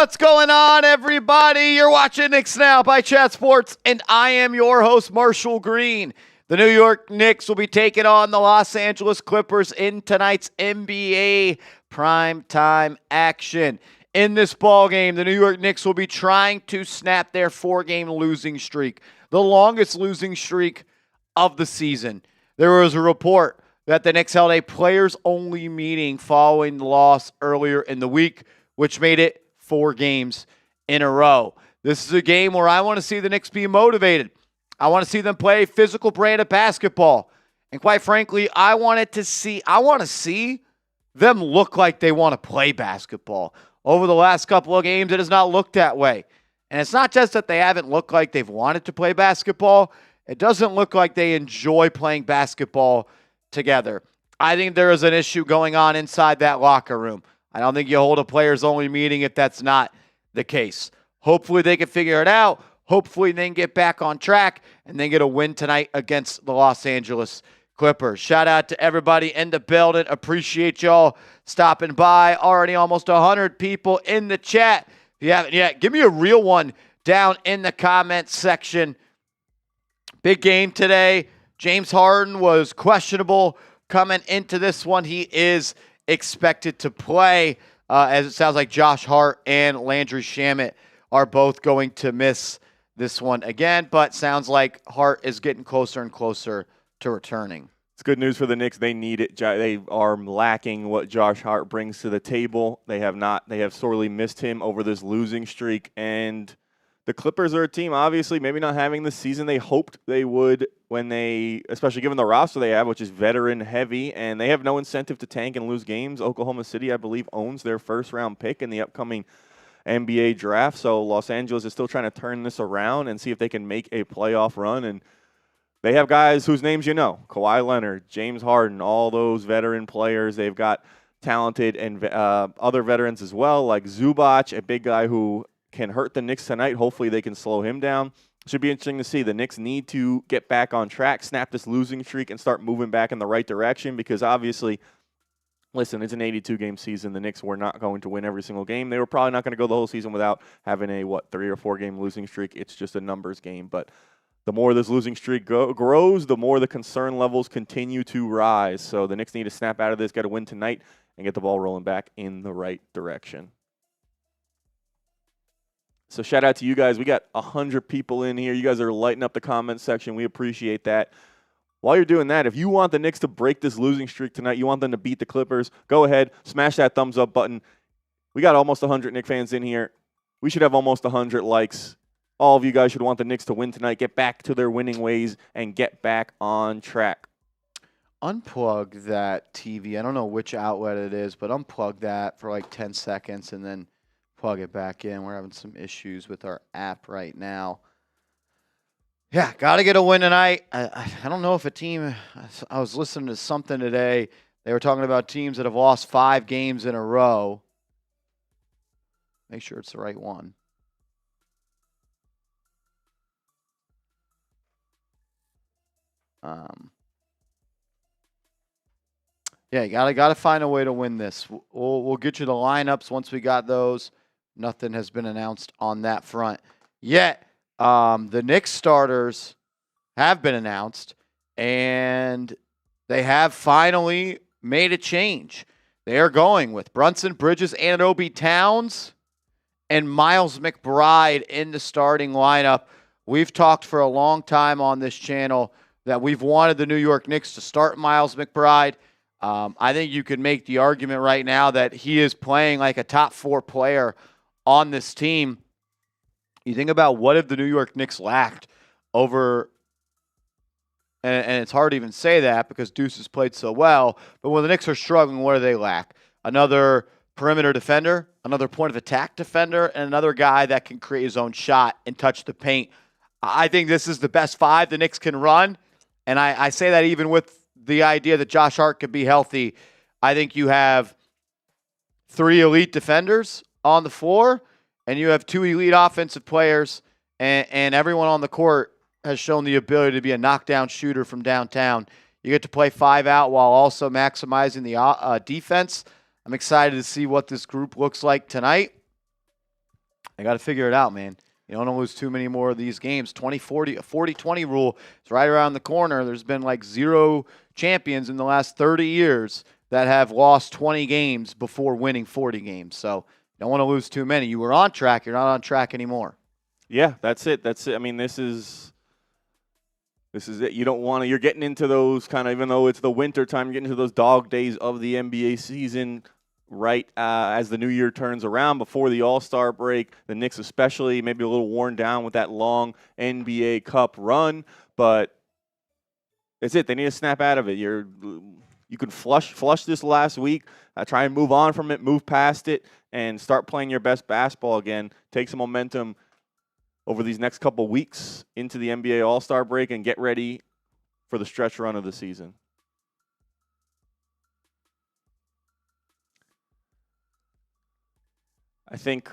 What's going on, everybody? You're watching Knicks Now by Chat Sports, and I am your host, Marshall Green. The New York Knicks will be taking on the Los Angeles Clippers in tonight's NBA primetime action. In this ballgame, the New York Knicks will be trying to snap their four-game losing streak, the longest losing streak of the season. There was a report that the Knicks held a players-only meeting following the loss earlier in the week, which made it 4 games in a row. This is a game where I want to see the Knicks be motivated. I want to see them play a physical brand of basketball. And quite frankly, I want to see them look like they want to play basketball. Over the last couple of games, it has not looked that way. And it's not just that they haven't looked like they've wanted to play basketball. It doesn't look like they enjoy playing basketball together. I think there is an issue going on inside that locker room. I don't think you hold a players-only meeting if that's not the case. Hopefully they can figure it out. Hopefully they can get back on track and then get a win tonight against the Los Angeles Clippers. Shout out to everybody in the building. Appreciate y'all stopping by. Already almost 100 people in the chat. If you haven't yet, give me a real one down in the comments section. Big game today. James Harden was questionable coming into this one. He is expected to play, as it sounds like Josh Hart and Landry Shamet are both going to miss this one again, but sounds like Hart is getting closer and closer to returning. It's good news for the Knicks. They need it. They are lacking what Josh Hart brings to the table. They have sorely missed him over this losing streak, and the Clippers are a team, obviously, maybe not having the season they hoped they would when they, especially given the roster they have, which is veteran heavy, and they have no incentive to tank and lose games. Oklahoma City, I believe, owns their first-round pick in the upcoming NBA draft, so Los Angeles is still trying to turn this around and see if they can make a playoff run, and they have guys whose names you know, Kawhi Leonard, James Harden, all those veteran players. They've got talented and other veterans as well, like Zubac, a big guy who can hurt the Knicks tonight. Hopefully they can slow him down. Should be interesting to see. The Knicks need to get back on track, snap this losing streak, and start moving back in the right direction because obviously, listen, it's an 82-game season. The Knicks were not going to win every single game. They were probably not going to go the whole season without having a, 3 or 4 game losing streak. It's just a numbers game. But the more this losing streak grows, the more the concern levels continue to rise. So the Knicks need to snap out of this, get a win tonight, and get the ball rolling back in the right direction. So shout out to you guys. We got 100 people in here. You guys are lighting up the comment section. We appreciate that. While you're doing that, if you want the Knicks to break this losing streak tonight, you want them to beat the Clippers, go ahead, smash that thumbs up button. We got almost 100 Knicks fans in here. We should have almost 100 likes. All of you guys should want the Knicks to win tonight, get back to their winning ways, and get back on track. Unplug that TV. I don't know which outlet it is, but unplug that for like 10 seconds and then plug it back in. We're having some issues with our app right now. Yeah, got to get a win tonight. I don't know if a team – I was listening to something today. They were talking about teams that have lost 5 games in a row. Make sure it's the right one. Yeah, you gotta find a way to win this. We'll get you the lineups once we got those. Nothing has been announced on that front yet. The Knicks starters have been announced, and they have finally made a change. They are going with Brunson, Bridges, Anunoby, Towns, and Miles McBride in the starting lineup. We've talked for a long time on this channel that we've wanted the New York Knicks to start Miles McBride. I think you could make the argument right now that he is playing like a top 4 player on this team. You think about what if the New York Knicks lacked over, and it's hard to even say that because Deuce has played so well, but when the Knicks are struggling, what do they lack? Another perimeter defender, another point of attack defender, and another guy that can create his own shot and touch the paint. I think this is the best 5 the Knicks can run, and I say that even with the idea that Josh Hart could be healthy. I think you have 3 elite defenders on the floor, and you have 2 elite offensive players, and everyone on the court has shown the ability to be a knockdown shooter from downtown. You get to play 5 out while also maximizing the defense. I'm excited to see what this group looks like tonight. They got to figure it out, man. You don't want to lose too many more of these games. 40-20 rule is right around the corner. There's been like 0 champions in the last 30 years that have lost 20 games before winning 40 games. So you don't want to lose too many. You were on track. You're not on track anymore. Yeah, that's it. I mean, this is it. You don't want to – you're getting into those kind of – even though it's the winter time, you're getting into those dog days of the NBA season right as the new year turns around before the All-Star break. The Knicks especially maybe a little worn down with that long NBA Cup run. But it's it. They need to snap out of it. You can flush this last week, try and move on from it, move past it, and start playing your best basketball again. Take some momentum over these next couple weeks into the NBA All-Star break and get ready for the stretch run of the season. I think,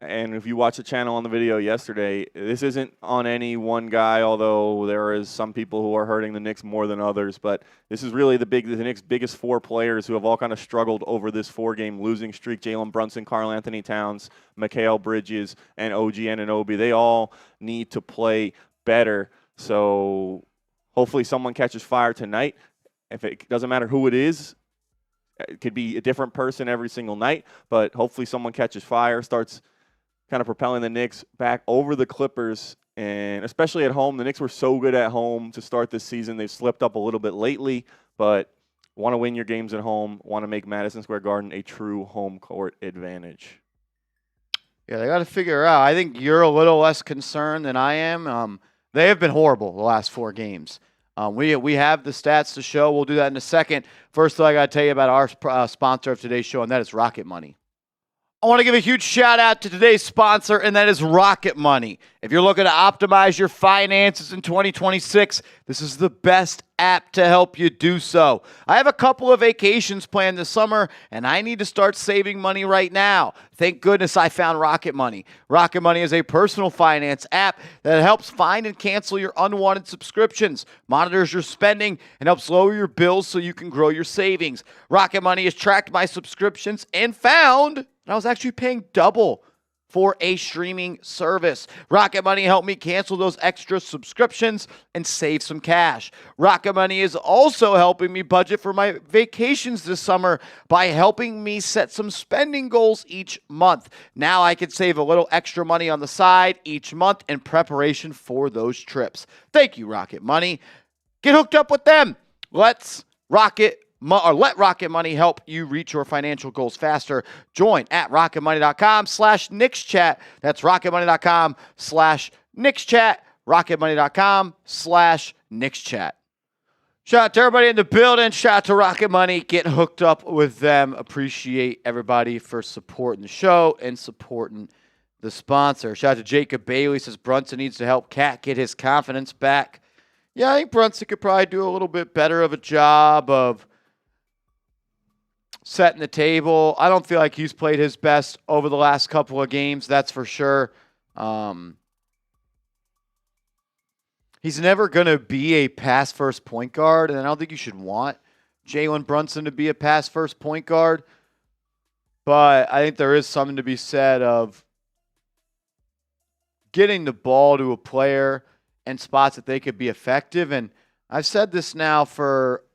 and if you watch the channel on the video yesterday, this isn't on any one guy, although there is some people who are hurting the Knicks more than others, but this is really the Knicks' biggest 4 players who have all kind of struggled over this 4-game losing streak. Jalen Brunson, Karl-Anthony Towns, Mikal Bridges, and OG Anunoby. They all need to play better. So hopefully someone catches fire tonight. If it doesn't matter who it is, it could be a different person every single night, but hopefully someone catches fire, starts kind of propelling the Knicks back over the Clippers, and especially at home. The Knicks were so good at home to start this season. They've slipped up a little bit lately, but want to win your games at home, want to make Madison Square Garden a true home court advantage. Yeah, they got to figure it out. I think you're a little less concerned than I am. They have been horrible the last 4 games. We have the stats to show. We'll do that in a second. First, though, I got to tell you about our sponsor of today's show, and that is Rocket Money. I want to give a huge shout out to today's sponsor, and that is Rocket Money. If you're looking to optimize your finances in 2026, this is the best app to help you do so. I have a couple of vacations planned this summer, and I need to start saving money right now. Thank goodness I found Rocket Money. Rocket Money is a personal finance app that helps find and cancel your unwanted subscriptions, monitors your spending, and helps lower your bills so you can grow your savings. Rocket Money has tracked my subscriptions and found that I was actually paying double for a streaming service. Rocket Money helped me cancel those extra subscriptions and save some cash. Rocket Money is also helping me budget for my vacations this summer by helping me set some spending goals each month. Now I can save a little extra money on the side each month in preparation for those trips. Thank you, Rocket Money. Get hooked up with them. Let Rocket Money help you reach your financial goals faster. Join at rocketmoney.com/KnicksChat. That's rocketmoney.com/KnicksChat. rocketmoney.com/KnicksChat. Shout out to everybody in the building. Shout out to Rocket Money. Get hooked up with them. Appreciate everybody for supporting the show and supporting the sponsor. Shout out to Jacob Bailey. Says Brunson needs to help Cat get his confidence back. Yeah, I think Brunson could probably do a little bit better of a job of setting the table. I don't feel like he's played his best over the last couple of games, that's for sure. He's never going to be a pass-first point guard, and I don't think you should want Jalen Brunson to be a pass-first point guard. But I think there is something to be said of getting the ball to a player in spots that they could be effective. And I've said this now for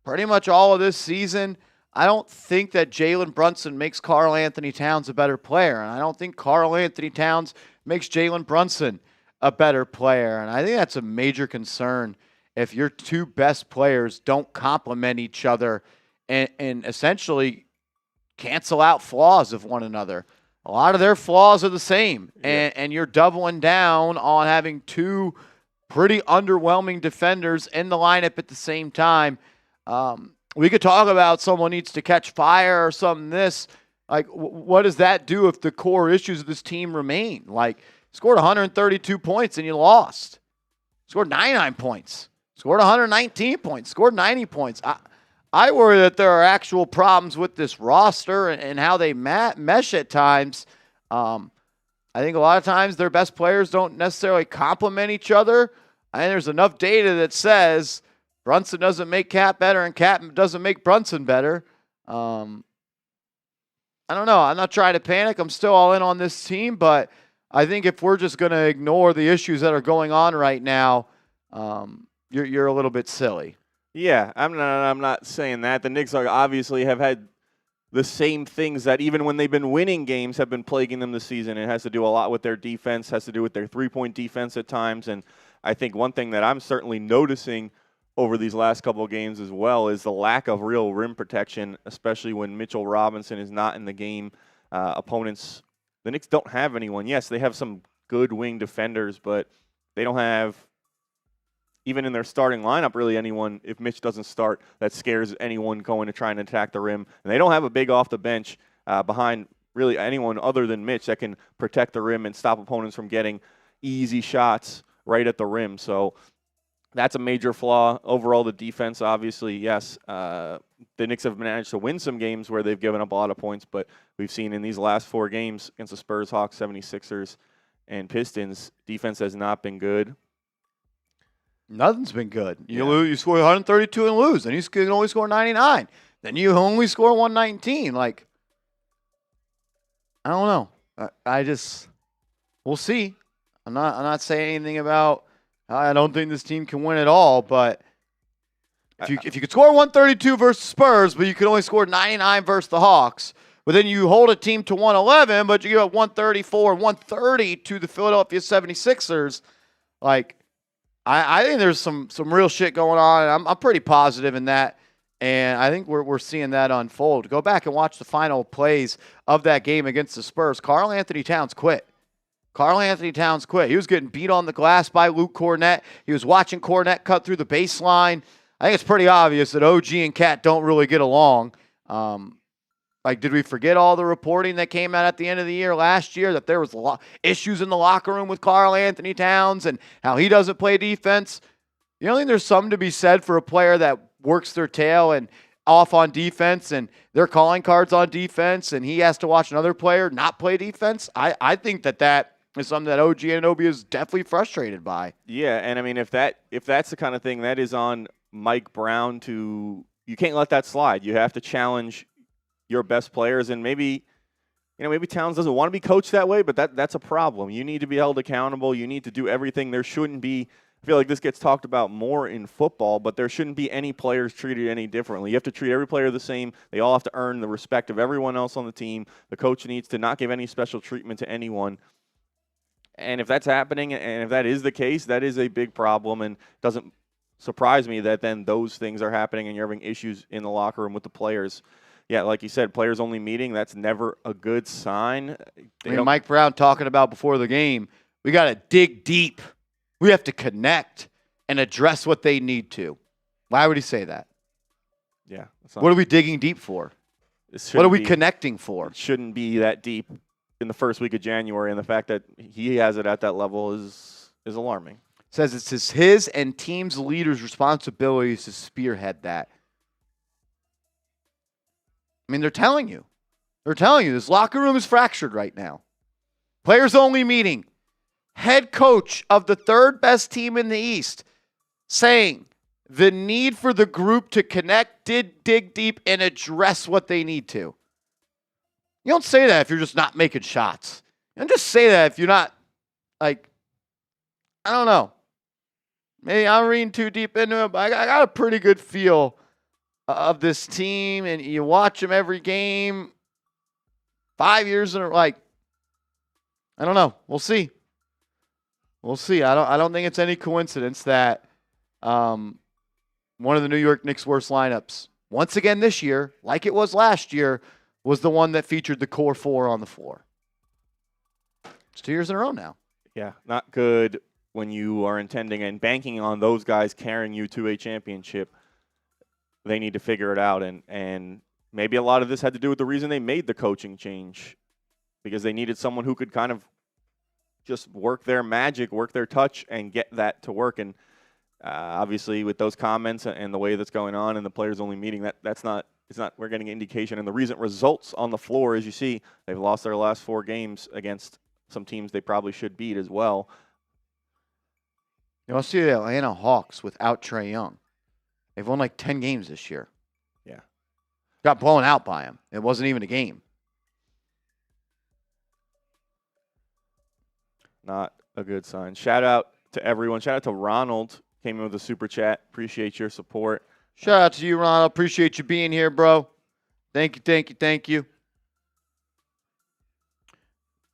pretty much all of this season. I don't think that Jalen Brunson makes Karl-Anthony Towns a better player, and I don't think Karl-Anthony Towns makes Jalen Brunson a better player. And I think that's a major concern if your 2 best players don't complement each other and essentially cancel out flaws of one another. A lot of their flaws are the same, and you're doubling down on having 2 pretty underwhelming defenders in the lineup at the same time. We could talk about someone needs to catch fire or something. Like, what does that do if the core issues of this team remain? Like, scored 132 points and you lost. Scored 99 points. Scored 119 points. Scored 90 points. I worry that there are actual problems with this roster and how they mesh at times. I think a lot of times their best players don't necessarily complement each other. I think there's enough data that says Brunson doesn't make Cat better and Cat doesn't make Brunson better. I I don't know. I'm not trying to panic. I'm still all in on this team, but I think if we're just going to ignore the issues that are going on right now, you're a little bit silly. Yeah, I'm not saying that. The Knicks obviously have had the same things that even when they've been winning games have been plaguing them this season. It has to do a lot with their defense, has to do with their three-point defense at times. And I think one thing that I'm certainly noticing over these last couple of games as well is the lack of real rim protection, especially when Mitchell Robinson is not in the game. Opponents, the Knicks don't have anyone. Yes, they have some good wing defenders, but they don't have, even in their starting lineup, really anyone, if Mitch doesn't start, that scares anyone going to try and attack the rim. And they don't have a big off the bench behind really anyone other than Mitch that can protect the rim and stop opponents from getting easy shots right at the rim. So that's a major flaw. Overall, the defense, obviously, yes, the Knicks have managed to win some games where they've given up a lot of points, but we've seen in these last 4 games against the Spurs, Hawks, 76ers, and Pistons, defense has not been good. Nothing's been good. You score 132 and lose, and you can only score 99. Then you only score 119. Like, I don't know. We'll see. I'm not saying anything about. I don't think this team can win at all. But if you could score 132 versus Spurs, but you could only score 99 versus the Hawks, but then you hold a team to 111, but you give up 134, 130 to the Philadelphia 76ers, like. I think there's some real shit going on, and I'm pretty positive in that, and I think we're seeing that unfold. Go back and watch the final plays of that game against the Spurs. Karl-Anthony Towns quit. He was getting beat on the glass by Luke Kornet. He was watching Kornet cut through the baseline. I think it's pretty obvious that OG and Cat don't really get along. Did we forget all the reporting that came out at the end of the year last year that there was a lot issues in the locker room with Karl-Anthony Towns and how he doesn't play defense? You don't think there's something to be said for a player that works their tail and off on defense and they're calling cards on defense and he has to watch another player not play defense? I think that is something that OG Anunoby is definitely frustrated by. Yeah, and I mean, if that's the kind of thing, that is on Mike Brown to – you can't let that slide. You have to challenge – your best players, and maybe Towns doesn't want to be coached that way, but that's a problem. You need to be held accountable. You need to do everything. There shouldn't be, I feel like this gets talked about more in football, but there shouldn't be any players treated any differently. You have to treat every player the same. They all have to earn the respect of everyone else on the team. The coach needs to not give any special treatment to anyone. And if that's happening, and if that is the case, that is a big problem, and doesn't surprise me that then those things are happening and you're having issues in the locker room with the players. Yeah, like you said, players only meeting, that's never a good sign. Mike Brown talking about before the game, we got to dig deep. We have to connect and address what they need to. Why would he say that? Yeah. What are we digging deep for? What are we connecting for? It shouldn't be that deep in the first week of January, and the fact that he has it at that level is alarming. Says it's his and team's leaders' responsibilities to spearhead that. I mean, they're telling you. This locker room is fractured right now. Players only meeting. Head coach of the third best team in the East saying the need for the group to connect, dig deep, and address what they need to. You don't say that if you're just not making shots. You don't just say that if you're not, I don't know. Maybe I'm reading too deep into it, but I got a pretty good feel of this team, and you watch them every game, 5 years in a I don't know. We'll see. I don't think it's any coincidence that one of the New York Knicks' worst lineups, once again this year, like it was last year, was the one that featured the core 4 on the floor. It's 2 years in a row now. Yeah, not good when you are intending and banking on those guys carrying you to a championship. They need to figure it out, and maybe a lot of this had to do with the reason they made the coaching change, because they needed someone who could kind of just work their magic, work their touch, and get that to work. And obviously, with those comments and the way that's going on, and the players only meeting, it's not. We're getting an indication, and the recent results on the floor, as you see, they've lost their last 4 games against some teams they probably should beat as well. You want to see the Atlanta Hawks without Trey Young? They've won like 10 games this year. Yeah. Got blown out by him. It wasn't even a game. Not a good sign. Shout out to everyone. Shout out to Ronald. Came in with a super chat. Appreciate your support. Shout out to you, Ronald. Appreciate you being here, bro. Thank you, thank you, thank you.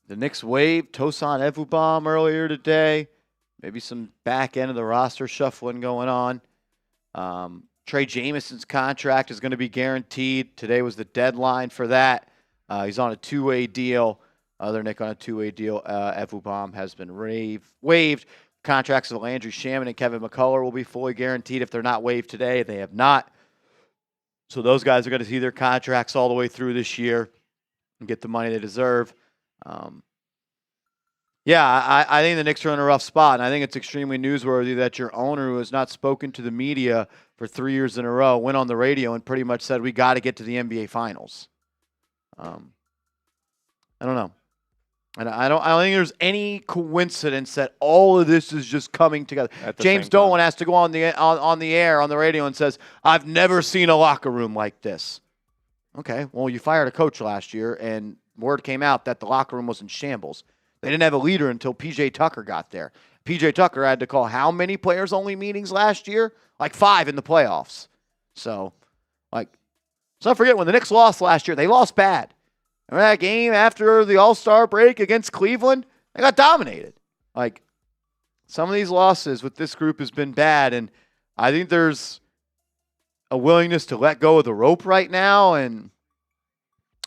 The Knicks waived Tosan Evubom earlier today. Maybe some back end of the roster shuffling going on. Trey Jameson's contract is going to be guaranteed. Today was the deadline for that. He's on a two-way deal. Other Knick on a two-way deal. Evubom has been waived. Contracts of Landry Shaman and Kevin McCullough will be fully guaranteed if they're not waived today. They have not. So those guys are going to see their contracts all the way through this year and get the money they deserve. I think the Knicks are in a rough spot, and I think it's extremely newsworthy that your owner, who has not spoken to the media for 3 years in a row, went on the radio and pretty much said, we got to get to the NBA Finals. I don't know. And I don't think there's any coincidence that all of this is just coming together. James Dolan has to go on the air on the radio and says, I've never seen a locker room like this. Okay, well, you fired a coach last year, and word came out that the locker room was in shambles. They didn't have a leader until P.J. Tucker got there. P.J. Tucker had to call how many players-only meetings last year? Like 5 in the playoffs. So, let's not forget, when the Knicks lost last year, they lost bad. Remember that game after the All-Star break against Cleveland? They got dominated. Some of these losses with this group has been bad, and I think there's a willingness to let go of the rope right now, and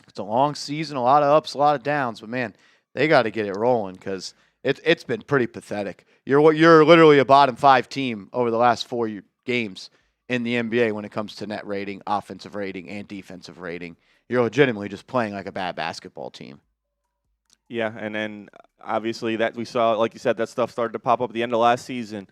it's a long season, a lot of ups, a lot of downs, but man, they got to get it rolling because it's been pretty pathetic. You're literally a bottom 5 team over the last 4 games in the NBA when it comes to net rating, offensive rating, and defensive rating. You're legitimately just playing like a bad basketball team. Yeah, and then obviously that we saw, like you said, that stuff started to pop up at the end of last season.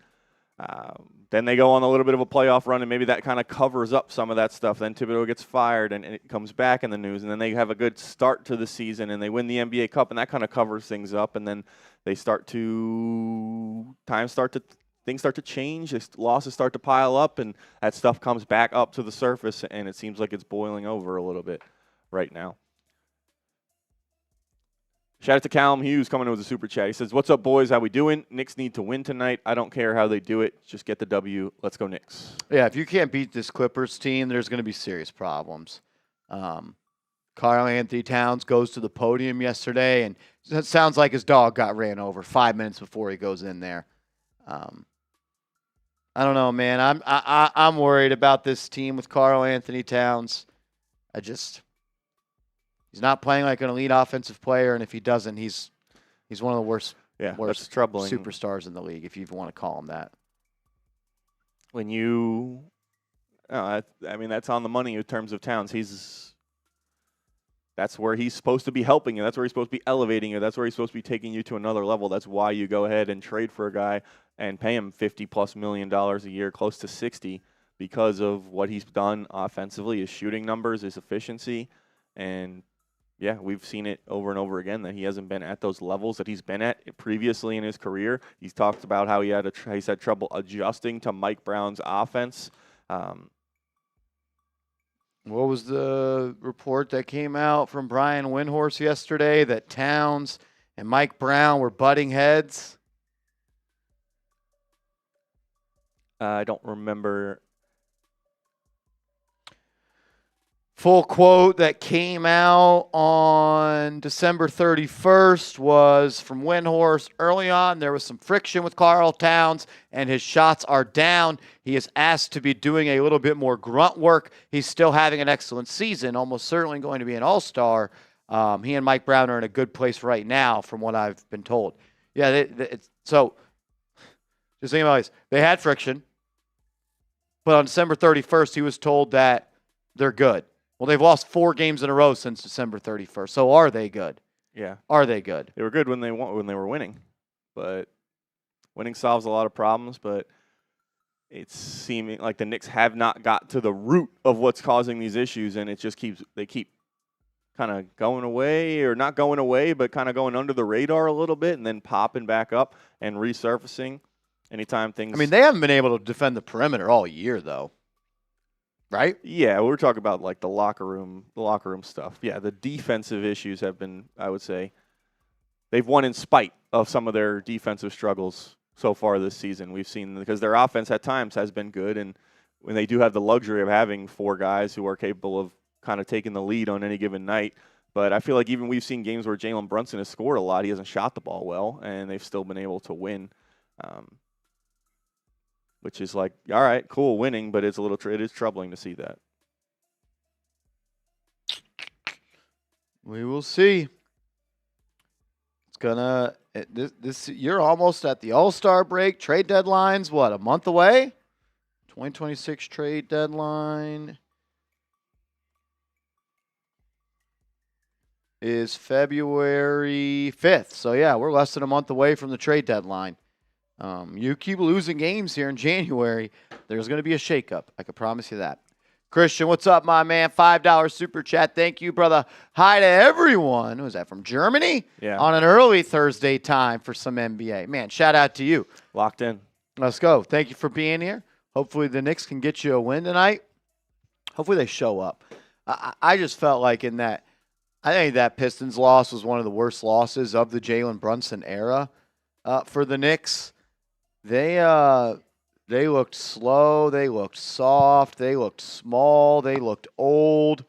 Then they go on a little bit of a playoff run, and maybe that kind of covers up some of that stuff. Then Thibodeau gets fired, and it comes back in the news. And then they have a good start to the season, and they win the NBA Cup, and that kind of covers things up. And then they things start to change. Losses start to pile up, and that stuff comes back up to the surface, and it seems like it's boiling over a little bit right now. Shout out to Callum Hughes coming in with a super chat. He says, what's up, boys? How we doing? Knicks need to win tonight. I don't care how they do it. Just get the W. Let's go Knicks. Yeah, if you can't beat this Clippers team, there's going to be serious problems. Karl-Anthony Towns goes to the podium yesterday, and it sounds like his dog got ran over 5 minutes before he goes in there. I don't know, man. I'm worried about this team with Karl-Anthony Towns. He's not playing like an elite offensive player, and if he doesn't, he's one of the worst that's troubling. Superstars in the league, if you even want to call him that. That's on the money in terms of Towns. That's where he's supposed to be helping you. That's where he's supposed to be elevating you. That's where he's supposed to be taking you to another level. That's why you go ahead and trade for a guy and pay him $50+ million a year, close to 60, because of what he's done offensively, his shooting numbers, his efficiency, and yeah, we've seen it over and over again that he hasn't been at those levels that he's been at previously in his career. He's talked about how he's had trouble adjusting to Mike Brown's offense. What was the report that came out from Brian Windhorst yesterday that Towns and Mike Brown were butting heads? I don't remember. Full quote that came out on December 31st was from Windhorst. Early on, there was some friction with Karl Towns, and his shots are down. He is asked to be doing a little bit more grunt work. He's still having an excellent season, almost certainly going to be an all-star. He and Mike Brown are in a good place right now, from what I've been told. Yeah, so just think about this. They had friction, but on December 31st, he was told that they're good. Well, they've lost 4 games in a row since December 31st. So are they good? Yeah. Are they good? They were good when they were winning. But winning solves a lot of problems, but it's seeming like the Knicks have not got to the root of what's causing these issues, and they keep kind of going away, or not going away, but kind of going under the radar a little bit and then popping back up and resurfacing anytime things. I mean, they haven't been able to defend the perimeter all year, though. Right? Yeah, we're talking about like the locker room stuff. Yeah, the defensive issues have been, I would say, they've won in spite of some of their defensive struggles so far this season. We've seen because their offense at times has been good, and when they do have the luxury of having 4 guys who are capable of kind of taking the lead on any given night. But I feel like even we've seen games where Jalen Brunson has scored a lot. He hasn't shot the ball well, and they've still been able to win, which is like, all right, cool, winning, but it is troubling to see that. We will see. You're almost at the All-Star break. Trade deadline's what, a month away? 2026 trade deadline is February 5th. So, yeah, we're less than a month away from the trade deadline. You keep losing games here in January, there's going to be a shakeup. I can promise you that. Christian, what's up, my man? $5 super chat. Thank you, brother. Hi to everyone. Who is that, from Germany? Yeah. On an early Thursday time for some NBA. Man, shout out to you. Locked in. Let's go. Thank you for being here. Hopefully the Knicks can get you a win tonight. Hopefully they show up. I just felt like I think that Pistons loss was one of the worst losses of the Jalen Brunson era for the Knicks. They looked slow. They looked soft. They looked small. They looked old.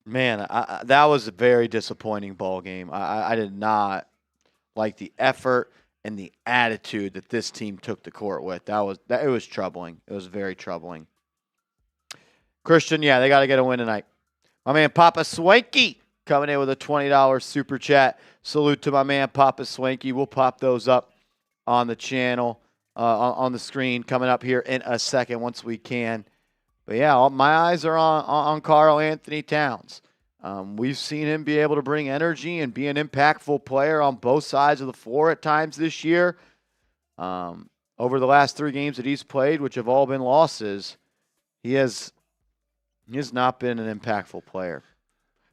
Man, that was a very disappointing ball game. I did not like the effort and the attitude that this team took the court with. It was troubling. It was very troubling. Christian, yeah, they got to get a win tonight. My man Papa Swanky coming in with a $20 super chat. Salute to my man Papa Swanky. We'll pop those up on the channel, on the screen, coming up here in a second once we can. But yeah, my eyes are on Karl-Anthony Towns. We've seen him be able to bring energy and be an impactful player on both sides of the floor at times this year. Over the last 3 games that he's played, which have all been losses, he has not been an impactful player.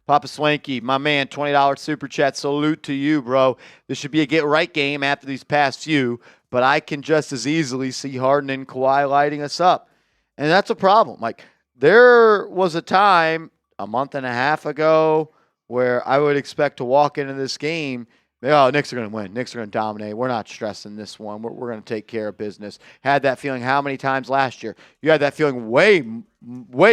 Papa Swanky, my man, $20 super chat. Salute to you, bro. This should be a get-right game after these past few, but I can just as easily see Harden and Kawhi lighting us up. And that's a problem. Like, there was a time a month and a half ago where I would expect to walk into this game, Knicks are going to win. Knicks are going to dominate. We're not stressing this one. We're going to take care of business. Had that feeling how many times last year? You had that feeling way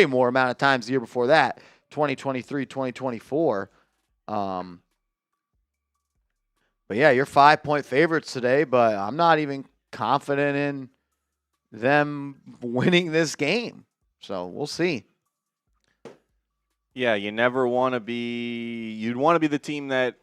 more amount of times the year before that, 2023, 2024. But, yeah, you're 5-point favorites today, but I'm not even confident in them winning this game. So we'll see. Yeah, you'd want to be the team that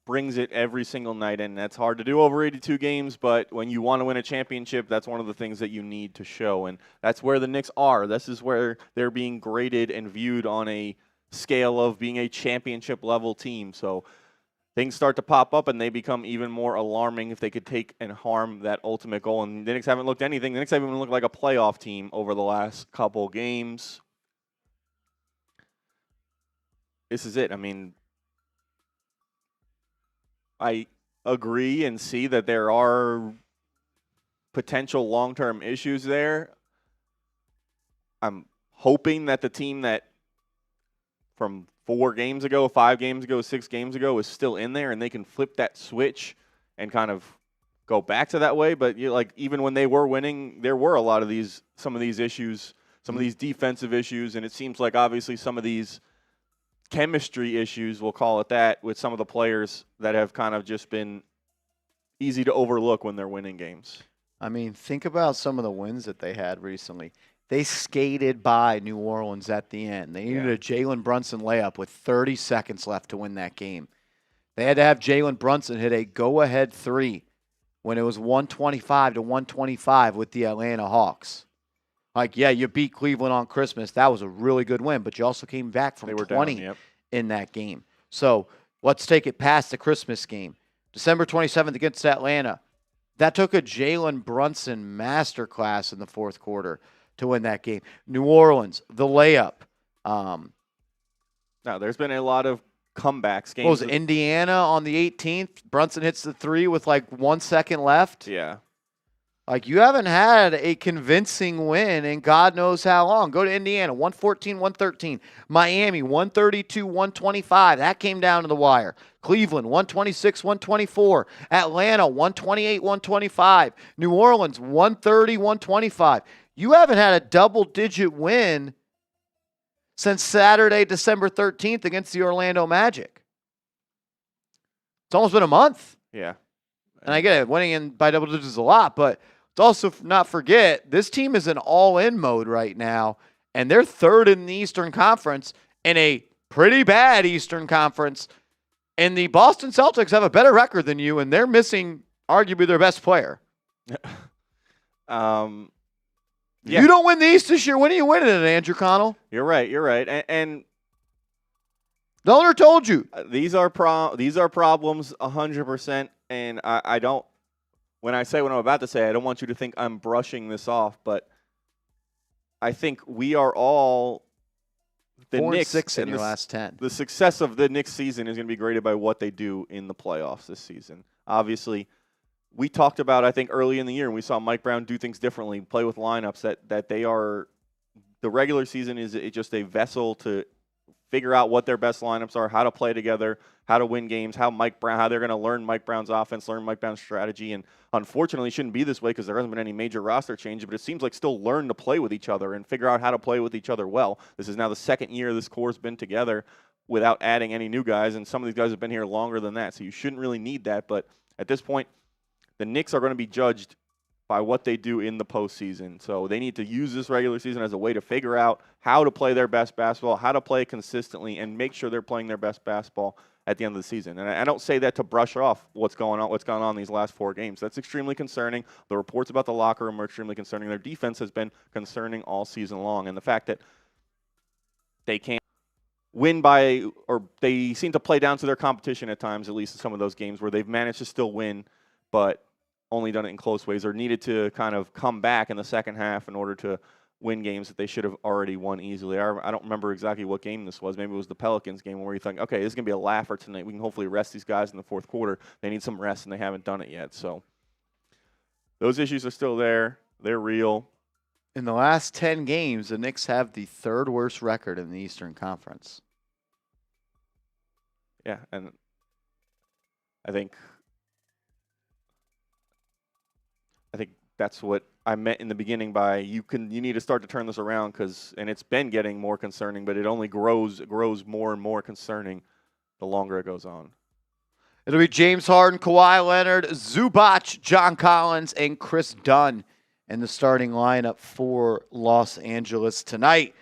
brings it every single night, and that's hard to do over 82 games, but when you want to win a championship, that's one of the things that you need to show, and that's where the Knicks are. This is where they're being graded and viewed on a scale of being a championship-level team, so things start to pop up, and they become even more alarming if they could take and harm that ultimate goal, and the Knicks haven't looked anything. The Knicks haven't even looked like a playoff team over the last couple games. This is it. I mean, I agree and see that there are potential long-term issues there. I'm hoping that the team that from 4 games ago, 5 games ago, 6 games ago is still in there and they can flip that switch and kind of go back to that way. But even when they were winning, there were some of these issues, some of these defensive issues, and it seems like obviously some of these chemistry issues, we'll call it that, with some of the players that have kind of just been easy to overlook when they're winning games. I mean, think about some of the wins that they had recently. They skated by New Orleans at the end. They needed a Jalen Brunson layup with 30 seconds left to win that game. They had to have Jalen Brunson hit a go-ahead 3 when it was 125-125 with the Atlanta Hawks. Like, yeah, you beat Cleveland on Christmas. That was a really good win, but you also came back from 20 in that game. So let's take it past the Christmas game. December 27th against Atlanta. That took a Jalen Brunson masterclass in the fourth quarter to win that game. New Orleans, the layup. Now, there's been a lot of comebacks. Games What was it, Indiana on the 18th? Brunson hits the 3 with like 1 second left. Yeah. Like, you haven't had a convincing win in God knows how long. Go to Indiana, 114, 113. Miami, 132, 125. That came down to the wire. Cleveland, 126, 124. Atlanta, 128, 125. New Orleans, 130, 125. You haven't had a double-digit win since Saturday, December 13th against the Orlando Magic. It's almost been a month. Yeah. And I get it, winning in by double digits is a lot, but let's also not forget, this team is in all-in mode right now, and they're third in the Eastern Conference in a pretty bad Eastern Conference. And the Boston Celtics have a better record than you, and they're missing arguably their best player. Yeah. You don't win the East this year. When are you winning it, Andrew Connell? You're right. And the owner told you. These are problems 100%. And I don't, when I say what I'm about to say, I don't want you to think I'm brushing this off, but I think we are all the 4-6 in your last 10. The success of the Knicks season is going to be graded by what they do in the playoffs this season. Obviously, we talked about, I think, early in the year, and we saw Mike Brown do things differently, play with lineups that they are. The regular season is just a vessel to figure out what their best lineups are, how to play together, how to win games, how they're going to learn Mike Brown's offense, learn Mike Brown's strategy. And unfortunately, it shouldn't be this way because there hasn't been any major roster change, but it seems like still learn to play with each other and figure out how to play with each other well. This is now the second year this core's been together without adding any new guys, and some of these guys have been here longer than that, so you shouldn't really need that. But at this point, the Knicks are going to be judged by what they do in the postseason. So they need to use this regular season as a way to figure out how to play their best basketball, how to play consistently, and make sure they're playing their best basketball at the end of the season. And I don't say that to brush off what's gone on these last 4 games. That's extremely concerning. The reports about the locker room are extremely concerning. Their defense has been concerning all season long. And the fact that they can't win by, or they seem to play down to their competition at times, at least in some of those games where they've managed to still win, but only done it in close ways, or needed to kind of come back in the second half in order to win games that they should have already won easily. I don't remember exactly what game this was. Maybe it was the Pelicans game where you think, okay, this is going to be a laugher tonight. We can hopefully rest these guys in the fourth quarter. They need some rest, and they haven't done it yet. So those issues are still there. They're real. In the last 10 games, the Knicks have the third worst record in the Eastern Conference. Yeah, and I think that's what I meant in the beginning by you need to start to turn this around, and it's been getting more concerning, but it only grows more and more concerning the longer it goes on. It'll be James Harden, Kawhi Leonard, Zubac, John Collins, and Chris Dunn in the starting lineup for Los Angeles tonight.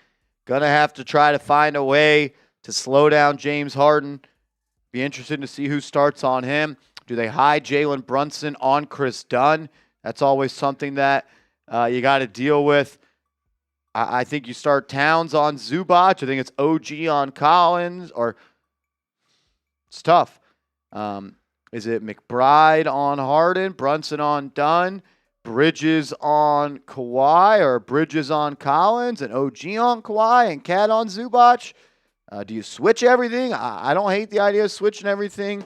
Gonna have to try to find a way to slow down James Harden. Be interested to see who starts on him. Do they hide Jalen Brunson on Chris Dunn? That's always something that you got to deal with. I think you start Towns on Zubac. I think it's OG on Collins, or it's tough. Is it McBride on Harden, Brunson on Dunn, Bridges on Kawhi, or Bridges on Collins, and OG on Kawhi, and Cat on Zubac? Do you switch everything? I don't hate the idea of switching everything.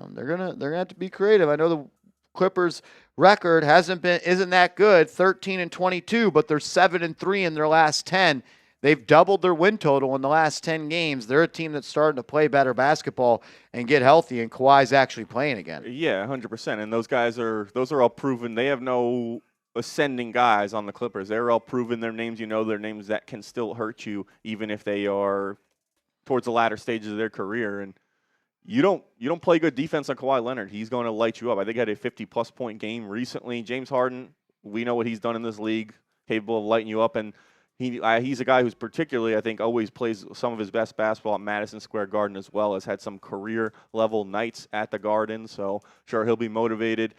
They're gonna have to be creative. I know the Clippers record isn't that good, 13-22, but they're 7-3 in their last 10. They've doubled their win total in the last 10 games. They're a team that's starting to play better basketball and get healthy, and Kawhi's actually playing again. Yeah, 100%. And those are all proven. They have no ascending guys on the Clippers. They're all proven. Their names, their names that can still hurt you even if they are towards the latter stages of their career. And you don't play good defense on Kawhi Leonard. He's going to light you up. I think he had a 50-plus point game recently. James Harden, we know what he's done in this league, capable of lighting you up. And he's a guy who's particularly, I think, always plays some of his best basketball at Madison Square Garden, as well as had some career-level nights at the Garden. So, sure, he'll be motivated.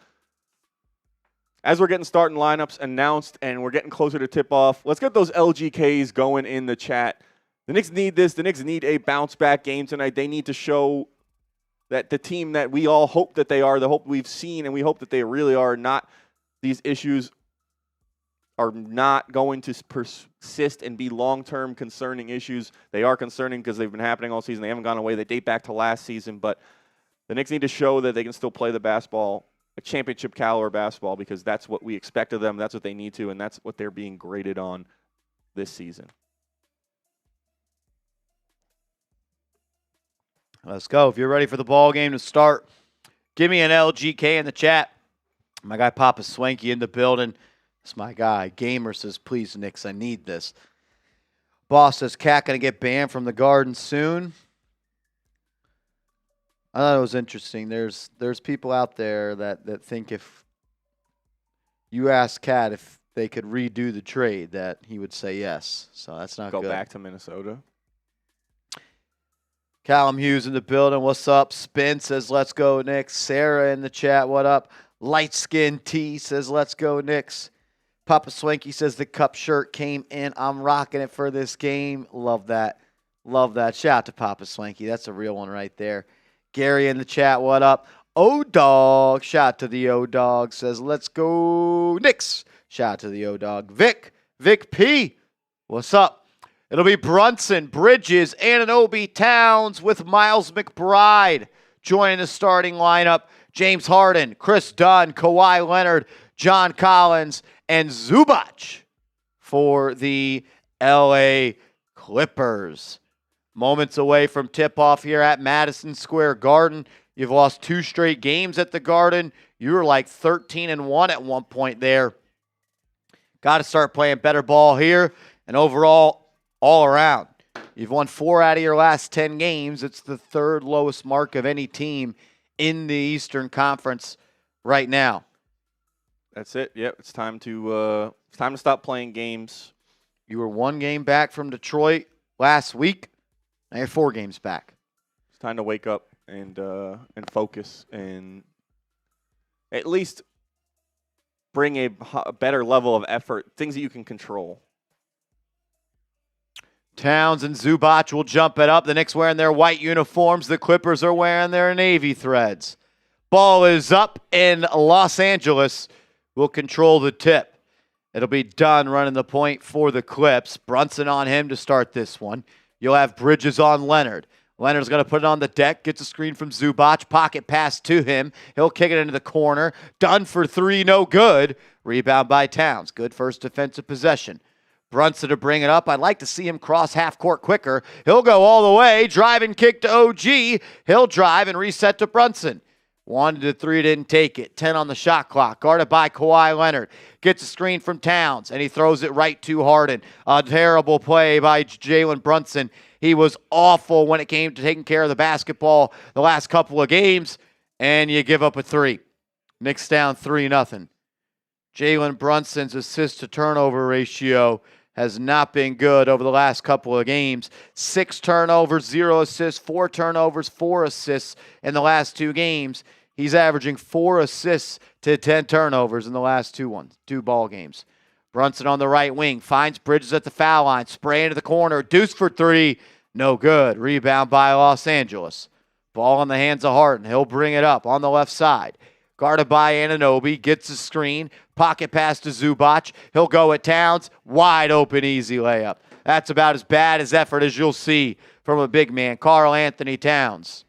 As we're getting starting lineups announced and we're getting closer to tip-off, let's get those LGKs going in the chat. The Knicks need this. The Knicks need a bounce-back game tonight. They need to show that the team that we all hope that they are, the hope we've seen, and we hope that they really are not, these issues are not going to persist and be long-term concerning issues. They are concerning because they've been happening all season. They haven't gone away. They date back to last season, but the Knicks need to show that they can still play the basketball a championship caliber basketball because that's what we expect of them. That's what they need to, and that's what they're being graded on this season. Let's go. If you're ready for the ball game to start, give me an LGK in the chat. My guy Papa Swanky in the building. That's my guy. Gamer says, please, Knicks, I need this. Boss says, Cat going to get banned from the Garden soon. I thought it was interesting. There's people out there that think if you ask Cat if they could redo the trade, that he would say yes. So that's not good. Go back to Minnesota. Callum Hughes in the building. What's up? Spin says, let's go, Knicks. Sarah in the chat. What up? Light Skin T says, let's go, Knicks. Papa Swanky says the cup shirt came in. I'm rocking it for this game. Love that. Love that. Shout out to Papa Swanky. That's a real one right there. Gary in the chat. What up? O-Dog. Shout out to the O-Dog. Says, let's go, Knicks. Shout out to the O-Dog. Vic P. What's up? It'll be Brunson, Bridges, Anunoby, Towns with Miles McBride joining the starting lineup. James Harden, Chris Dunn, Kawhi Leonard, John Collins, and Zubac for the LA Clippers. Moments away from tip-off here at Madison Square Garden. You've lost 2 straight games at the Garden. You were like 13-1 at one point there. Got to start playing better ball here. And overall, all around, you've won 4 out of your last 10 games. It's the 3rd lowest mark of any team in the Eastern Conference right now. That's it. Yep, it's time to stop playing games. You were 1 game back from Detroit last week. Now you're 4 games back. It's time to wake up and focus and at least bring a better level of effort, things that you can control. Towns and Zubac will jump it up. The Knicks wearing their white uniforms. The Clippers are wearing their navy threads. Ball is up in Los Angeles. Will control the tip. It'll be Dunn running the point for the Clips. Brunson on him to start this one. You'll have Bridges on Leonard. Leonard's going to put it on the deck. Gets a screen from Zubac. Pocket pass to him. He'll kick it into the corner. Dunn for 3. No good. Rebound by Towns. Good first defensive possession. Brunson to bring it up. I'd like to see him cross half court quicker. He'll go all the way. Drive and kick to OG. He'll drive and reset to Brunson. 1 to 3, didn't take it. 10 on the shot clock. Guarded by Kawhi Leonard. Gets a screen from Towns, and he throws it right to Harden. A terrible play by Jalen Brunson. He was awful when it came to taking care of the basketball the last couple of games, and you give up a 3. Knicks down 3-0. Jalen Brunson's assist-to-turnover ratio has not been good over the last couple of games. 6 turnovers, 0 assists, 4 turnovers, 4 assists in the last 2 games. He's averaging 4 assists to 10 turnovers in the last 2 ball games. Brunson on the right wing, finds Bridges at the foul line, spray into the corner, deuce for 3, no good. Rebound by Los Angeles. Ball in the hands of Harden. He'll bring it up on the left side. Guarded by Anunoby, gets a screen, pocket pass to Zubac. He'll go at Towns, wide open, easy layup. That's about as bad as effort as you'll see from a big man, Karl-Anthony Towns.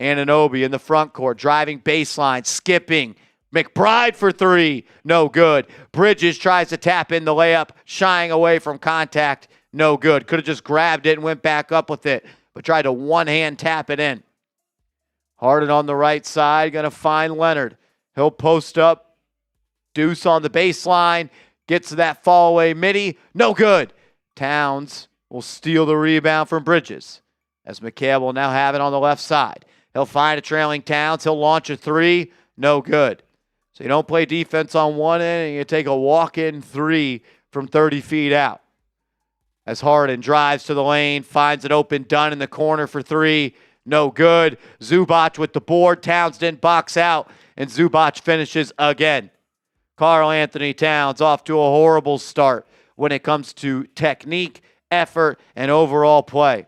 Anunoby in the front court, driving baseline, skipping. McBride for 3, no good. Bridges tries to tap in the layup, shying away from contact, no good. Could have just grabbed it and went back up with it, but tried to one-hand tap it in. Harden on the right side, going to find Leonard. He'll post up. Deuce on the baseline. Gets to that fall-away midi. No good. Towns will steal the rebound from Bridges. As McCabe will now have it on the left side. He'll find a trailing Towns. He'll launch a 3. No good. So you don't play defense on one end and you take a walk-in 3 from 30 feet out. As Harden drives to the lane, finds an open Dunn in the corner for 3. No good. Zubac with the board. Towns didn't box out, and Zubac finishes again. Karl-Anthony Towns off to a horrible start when it comes to technique, effort, and overall play.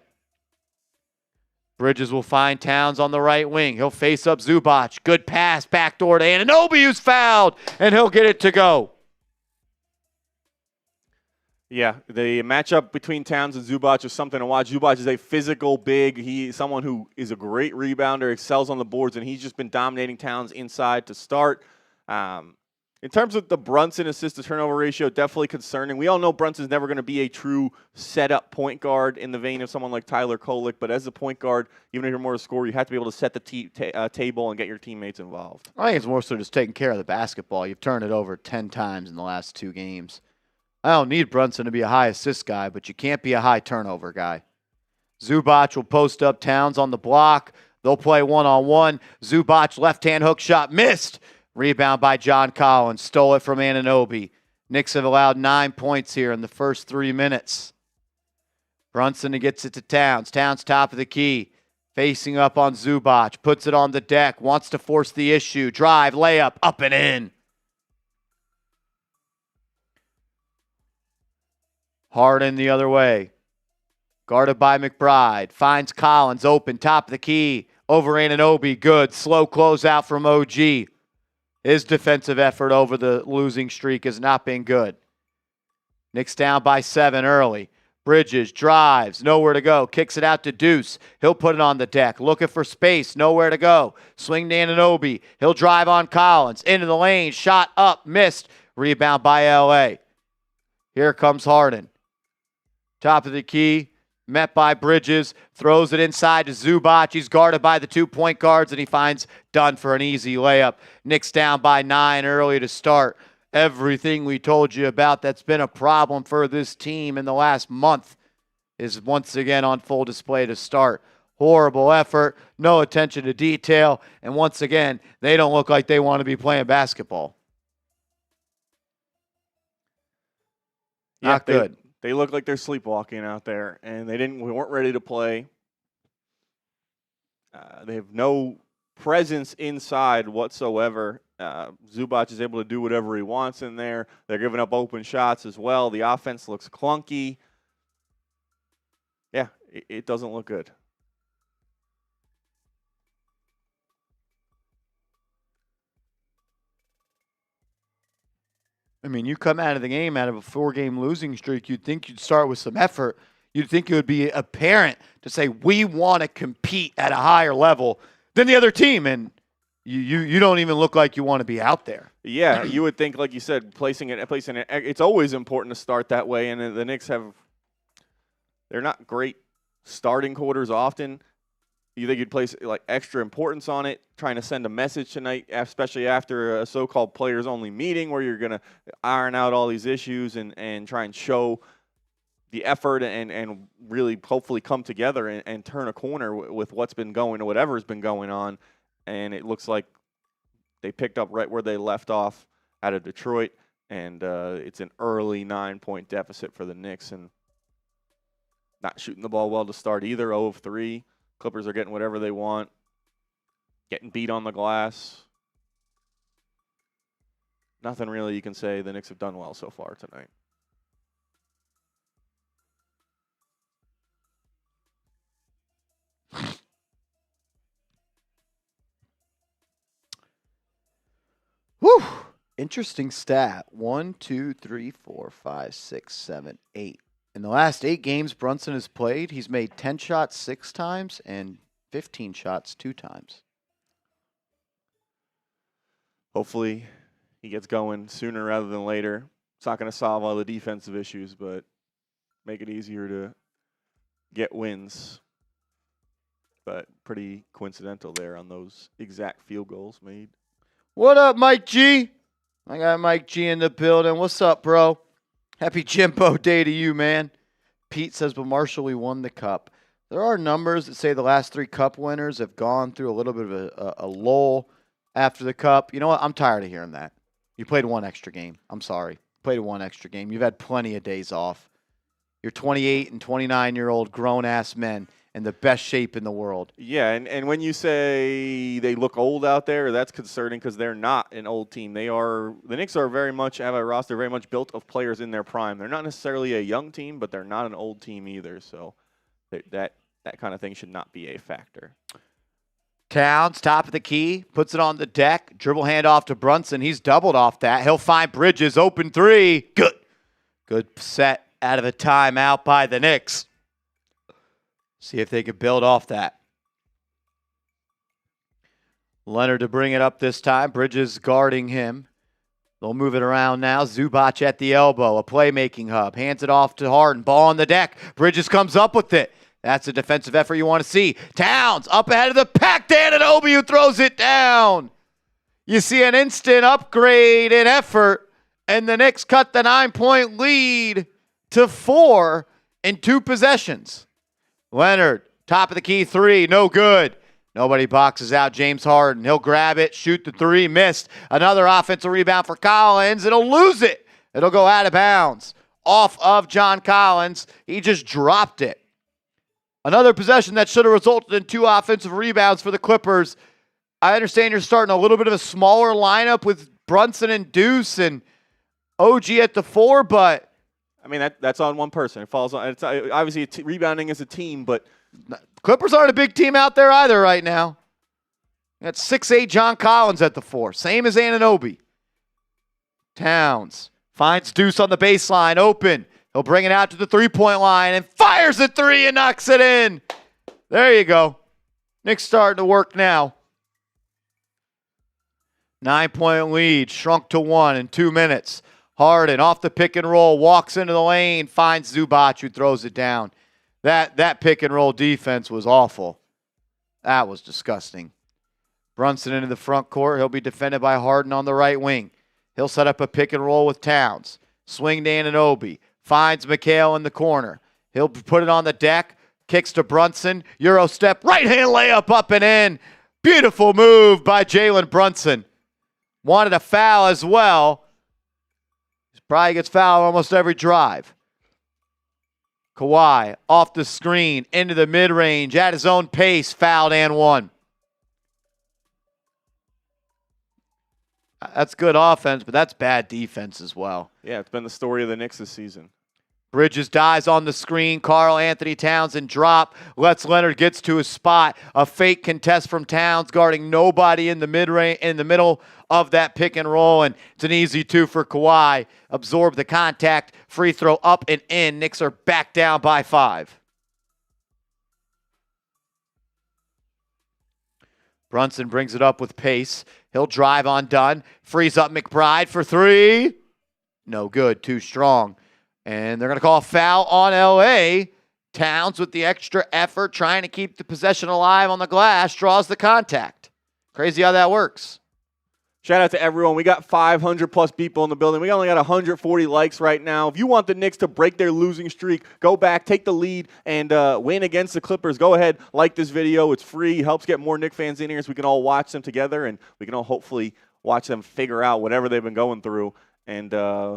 Bridges will find Towns on the right wing. He'll face up Zubac. Good pass, backdoor to Anunoby, who's fouled, and he'll get it to go. Yeah, the matchup between Towns and Zubac is something to watch. Zubac is a physical big. He's someone who is a great rebounder, excels on the boards, and he's just been dominating Towns inside to start. In terms of the Brunson assist-to-turnover ratio, definitely concerning. We all know Brunson's never going to be a true set-up point guard in the vein of someone like Tyler Kolek, but as a point guard, even if you're more a scorer, you have to be able to set the table and get your teammates involved. I think it's more so just taking care of the basketball. You've turned it over 10 times in the last 2 games. I don't need Brunson to be a high assist guy, but you can't be a high turnover guy. Zubac will post up Towns on the block. They'll play one-on-one. Zubac left-hand hook shot missed. Rebound by John Collins. Stole it from Anunoby. Knicks have allowed 9 points here in the first 3 minutes. Brunson gets it to Towns. Towns top of the key. Facing up on Zubac. Puts it on the deck. Wants to force the issue. Drive, layup, up and in. Harden the other way. Guarded by McBride. Finds Collins open. Top of the key. Over Anunoby. Good. Slow closeout from OG. His defensive effort over the losing streak has not been good. Knicks down by 7 early. Bridges drives. Nowhere to go. Kicks it out to Deuce. He'll put it on the deck. Looking for space. Nowhere to go. Swing to Anunoby. He'll drive on Collins. Into the lane. Shot up. Missed. Rebound by L.A. Here comes Harden. Top of the key, met by Bridges, throws it inside to Zubac. He's guarded by the 2 point guards, and he finds Dunn for an easy layup. Knicks down by 9 early to start. Everything we told you about that's been a problem for this team in the last month is once again on full display to start. Horrible effort, no attention to detail, and once again, they don't look like they want to be playing basketball. Not good. They look like they're sleepwalking out there, and we weren't ready to play. They have no presence inside whatsoever. Zubac is able to do whatever he wants in there. They're giving up open shots as well. The offense looks clunky. Yeah, it doesn't look good. I mean, you come out of the game out of a 4-game losing streak, you'd think you'd start with some effort. You'd think it would be apparent to say, we want to compete at a higher level than the other team, and you don't even look like you want to be out there. Yeah, you would think, like you said, placing it. It's always important to start that way, and the Knicks they're not great starting quarters often. You think you'd place like extra importance on it, trying to send a message tonight, especially after a so-called players-only meeting where you're going to iron out all these issues and try and show the effort and really hopefully come together and turn a corner with what's been going or whatever's been going on. And it looks like they picked up right where they left off out of Detroit, and it's an early 9-point deficit for the Knicks, and not shooting the ball well to start either, 0 of 3. Clippers are getting whatever they want, getting beat on the glass. Nothing really you can say the Knicks have done well so far tonight. Whew. Interesting stat. 1, 2, 3, 4, 5, 6, 7, 8. In the last 8 games Brunson has played, he's made 10 shots 6 times and 15 shots 2 times. Hopefully he gets going sooner rather than later. It's not going to solve all the defensive issues, but make it easier to get wins. But pretty coincidental there on those exact field goals made. What up, Mike G? I got Mike G in the building. What's up, bro? Happy Jimbo Day to you, man. Pete says, but Marshall, we won the cup. There are numbers that say the last 3 cup winners have gone through a little bit of a lull after the cup. You know what? I'm tired of hearing that. You played 1 extra game. I'm sorry. Played 1 extra game. You've had plenty of days off. You're 28 and 29-year-old grown-ass men in the best shape in the world. Yeah, and when you say they look old out there, that's concerning because they're not an old team. The Knicks are very much, have a roster very much built of players in their prime. They're not necessarily a young team, but they're not an old team either. So that kind of thing should not be a factor. Towns, top of the key, puts it on the deck. Dribble handoff to Brunson. He's doubled off that. He'll find Bridges, open 3. Good set. out of a timeout by the Knicks. See if they can build off that. Leonard to bring it up this time. Bridges guarding him. They'll move it around now. Zubac at the elbow, a playmaking hub. Hands it off to Harden. Ball on the deck. Bridges comes up with it. That's a defensive effort you want to see. Towns up ahead of the pack. Anunoby who throws it down. You see an instant upgrade in effort, and the Knicks cut the 9-point lead to 4 in 2 possessions. Leonard, top of the key three, no good. Nobody boxes out James Harden. He'll grab it, shoot the three, missed. Another offensive rebound for Collins. It'll lose it. It'll go out of bounds. Off of John Collins. He just dropped it. Another possession that should have resulted in 2 offensive rebounds for the Clippers. I understand you're starting a little bit of a smaller lineup with Brunson and Deuce and OG at the 4, but I mean, that's on one person. It falls on. It's obviously rebounding as a team, but Clippers aren't a big team out there either right now. That's 6'8" John Collins at the 4, same as Anunoby. Towns finds Deuce on the baseline, open. He'll bring it out to the 3-point line and fires a 3 and knocks it in. There you go. Knicks starting to work now. 9-point lead, shrunk to 1 in 2 minutes. Harden off the pick and roll, walks into the lane, finds Zubac who throws it down. That pick and roll defense was awful. That was disgusting. Brunson into the front court. He'll be defended by Harden on the right wing. He'll set up a pick and roll with Towns. Swing to Anunoby. Finds Mikal in the corner. He'll put it on the deck. Kicks to Brunson. Euro step. Right hand layup up and in. Beautiful move by Jalen Brunson. Wanted a foul as well. He probably gets fouled almost every drive. Kawhi off the screen, into the mid-range, at his own pace, fouled and one. That's good offense, but that's bad defense as well. Yeah, it's been the story of the Knicks this season. Bridges dies on the screen. Karl-Anthony Towns and drop. Lets Leonard gets to his spot. A fake contest from Towns guarding nobody in the mid-range, in the middle of that pick and roll, and it's an easy 2 for Kawhi. Absorb the contact. Free throw up and in. Knicks are back down by 5. Brunson brings it up with pace. He'll drive on Dunn. Frees up McBride for 3. No good. Too strong. And they're going to call a foul on L.A. Towns with the extra effort, trying to keep the possession alive on the glass, draws the contact. Crazy how that works. Shout out to everyone. We got 500-plus people in the building. We only got 140 likes right now. If you want the Knicks to break their losing streak, go back, take the lead, and win against the Clippers, go ahead, like this video. It's free. It helps get more Knicks fans in here so we can all watch them together, and we can all hopefully watch them figure out whatever they've been going through and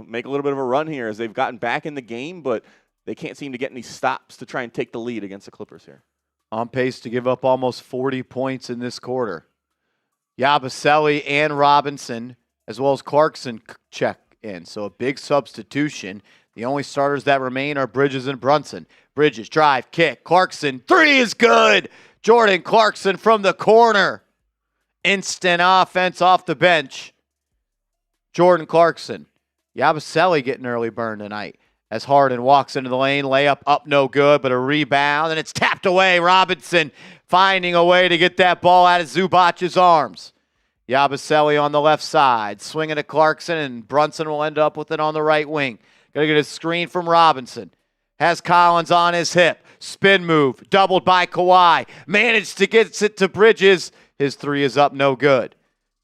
make a little bit of a run here as they've gotten back in the game, but they can't seem to get any stops to try and take the lead against the Clippers here. On pace to give up almost 40 points in this quarter. Yabusele and Robinson, as well as Clarkson, check in. So a big substitution. The only starters that remain are Bridges and Brunson. Bridges, drive, kick. Clarkson, 3 is good. Jordan Clarkson from the corner. Instant offense off the bench. Jordan Clarkson. Yabusele getting early burn tonight. As Harden walks into the lane, layup up no good, but a rebound, and it's tapped away. Robinson finding a way to get that ball out of Zubac's arms. Yabusele on the left side, swinging to Clarkson, and Brunson will end up with it on the right wing. Going to get a screen from Robinson. Has Collins on his hip. Spin move, doubled by Kawhi. Managed to get it to Bridges. His 3 is up, no good.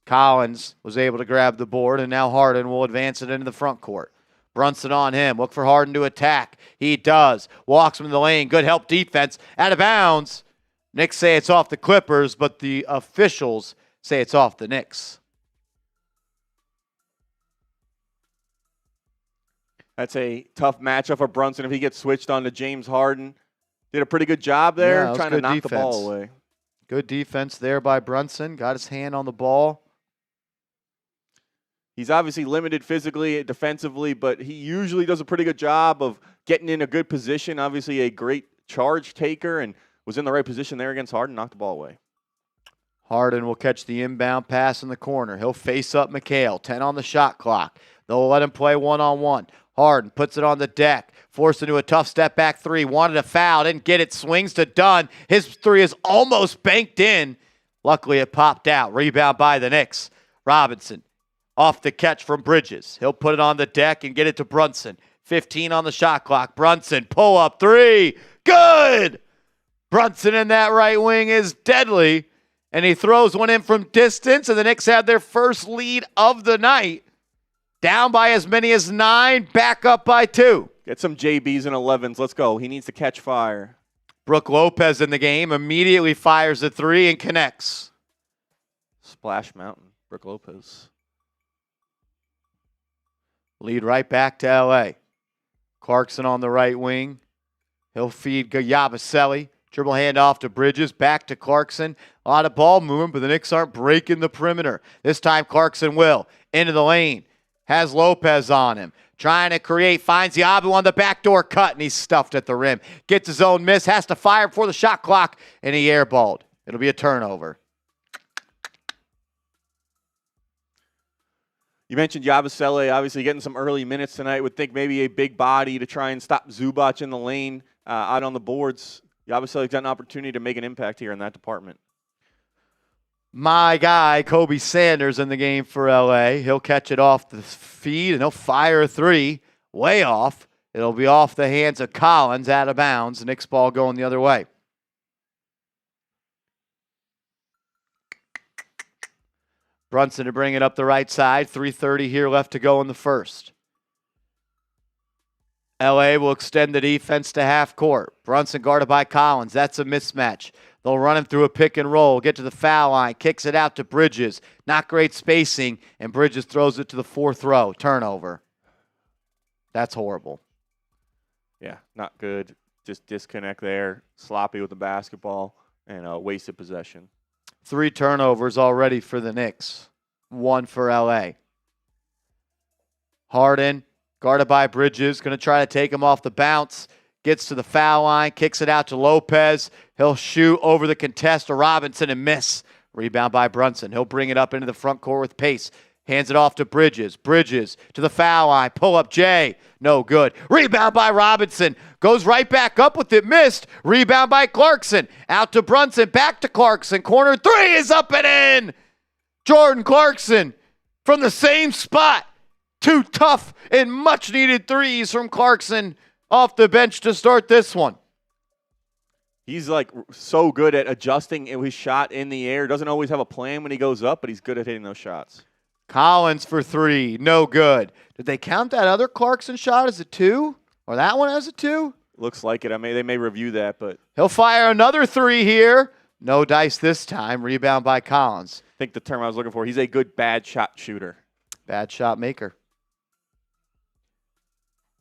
Collins was able to grab the board, and now Harden will advance it into the front court. Brunson on him. Look for Harden to attack. He does. Walks from the lane. Good help defense. Out of bounds. Knicks say it's off the Clippers, but the officials say it's off the Knicks. That's a tough matchup for Brunson if he gets switched on to James Harden. Did a pretty good job there trying to knock the ball away. Good defense there by Brunson. Got his hand on the ball. He's obviously limited physically, defensively, but he usually does a pretty good job of getting in a good position. Obviously a great charge taker and was in the right position there against Harden, knocked the ball away. Harden will catch the inbound pass in the corner. He'll face up Mikal. 10 on the shot clock. They'll let him play one-on-one. Harden puts it on the deck. Forced into a tough step back three. Wanted a foul. Didn't get it. Swings to Dunn. His three is almost banked in. Luckily, it popped out. Rebound by the Knicks. Robinson off the catch from Bridges. He'll put it on the deck and get it to Brunson. 15 on the shot clock. Brunson, pull up three. Good! Brunson in that right wing is deadly. And he throws one in from distance, and the Knicks have their first lead of the night. Down by as many as 9, back up by 2. Get some JBs and 11s. Let's go. He needs to catch fire. Brook Lopez in the game, immediately fires a three and connects. Splash Mountain, Brook Lopez. Lead right back to L.A. Clarkson on the right wing. He'll feed Yabusele. Dribble handoff to Bridges, back to Clarkson. A lot of ball movement, but the Knicks aren't breaking the perimeter. This time Clarkson will. Into the lane. Has Lopez on him. Trying to create. Finds Yabu on the backdoor cut, and he's stuffed at the rim. Gets his own miss. Has to fire before the shot clock, and he airballed. It'll be a turnover. You mentioned Yabusele, obviously getting some early minutes tonight. Would think maybe a big body to try and stop Zubac in the lane out on the boards. Yabusele's got an opportunity to make an impact here in that department. My guy, Kobe Sanders, in the game for L.A. He'll catch it off the feed, and he'll fire a three. Way off. It'll be off the hands of Collins, out of bounds. The Knicks ball going the other way. Brunson to bring it up the right side. 3:30 here left to go in the first. L.A. will extend the defense to half court. Brunson guarded by Collins. That's a mismatch. They'll run him through a pick and roll, get to the foul line, kicks it out to Bridges. Not great spacing, and Bridges throws it to the fourth row. Turnover. That's horrible. Yeah, not good. Just disconnect there. Sloppy with the basketball and a wasted possession. 3 turnovers already for the Knicks. 1 for L.A. Harden, guarded by Bridges, going to try to take him off the bounce. Gets to the foul line, kicks it out to Lopez. He'll shoot over the contest to Robinson and miss. Rebound by Brunson. He'll bring it up into the front court with pace. Hands it off to Bridges. Bridges to the foul line. Pull up Jay. No good. Rebound by Robinson. Goes right back up with it. Missed. Rebound by Clarkson. Out to Brunson. Back to Clarkson. Corner three is up and in. Jordan Clarkson from the same spot. 2 tough and much needed threes from Clarkson off the bench to start this one. He's like so good at adjusting his shot in the air. Doesn't always have a plan when he goes up, but he's good at hitting those shots. Collins for 3, no good. Did they count that other Clarkson shot as a 2? Or that one as a 2? Looks like it. They may review that, but he'll fire another 3 here. No dice this time. Rebound by Collins. I think the term I was looking for, he's a good bad shot shooter. Bad shot maker.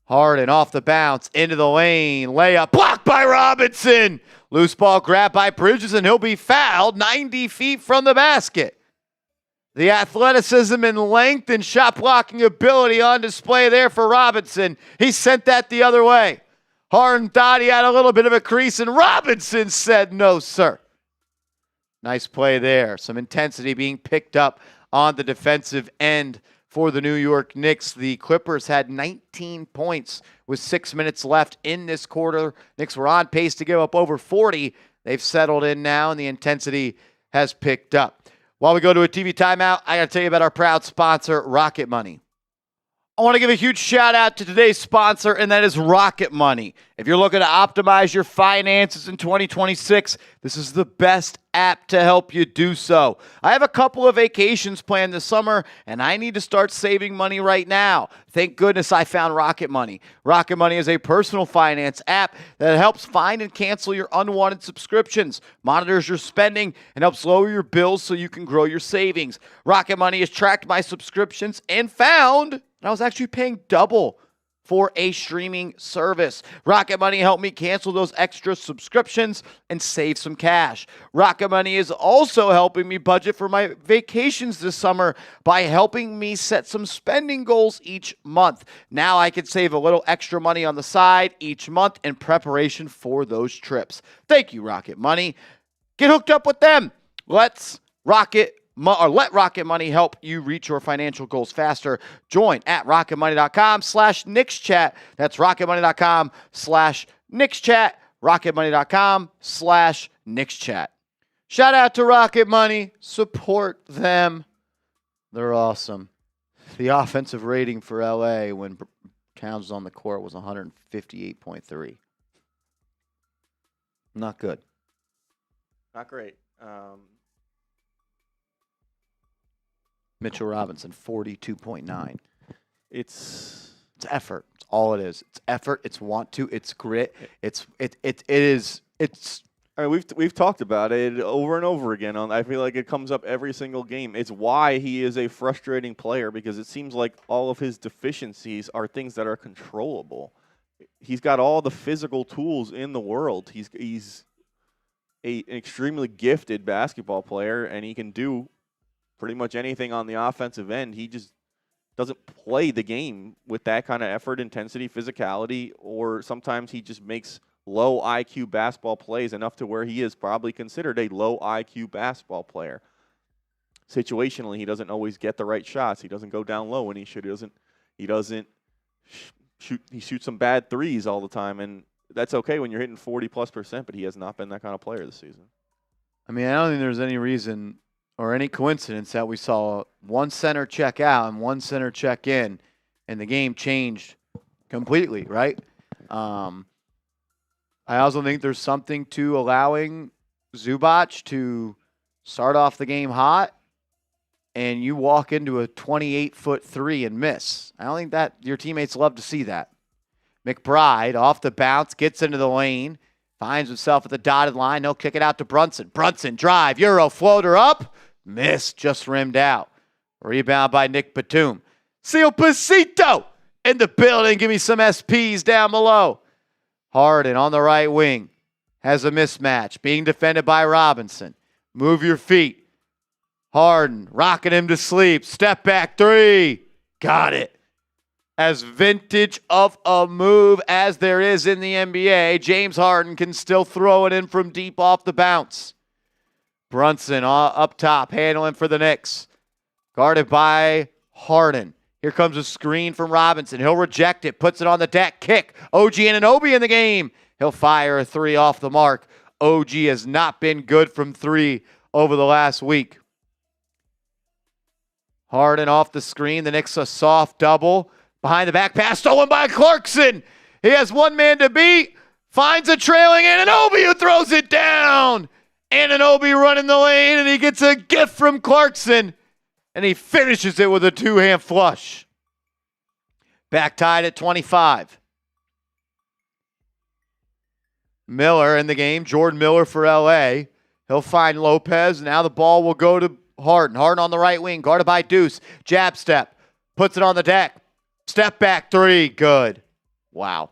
Harden off the bounce, into the lane, layup, blocked by Robinson. Loose ball grabbed by Bridges, and he'll be fouled 90 feet from the basket. The athleticism and length and shot blocking ability on display there for Robinson. He sent that the other way. Harden thought he had a little bit of a crease, and Robinson said, no, sir. Nice play there. Some intensity being picked up on the defensive end for the New York Knicks. The Clippers had 19 points with 6 minutes left in this quarter. Knicks were on pace to give up over 40. They've settled in now, and the intensity has picked up. While we go to a TV timeout, I got to tell you about our proud sponsor, Rocket Money. I want to give a huge shout out to today's sponsor, and that is Rocket Money. If you're looking to optimize your finances in 2026, this is the best app to help you do so. I have a couple of vacations planned this summer, and I need to start saving money right now. Thank goodness I found Rocket Money. Rocket Money is a personal finance app that helps find and cancel your unwanted subscriptions, monitors your spending, and helps lower your bills so you can grow your savings. Rocket Money has tracked my subscriptions and found I was actually paying double for a streaming service. Rocket Money helped me cancel those extra subscriptions and save some cash. Rocket Money is also helping me budget for my vacations this summer by helping me set some spending goals each month. Now I can save a little extra money on the side each month in preparation for those trips. Thank you, Rocket Money. Get hooked up with them. Let's Rocket or let Rocket Money help you reach your financial goals faster. Join at rocketmoney.com/KnicksChat. That's rocketmoney.com/KnicksChat. rocketmoney.com/KnicksChat. Shout out to Rocket Money. Support them. They're awesome. The offensive rating for LA when Towns was on the court was 158.3. Not good. Not great. Mitchell Robinson, 42.9. It's effort. It's all it is. It's effort. It's want to. It's grit. It is. I mean, we've talked about it over and over again. I feel like it comes up every single game. It's why he is a frustrating player, because it seems like all of his deficiencies are things that are controllable. He's got all the physical tools in the world. He's an extremely gifted basketball player, and he can do pretty much anything on the offensive end. He just doesn't play the game with that kind of effort, intensity, physicality, or sometimes he just makes low IQ basketball plays enough to where he is probably considered a low IQ basketball player. Situationally, he doesn't always get the right shots. He doesn't go down low when he should. He doesn't shoot. He shoots some bad threes all the time, and that's okay when you're hitting 40+%. But he has not been that kind of player this season. I mean, I don't think there's any reason or any coincidence that we saw one center check out and one center check in, and the game changed completely, right? I also think there's something to allowing Zubac to start off the game hot, and you walk into a 28-foot three and miss. I don't think that your teammates love to see that. McBride, off the bounce, gets into the lane, finds himself at the dotted line. He'll kick it out to Brunson. Brunson, drive, Euro, floater up. Miss, just rimmed out. Rebound by Nick Batum. Seal Pasito in the building. Give me some SPs down below. Harden on the right wing has a mismatch. Being defended by Robinson. Move your feet. Harden rocking him to sleep. Step back three. Got it. As vintage of a move as there is in the NBA, James Harden can still throw it in from deep off the bounce. Brunson up top, handling for the Knicks. Guarded by Harden. Here comes a screen from Robinson. He'll reject it, puts it on the deck, kick. OG Anunoby in the game. He'll fire a three off the mark. OG has not been good from three over the last week. Harden off the screen. The Knicks a soft double. Behind the back pass, stolen by Clarkson. He has one man to beat. Finds a trailing Anunoby who throws it down. Anunoby running the lane, and he gets a gift from Clarkson. And he finishes it with a two-hand flush. Back tied at 25. Miller in the game. Jordan Miller for LA. He'll find Lopez. Now the ball will go to Harden. Harden on the right wing. Guarded by Deuce. Jab step. Puts it on the deck. Step back three. Good. Wow.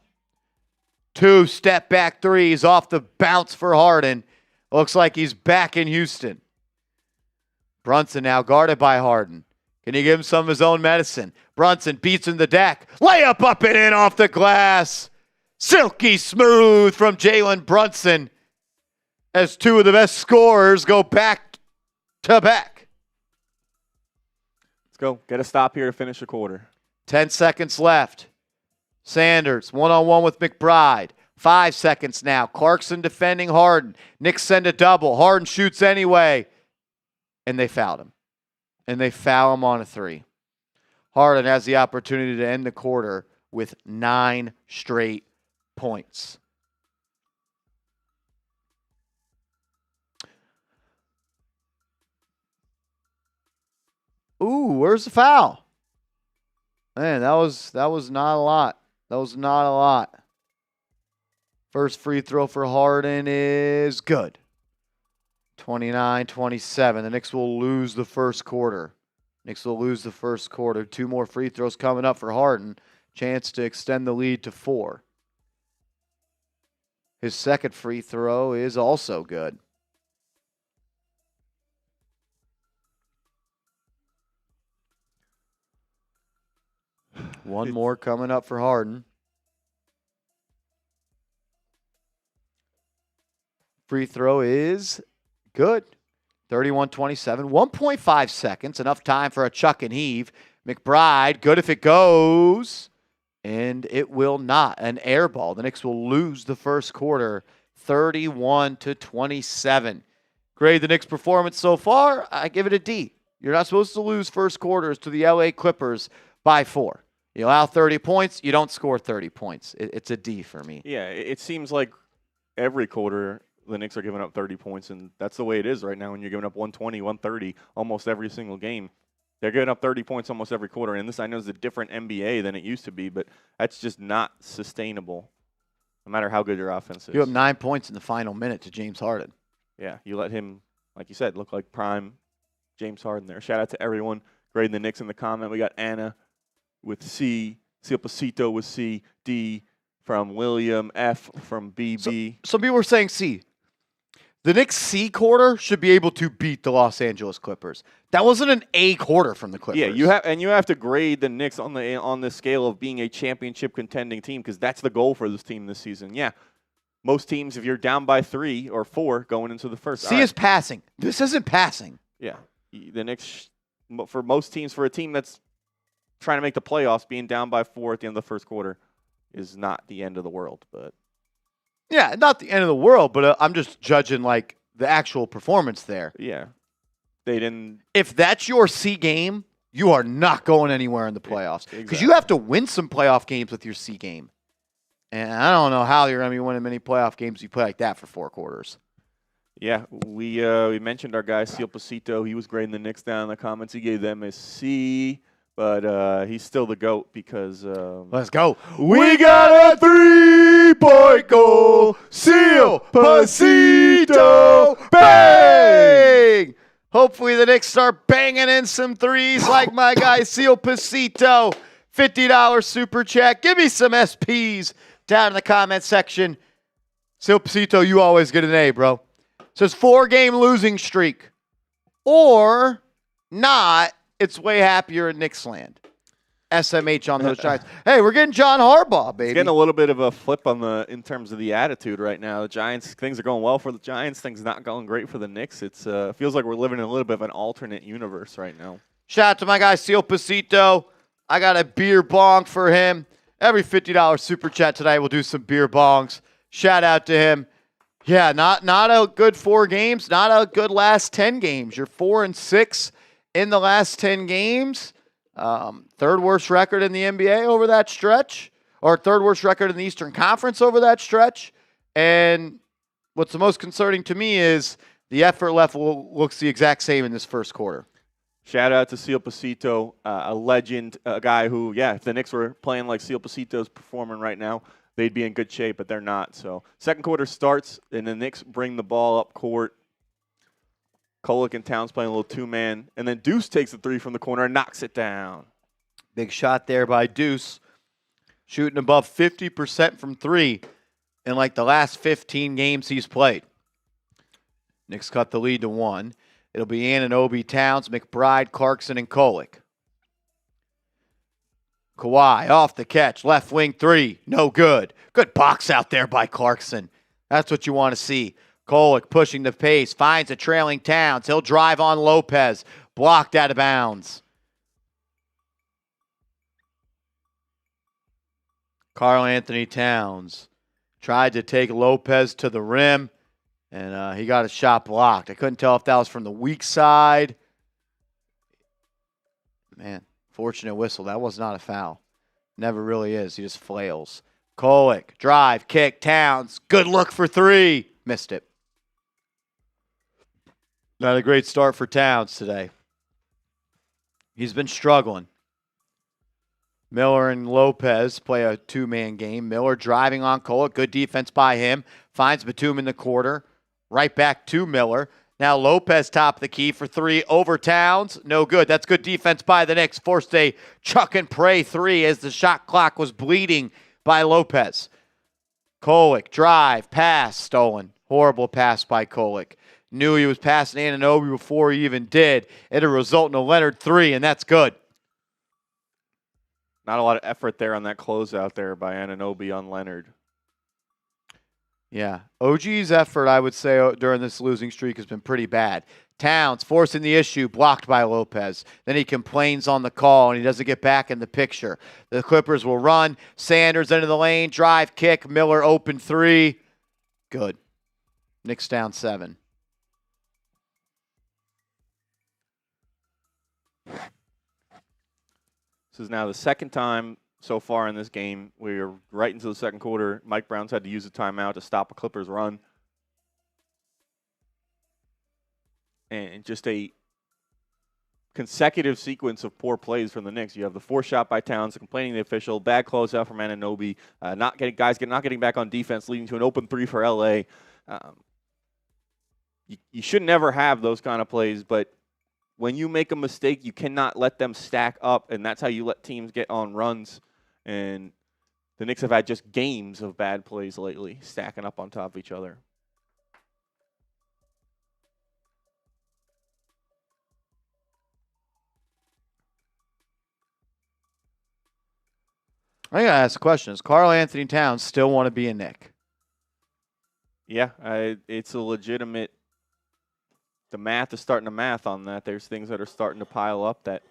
2 step back threes off the bounce for Harden. Looks like he's back in Houston. Brunson now guarded by Harden. Can he give him some of his own medicine? Brunson beats in the deck. Layup up and in off the glass. Silky smooth from Jalen Brunson as 2 of the best scorers go back to back. Let's go. Get a stop here to finish the quarter. 10 seconds left. Sanders one-on-one with McBride. 5 seconds now. Clarkson defending Harden. Knicks send a double. Harden shoots anyway. And they fouled him. And they foul him on a three. Harden has the opportunity to end the quarter with 9 straight points. Ooh, where's the foul? Man, that was not a lot. That was not a lot. First free throw for Harden is good. 29-27. The Knicks will lose the first quarter. Knicks will lose the first quarter. 2 more free throws coming up for Harden. Chance to extend the lead to 4. His second free throw is also good. One more coming up for Harden. Free throw is good. 31-27, 1.5 seconds, enough time for a chuck and heave. McBride, good if it goes, and it will not. An air ball. The Knicks will lose the first quarter, 31-27. Grade the Knicks' performance so far, I give it a D. You're not supposed to lose first quarters to the LA Clippers by 4. You allow 30 points, you don't score 30 points. It's a D for me. Yeah, it seems like every quarter the Knicks are giving up 30 points, and that's the way it is right now when you're giving up 120, 130 almost every single game. They're giving up 30 points almost every quarter, and this I know is a different NBA than it used to be, but that's just not sustainable no matter how good your offense is. You have 9 points in the final minute to James Harden. Yeah, you let him, like you said, look like prime James Harden there. Shout out to everyone grading the Knicks in the comment. We got Anna with C, Silpacito with C, D from William, F from BB. Some people are saying C. The Knicks C quarter should be able to beat the Los Angeles Clippers. That wasn't an A quarter from the Clippers. Yeah, you have to grade the Knicks on the scale of being a championship contending team because that's the goal for this team this season. Yeah, most teams, if you're down by 3 or 4 going into the first, C is passing. This isn't passing. Yeah, the Knicks, for most teams, for a team that's trying to make the playoffs, being down by 4 at the end of the first quarter is not the end of the world. But yeah, not the end of the world, but I'm just judging like the actual performance there. Yeah, they didn't. If that's your C game, you are not going anywhere in the playoffs because you have to win some playoff games with your C game. And I don't know how you're going to be winning many playoff games if you play like that for 4 quarters. Yeah, we mentioned our guy, Silpacito. He was grading the Knicks down in the comments. He gave them a C, but he's still the GOAT because let's go. We got a 3-point goal. Silpacito. Bang! Hopefully the Knicks start banging in some threes like my guy, Silpacito. $50 super chat. Give me some SPs down in the comment section. Silpacito, you always get an A, bro. Says 4-game losing streak. Or not, it's way happier in Knicks land. SMH on those Giants. Hey, we're getting John Harbaugh, baby. It's getting a little bit of a flip in terms of the attitude right now. The Giants, things are going well for the Giants. Things not going great for the Knicks. It feels like we're living in a little bit of an alternate universe right now. Shout out to my guy, Silpacito. I got a beer bong for him. Every $50 super chat tonight, we'll do some beer bongs. Shout out to him. Yeah, not a good 4 games, not a good last 10 games. You're 4-6 in the last 10 games. Third worst record in the NBA over that stretch, or third worst record in the Eastern Conference over that stretch. And what's the most concerning to me is the effort level looks the exact same in this first quarter. Shout out to Silpacito, a legend, a guy who, yeah, if the Knicks were playing like Silpacito's performing right now, they'd be in good shape, but they're not. So second quarter starts, and the Knicks bring the ball up court. Kolek and Towns playing a little 2-man, and then Deuce takes the 3 from the corner and knocks it down. Big shot there by Deuce, shooting above 50% from 3 in like the last 15 games he's played. Knicks cut the lead to 1. It'll be Anunoby, Towns, McBride, Clarkson, and Kolek. Kawhi off the catch, left wing 3, no good. Good box out there by Clarkson. That's what you want to see. Kolek pushing the pace, finds a trailing Towns. He'll drive on Lopez, blocked out of bounds. Karl-Anthony Towns tried to take Lopez to the rim, and he got a shot blocked. I couldn't tell if that was from the weak side. Man, fortunate whistle. That was not a foul. Never really is. He just flails. Kolek, drive, kick, Towns. Good look for 3. Missed it. Not a great start for Towns today. He's been struggling. Miller and Lopez play a 2-man game. Miller driving on Kolek. Good defense by him. Finds Batum in the quarter. Right back to Miller. Now Lopez top of the key for 3 over Towns. No good. That's good defense by the Knicks. Forced a chuck and pray 3 as the shot clock was bleeding by Lopez. Kolek, drive, pass, stolen. Horrible pass by Kolek. Knew he was passing Anunoby before he even did. It'll result in a Leonard 3, and that's good. Not a lot of effort there on that closeout there by Anunoby on Leonard. Yeah. OG's effort, I would say, during this losing streak has been pretty bad. Towns forcing the issue, blocked by Lopez. Then he complains on the call, and he doesn't get back in the picture. The Clippers will run. Sanders into the lane, drive, kick. Miller open three. Good. Knicks down 7. This is now the second time so far in this game. We're right into the second quarter. Mike Brown's had to use a timeout to stop a Clippers run. And just a consecutive sequence of poor plays from the Knicks. You have the forced shot by Towns, complaining to the official, bad closeout from Anunoby, not getting back on defense, leading to an open three for LA. You should never have those kind of plays, but when you make a mistake, you cannot let them stack up, and that's how you let teams get on runs. And the Knicks have had just games of bad plays lately, stacking up on top of each other. I gotta ask a question. Does Karl-Anthony Towns still want to be a Knick? Yeah, it's a legitimate. The math is starting to math on that. There's things that are starting to pile up that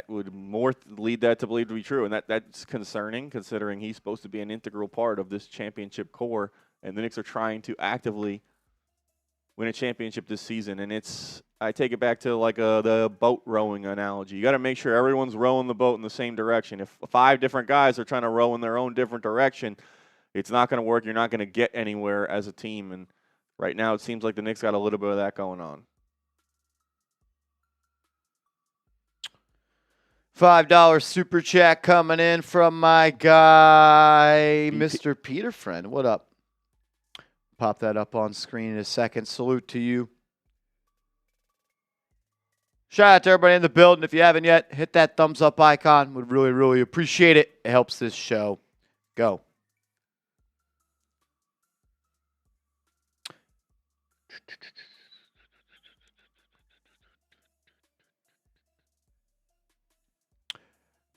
would more lead that to believe to be true, and that's concerning, considering he's supposed to be an integral part of this championship core, and the Knicks are trying to actively win a championship this season. And I take it back to like the boat rowing analogy. You got to make sure everyone's rowing the boat in the same direction. If 5 different guys are trying to row in their own different direction, it's not going to work. You're not going to get anywhere as a team. And right now, it seems like the Knicks got a little bit of that going on. $5 super chat coming in from my guy, Mr. Peter Friend. What up? Pop that up on screen in a second. Salute to you. Shout out to everybody in the building. If you haven't yet, hit that thumbs up icon. Would really, really appreciate it. It helps this show go.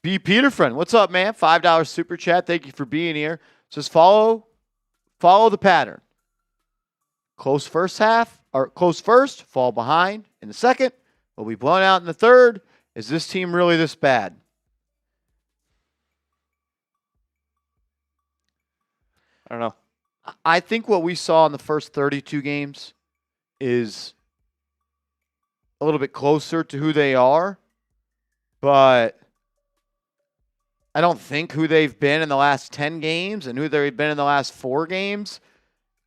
B. Peterfriend, what's up, man? $5 super chat. Thank you for being here. Says follow the pattern. Close first half, or close first, fall behind in the second. Will be blown out in the third. Is this team really this bad? I don't know. I think what we saw in the first 32 games is a little bit closer to who they are, but I don't think who they've been in the last 10 games and who they've been in the last 4 games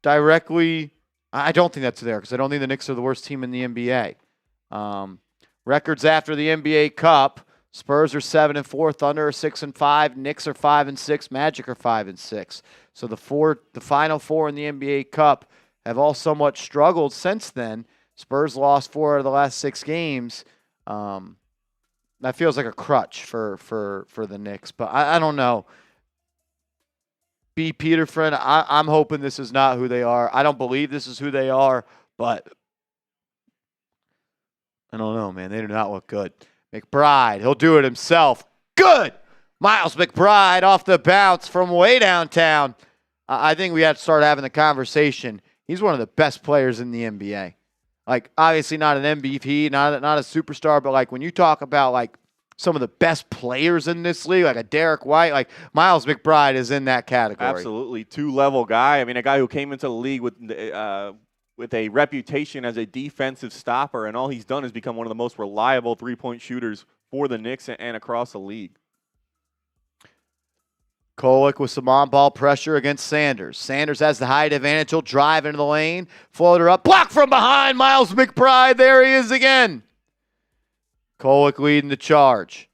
directly. I don't think that's there because I don't think the Knicks are the worst team in the NBA. Records after the NBA Cup: Spurs are 7-4, Thunder are 6-5, Knicks are 5-6, Magic are 5-6. So the final 4 in the NBA Cup have all somewhat struggled since then. Spurs lost 4 out of the last 6 games. That feels like a crutch for the Knicks, but I don't know. B. Peterfriend, I'm hoping this is not who they are. I don't believe this is who they are, but I don't know, man. They do not look good. McBride, he'll do it himself. Good! Miles McBride off the bounce from way downtown. I think we have to start having the conversation. He's one of the best players in the NBA. Like, obviously not an MVP, not a superstar, but like when you talk about like some of the best players in this league, like a Derek White, like Miles McBride is in that category. Absolutely. 2-level guy. I mean, a guy who came into the league with a reputation as a defensive stopper, and all he's done is become one of the most reliable three-point shooters for the Knicks and across the league. Kolek with some on-ball pressure against Sanders. Sanders has the height advantage. He'll drive into the lane. Floater up. Block from behind. Miles McBride. There he is again. Kolek leading the charge.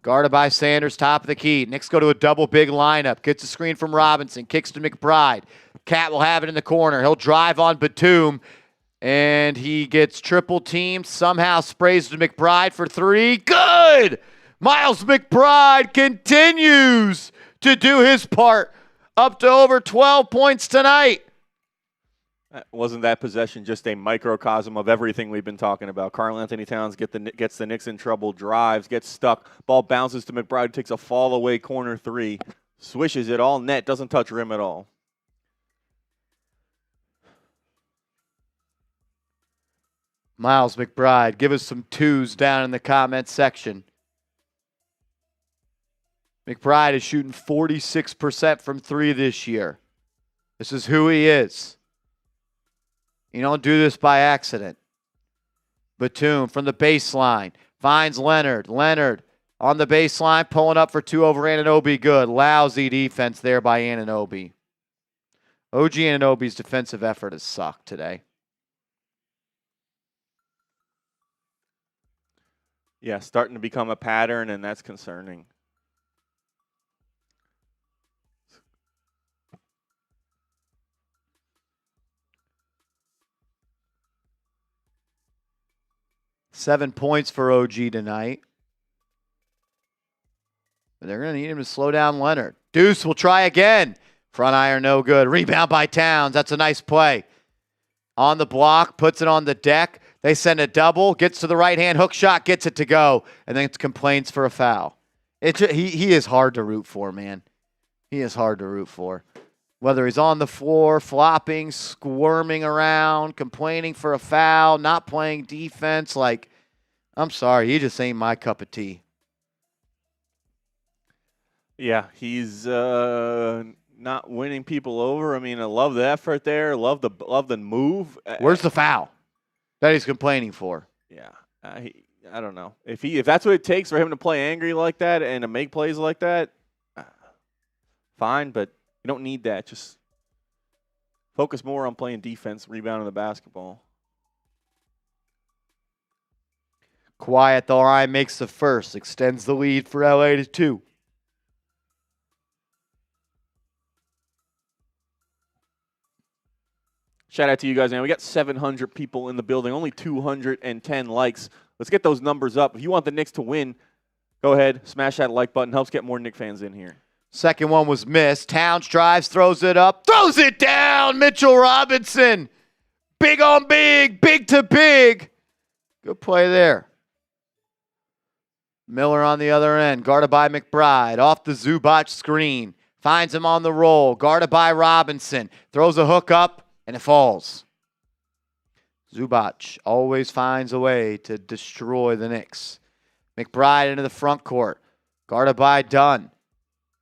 Guarded by Sanders, top of the key. Knicks go to a double big lineup. Gets a screen from Robinson. Kicks to McBride. Cat will have it in the corner. He'll drive on Batum. And he gets triple teamed. Somehow sprays to McBride for 3. Good! Miles McBride continues to do his part. Up to over 12 points tonight. Wasn't that possession just a microcosm of everything we've been talking about? Karl-Anthony Towns gets the Knicks in trouble, drives, gets stuck. Ball bounces to McBride, takes a fall-away corner 3. Swishes it all net, doesn't touch rim at all. Miles McBride, give us some twos down in the comments section. McBride is shooting 46% from three this year. This is who he is. You don't do this by accident. Batum from the baseline finds Leonard. Leonard on the baseline, pulling up for two over Anunoby. Good. Lousy defense there by Anunoby. OG Anunoby's defensive effort has sucked today. Yeah, starting to become a pattern, and that's concerning. Seven points for OG tonight. But they're going to need him to slow down Leonard. Deuce will try again. Front iron, no good. Rebound by Towns. That's a nice play. On the block, puts it on the deck. They send a double, gets to the right-hand hook shot, gets it to go, and then complains for a foul. He is hard to root for, man. He is hard to root for. Whether he's on the floor, flopping, squirming around, complaining for a foul, not playing defense, like, I'm sorry, he just ain't my cup of tea. Yeah, he's not winning people over. I mean, I love the effort there, love the move. Where's the foul that he's complaining for? Yeah, I don't know. If that's what it takes for him to play angry like that and to make plays like that, fine, but you don't need that. Just focus more on playing defense, rebounding the basketball. Kawhi at the line makes the first, extends the lead for LA to 2. Shout out to you guys, man. We got 700 people in the building, only 210 likes. Let's get those numbers up. If you want the Knicks to win, go ahead, smash that like button. Helps get more Knicks fans in here. Second one was missed. Towns drives, throws it up, throws it down. Mitchell Robinson. Big on big, big to big. Good play there. Miller on the other end, guarded by McBride. Off the Zubac screen. Finds him on the roll, guarded by Robinson. Throws a hook up, and it falls. Zubac always finds a way to destroy the Knicks. McBride into the front court, guarded by Dunn.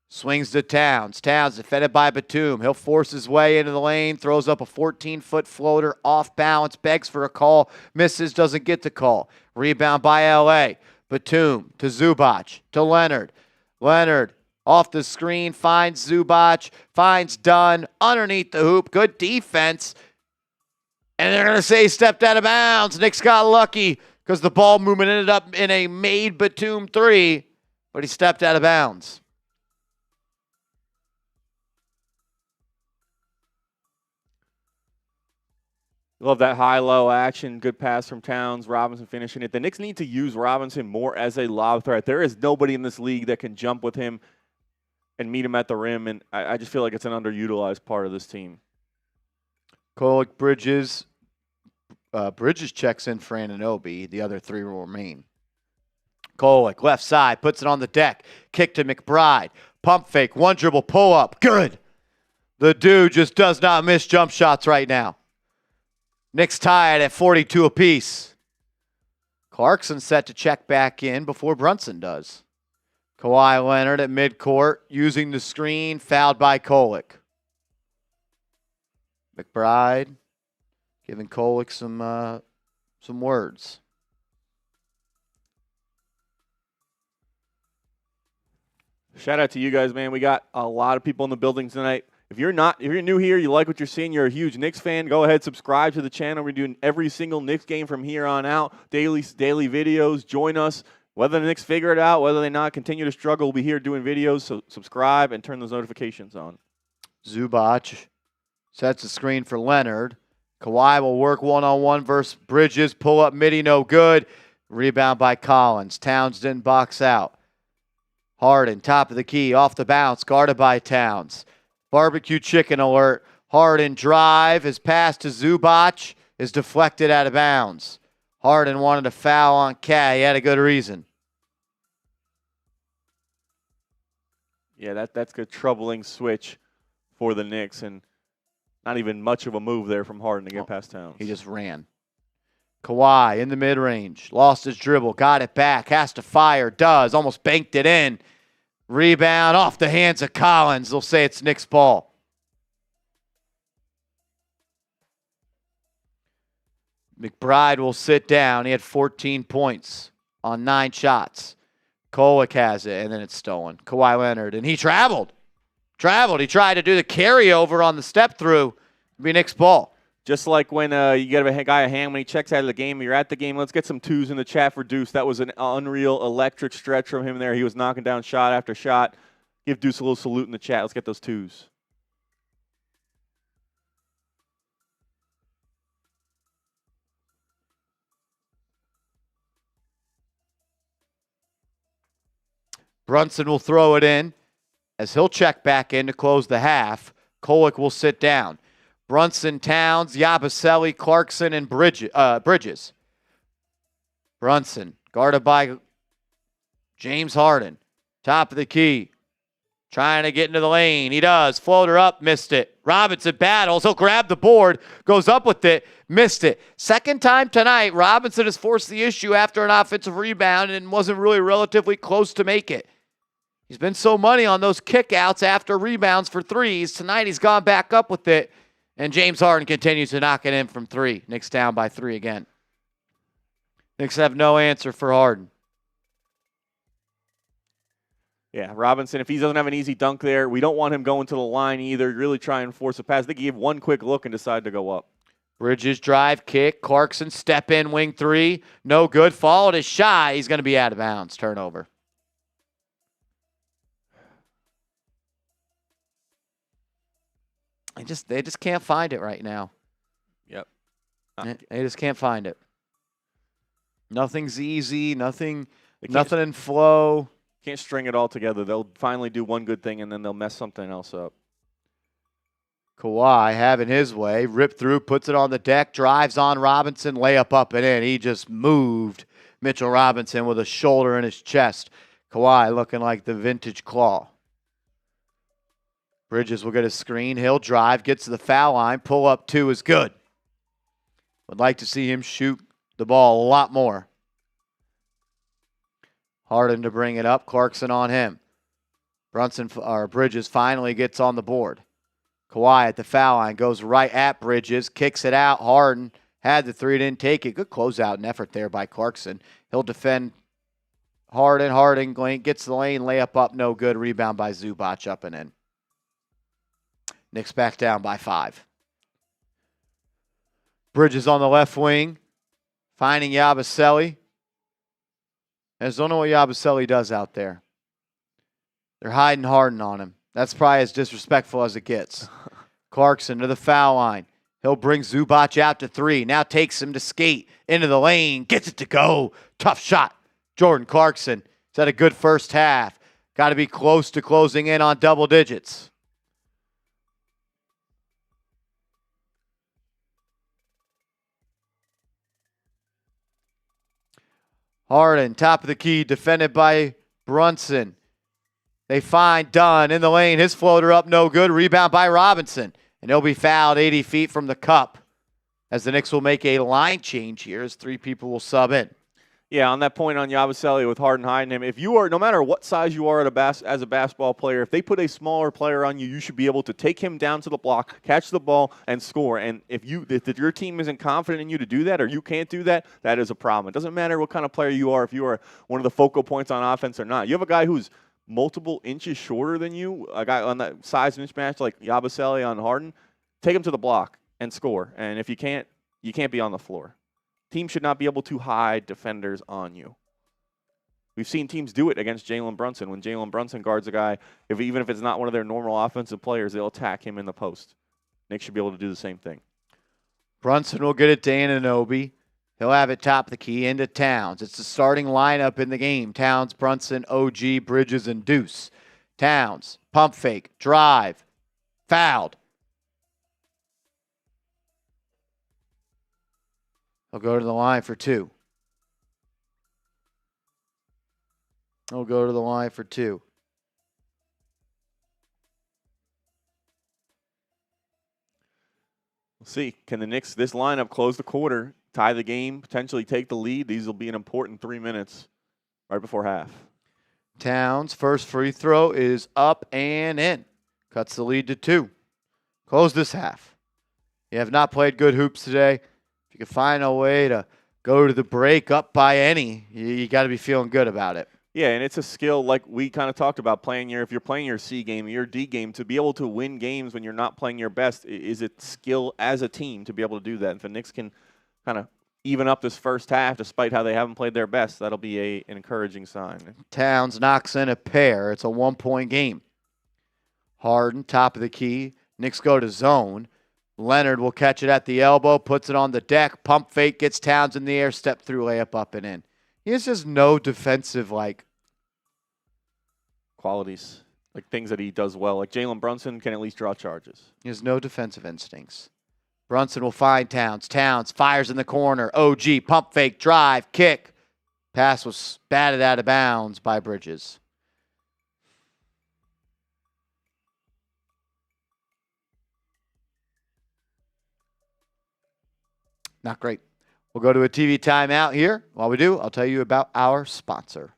Swings to Towns. Towns defended by Batum. He'll force his way into the lane. Throws up a 14-foot floater off balance. Begs for a call. Misses. Doesn't get the call. Rebound by L.A. Batum to Zubac. To Leonard. Leonard off the screen. Finds Zubac. Finds Dunn. Underneath the hoop. Good defense. And they're going to say he stepped out of bounds. Knicks got lucky because the ball movement ended up in a made Batum 3. But he stepped out of bounds. Love that high-low action. Good pass from Towns. Robinson finishing it. The Knicks need to use Robinson more as a lob threat. There is nobody in this league that can jump with him and meet him at the rim, and I just feel like it's an underutilized part of this team. Bridges. Bridges checks in for Anunoby. The other three will remain. Kolek, left side, puts it on the deck. Kick to McBride. Pump fake, one dribble, pull up. Good. The dude just does not miss jump shots right now. Knicks tied at 42 apiece. Clarkson set to check back in before Brunson does. Kawhi Leonard at midcourt using the screen, fouled by Kolek. McBride giving Kolek some words. Shout out to you guys, man. We got a lot of people in the building tonight. If you're new here, you like what you're seeing, you're a huge Knicks fan, go ahead, subscribe to the channel. We're doing every single Knicks game from here on out, daily videos. Join us. Whether the Knicks figure it out, whether they not continue to struggle, we'll be here doing videos, so subscribe and turn those notifications on. Zubac sets the screen for Leonard. Kawhi will work one-on-one versus Bridges. Pull up midi, no good. Rebound by Collins. Towns didn't box out. Harden, top of the key, off the bounce, guarded by Towns. Barbecue chicken alert. Harden drive. His pass to Zubac is deflected out of bounds. Harden wanted a foul on Cat. He had a good reason. Yeah, that's a troubling switch for the Knicks, and not even much of a move there from Harden to get past Towns. He just ran. Kawhi in the mid-range. Lost his dribble. Got it back. Has to fire. Does. Almost banked it in. Rebound off the hands of Collins. They'll say it's Knicks ball. McBride will sit down. He had 14 points on 9 shots. Kolek has it, and then it's stolen. Kawhi Leonard, and he traveled. He tried to do the carryover on the step-through. It'll be Knicks ball. Just like when you get a guy a hand when he checks out of the game, you're at the game, let's get some twos in the chat for Deuce. That was an unreal electric stretch from him there. He was knocking down shot after shot. Give Deuce a little salute in the chat. Let's get those twos. Brunson will throw it in as he'll check back in to close the half. Kolek will sit down. Brunson, Towns, Yabusele, Clarkson, and Bridges. Brunson, guarded by James Harden. Top of the key. Trying to get into the lane. He does. Floater up, missed it. Robinson battles. He'll grab the board, goes up with it, missed it. Second time tonight, Robinson has forced the issue after an offensive rebound and wasn't really relatively close to make it. He's been so money on those kickouts after rebounds for threes. Tonight he's gone back up with it. And James Harden continues to knock it in from 3. Knicks down by 3 again. Knicks have no answer for Harden. Yeah, Robinson, if he doesn't have an easy dunk there, we don't want him going to the line either. Really try and force a pass. I think he gave one quick look and decided to go up. Bridges drive, kick. Clarkson step in, wing 3. No good. Followed his shot. He's going to be out of bounds. Turnover. They just can't find it right now. Yep. They just can't find it. Nothing's easy. Nothing in flow. Can't string it all together. They'll finally do one good thing, and then they'll mess something else up. Kawhi having his way. Rip through, puts it on the deck, drives on Robinson, layup up and in. He just moved Mitchell Robinson with a shoulder in his chest. Kawhi looking like the vintage claw. Bridges will get a screen. He'll drive, gets to the foul line. Pull up 2 is good. Would like to see him shoot the ball a lot more. Harden to bring it up. Clarkson on him. Bridges finally gets on the board. Kawhi at the foul line. Goes right at Bridges. Kicks it out. Harden had the 3, didn't take it. Good closeout and effort there by Clarkson. He'll defend Harden. Harden gets the lane. Layup up. No good. Rebound by Zubac up and in. Knicks back down by 5. Bridges on the left wing. Finding Yabusele. I just don't know what Yabusele does out there. They're hiding Harden on him. That's probably as disrespectful as it gets. Clarkson to the foul line. He'll bring Zubac out to 3. Now takes him to skate into the lane. Gets it to go. Tough shot. Jordan Clarkson. He's had a good first half. Got to be close to closing in on double digits. Harden, top of the key, defended by Brunson. They find Dunn in the lane. His floater up, no good. Rebound by Robinson. And he'll be fouled 80 feet from the cup as the Knicks will make a line change here as 3 people will sub in. Yeah, on that point on Yabusele with Harden hiding him, if you are, no matter what size you are as a basketball player, if they put a smaller player on you, you should be able to take him down to the block, catch the ball, and score. And if your team isn't confident in you to do that or you can't do that, that is a problem. It doesn't matter what kind of player you are, if you are one of the focal points on offense or not. You have a guy who's multiple inches shorter than you, a guy on that size mismatch like Yabusele on Harden, take him to the block and score. And if you can't be on the floor. Teams should not be able to hide defenders on you. We've seen teams do it against Jalen Brunson. When Jalen Brunson guards a guy, even if it's not one of their normal offensive players, they'll attack him in the post. Knicks should be able to do the same thing. Brunson will get it to Anunoby. He'll have it top of the key into Towns. It's the starting lineup in the game. Towns, Brunson, OG, Bridges, and Deuce. Towns, pump fake, drive, fouled. He'll go to the line for 2. He'll go to the line for 2. We'll see. Can the Knicks, this lineup, close the quarter? tie the game, potentially take the lead. These will be an important 3 minutes right before half. Towns' first free throw is up and in. Cuts the lead to 2. Close this half. You have not played good hoops today. If you can find a way to go to the break up by any, you got to be feeling good about it. Yeah, and it's a skill like we kind of talked about if you're playing your C game, your D game, to be able to win games when you're not playing your best, is it skill as a team to be able to do that? If the Knicks can kind of even up this first half despite how they haven't played their best, that'll be an encouraging sign. Towns knocks in a pair. It's a 1-point game. Harden, top of the key. Knicks go to zone. Leonard will catch it at the elbow, puts it on the deck, pump fake, gets Towns in the air, step through, layup up and in. He has just no defensive, qualities, like things that he does well. Like Jalen Brunson can at least draw charges. He has no defensive instincts. Brunson will find Towns. Towns fires in the corner. OG, pump fake, drive, kick. Pass was batted out of bounds by Bridges. Not great. We'll go to a TV timeout here. While we do, I'll tell you about our sponsor.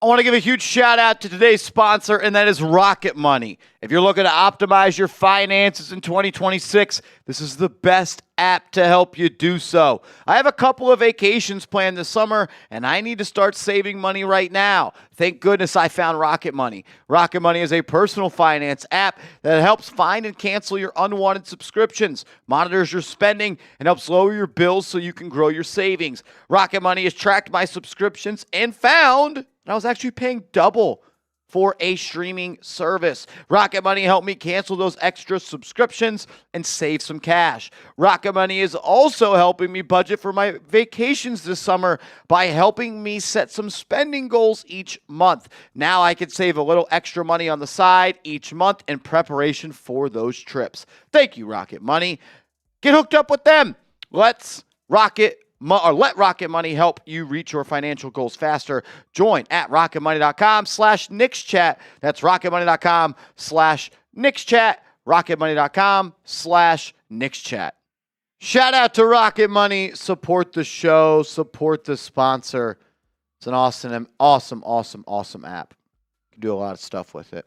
I want to give a huge shout out to today's sponsor, and that is Rocket Money. If you're looking to optimize your finances in 2026, this is the best app to help you do so. I have a couple of vacations planned this summer, and I need to start saving money right now. Thank goodness I found Rocket Money. Rocket Money is a personal finance app that helps find and cancel your unwanted subscriptions, monitors your spending, and helps lower your bills so you can grow your savings. Rocket Money has tracked my subscriptions and found that I was actually paying double for a streaming service. Rocket Money helped me cancel those extra subscriptions and save some cash. Rocket Money is also helping me budget for my vacations this summer by helping me set some spending goals each month. Now I can save a little extra money on the side each month in preparation for those trips. Thank you, Rocket Money. Get hooked up with them. Let Rocket Money help you reach your financial goals faster. Join at rocketmoney.com/KnicksChat. That's rocketmoney.com/KnicksChat. rocketmoney.com/KnicksChat. Shout out to Rocket Money. Support the show. Support the sponsor. It's an awesome app. You can do a lot of stuff with it.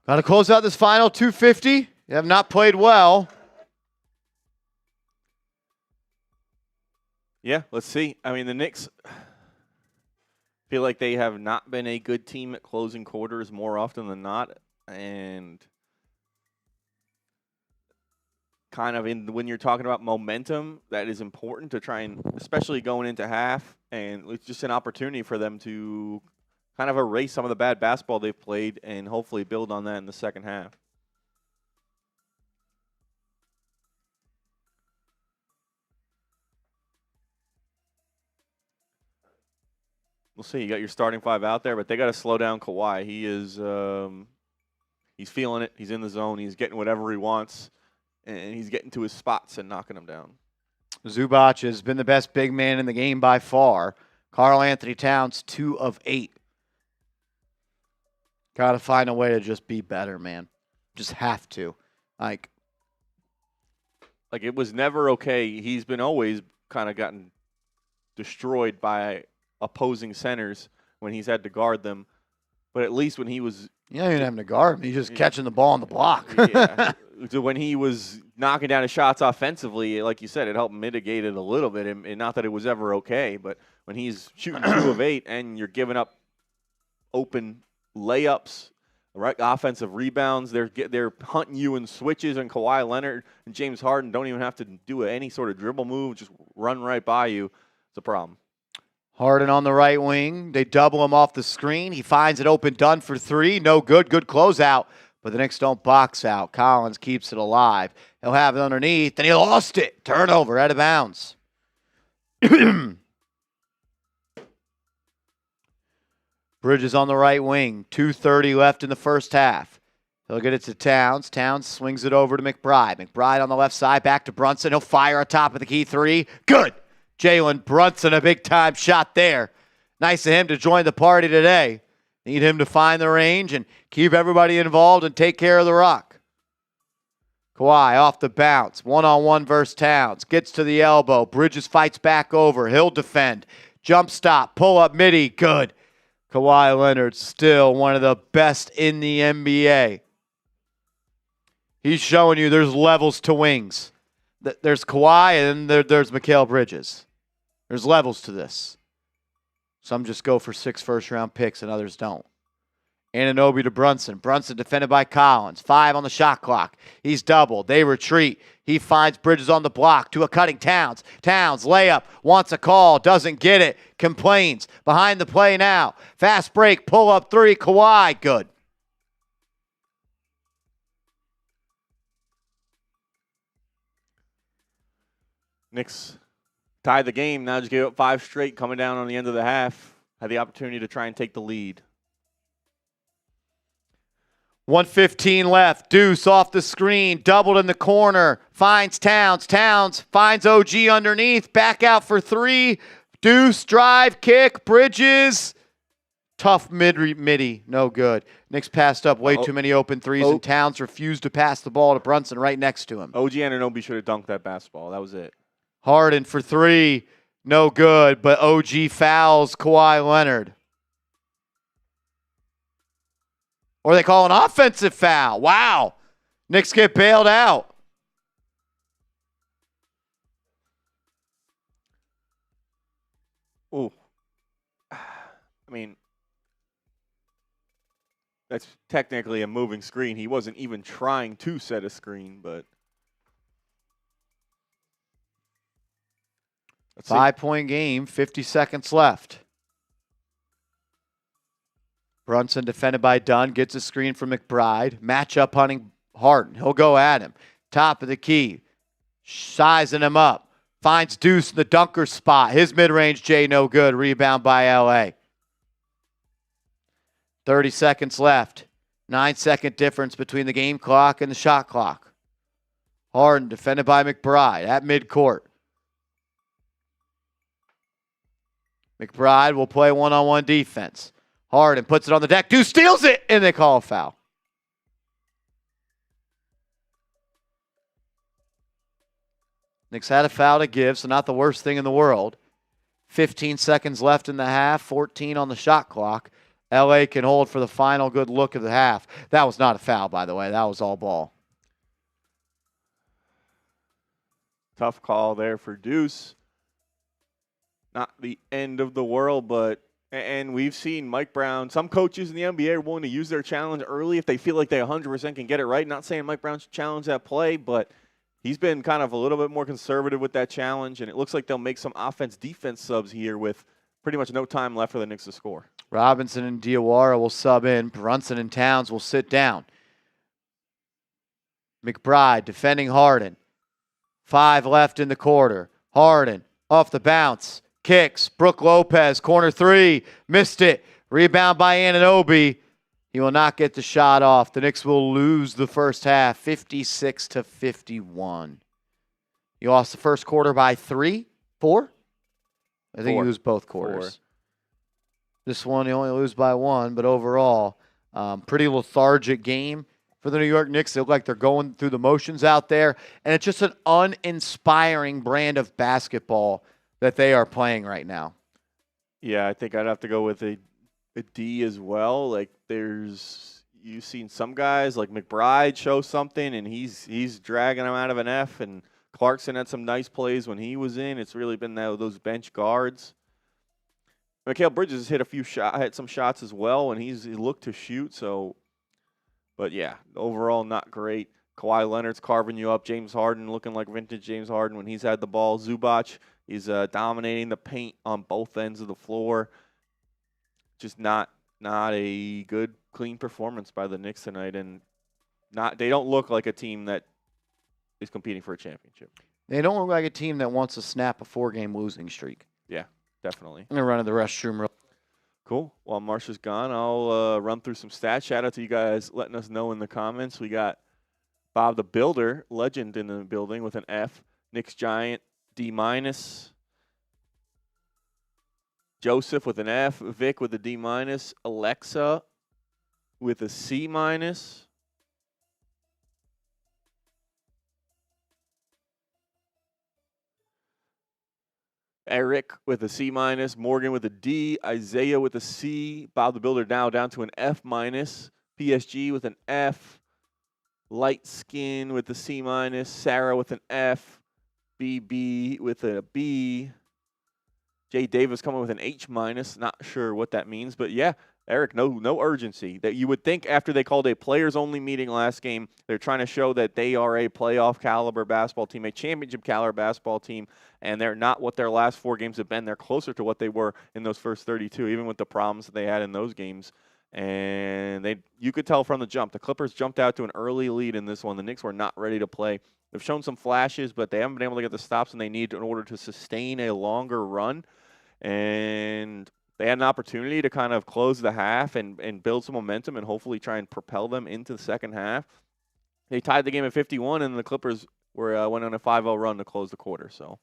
Got to close out this final 250. You have not played well. Yeah, let's see. I mean, the Knicks feel like they have not been a good team at closing quarters more often than not. And kind of when you're talking about momentum, that is important to try and, especially going into half, and it's just an opportunity for them to kind of erase some of the bad basketball they've played and hopefully build on that in the second half. We'll see. You got your starting five out there, but they got to slow down Kawhi. He is, he's feeling it. He's in the zone. He's getting whatever he wants, and he's getting to his spots and knocking them down. Zubac has been the best big man in the game by far. Karl-Anthony Towns, 2 of 8. Got to find a way to just be better, man. Just have to. Like it was never okay. He's been always kind of gotten destroyed by opposing centers when he's had to guard them. But at least when he was... You don't even having to guard him. He's just catching the ball on the block. Yeah. So when he was knocking down his shots offensively, like you said, it helped mitigate it a little bit. And not that it was ever okay, but when he's shooting 2 of 8 and you're giving up open layups, right, offensive rebounds, they're hunting you in switches, and Kawhi Leonard and James Harden don't even have to do any sort of dribble move, just run right by you. It's a problem. Harden on the right wing. They double him off the screen. He finds it open, done for 3. No good. Good closeout. But the Knicks don't box out. Collins keeps it alive. He'll have it underneath, and he lost it. Turnover, out of bounds. Bridges on the right wing. 2:30 left in the first half. He'll get it to Towns. Towns swings it over to McBride. McBride on the left side, back to Brunson. He'll fire on top of the key 3. Good. Jalen Brunson, a big-time shot there. Nice of him to join the party today. Need him to find the range and keep everybody involved and take care of the rock. Kawhi off the bounce. One-on-one versus Towns. Gets to the elbow. Bridges fights back over. He'll defend. Jump stop. Pull up midi. Good. Kawhi Leonard still one of the best in the NBA. He's showing you there's levels to wings. There's Kawhi and then there's Mikal Bridges. There's levels to this. Some just go for 6 first-round picks and others don't. Anunoby to Brunson. Brunson defended by Collins. 5 on the shot clock. He's doubled. They retreat. He finds Bridges on the block to a cutting Towns. Towns, layup, wants a call, doesn't get it, complains. Behind the play now. Fast break, pull up 3, Kawhi, good. Knicks tied the game. Now just gave up 5 straight coming down on the end of the half. Had the opportunity to try and take the lead. 1:15 left. Deuce off the screen. Doubled in the corner. Finds Towns. Towns finds OG underneath. Back out for 3. Deuce, drive, kick. Bridges. Tough midi. No good. Knicks passed up way too many open threes, and Towns refused to pass the ball to Brunson right next to him. OG Anunoby should have dunked that basketball. That was it. Harden for 3. No good, but OG fouls Kawhi Leonard. Or they call an offensive foul. Wow. Knicks get bailed out. Ooh. I mean, that's technically a moving screen. He wasn't even trying to set a screen, but. 5-point game, 50 seconds left. Brunson defended by Dunn, gets a screen from McBride. Matchup hunting Harden. He'll go at him. Top of the key. Sizing him up. Finds Deuce in the dunker spot. His mid-range J no good. Rebound by LA. 30 seconds left. 9-second difference between the game clock and the shot clock. Harden defended by McBride at midcourt. McBride will play one-on-one defense. Harden puts it on the deck. Deuce steals it, and they call a foul. Knicks had a foul to give, so not the worst thing in the world. 15 seconds left in the half, 14 on the shot clock. LA can hold for the final good look of the half. That was not a foul, by the way. That was all ball. Tough call there for Deuce. Not the end of the world, but and we've seen Mike Brown. Some coaches in the NBA are willing to use their challenge early if they feel like they 100% can get it right. Not saying Mike Brown should challenge that play, but he's been kind of a little bit more conservative with that challenge, and it looks like they'll make some offense-defense subs here with pretty much no time left for the Knicks to score. Robinson and Diawara will sub in. Brunson and Towns will sit down. McBride defending Harden. 5 left in the quarter. Harden off the bounce. Kicks. Brook Lopez, corner 3. Missed it. Rebound by Anunoby. He will not get the shot off. The Knicks will lose the first half, 56-51. You lost the first quarter by 3? 4? I think you lose both quarters. 4. This one, you only lose by 1, but overall, pretty lethargic game for the New York Knicks. They look like they're going through the motions out there, and it's just an uninspiring brand of basketball that they are playing right now. Yeah, I think I'd have to go with a D as well. Like you've seen some guys like McBride show something, and he's dragging them out of an F, and Clarkson had some nice plays when he was in. It's really been those bench guards. Mikal Bridges hit some shots as well, and he looked to shoot. So, but yeah, overall not great. Kawhi Leonard's carving you up. James Harden looking like vintage James Harden when he's had the ball. Zubac is dominating the paint on both ends of the floor. Just not a good, clean performance by the Knicks tonight, and they don't look like a team that is competing for a championship. They don't look like a team that wants to snap a 4-game losing streak. Yeah, definitely. I'm going to run to the restroom. Cool. While Marsha's gone, I'll run through some stats. Shout out to you guys letting us know in the comments. We got Bob the Builder, legend in the building with an F. Knicks Giant, D-. Joseph with an F. Vic with a D-. Alexa with a C-. Eric with a C-, Morgan with a D, Isaiah with a C, Bob the Builder now down to an F-, PSG with an F, Light Skin with a C-, Sarah with an F, BB with a B, Jay Davis coming with an H-, not sure what that means, but yeah, Eric, no urgency. That you would think after they called a players-only meeting last game, they're trying to show that they are a playoff caliber basketball team, a championship caliber basketball team, and they're not what their last 4 games have been. They're closer to what they were in those first 32, even with the problems that they had in those games. And you could tell from the jump. The Clippers jumped out to an early lead in this one. The Knicks were not ready to play. They've shown some flashes, but they haven't been able to get the stops they need in order to sustain a longer run. And they had an opportunity to kind of close the half and build some momentum and hopefully try and propel them into the second half. They tied the game at 51, and the Clippers went on a 5-0 run to close the quarter. So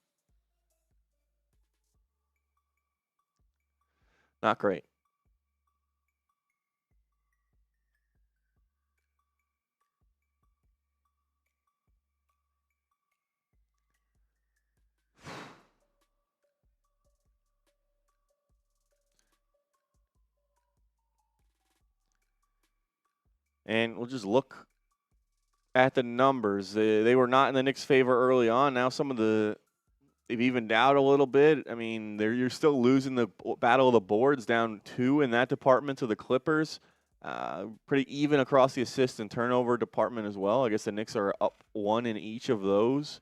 not great. And we'll just look at the numbers. They were not in the Knicks' favor early on. Now they've evened out a little bit. I mean, you're still losing the battle of the boards, down 2 in that department to the Clippers. Pretty even across the assist and turnover department as well. I guess the Knicks are up 1 in each of those.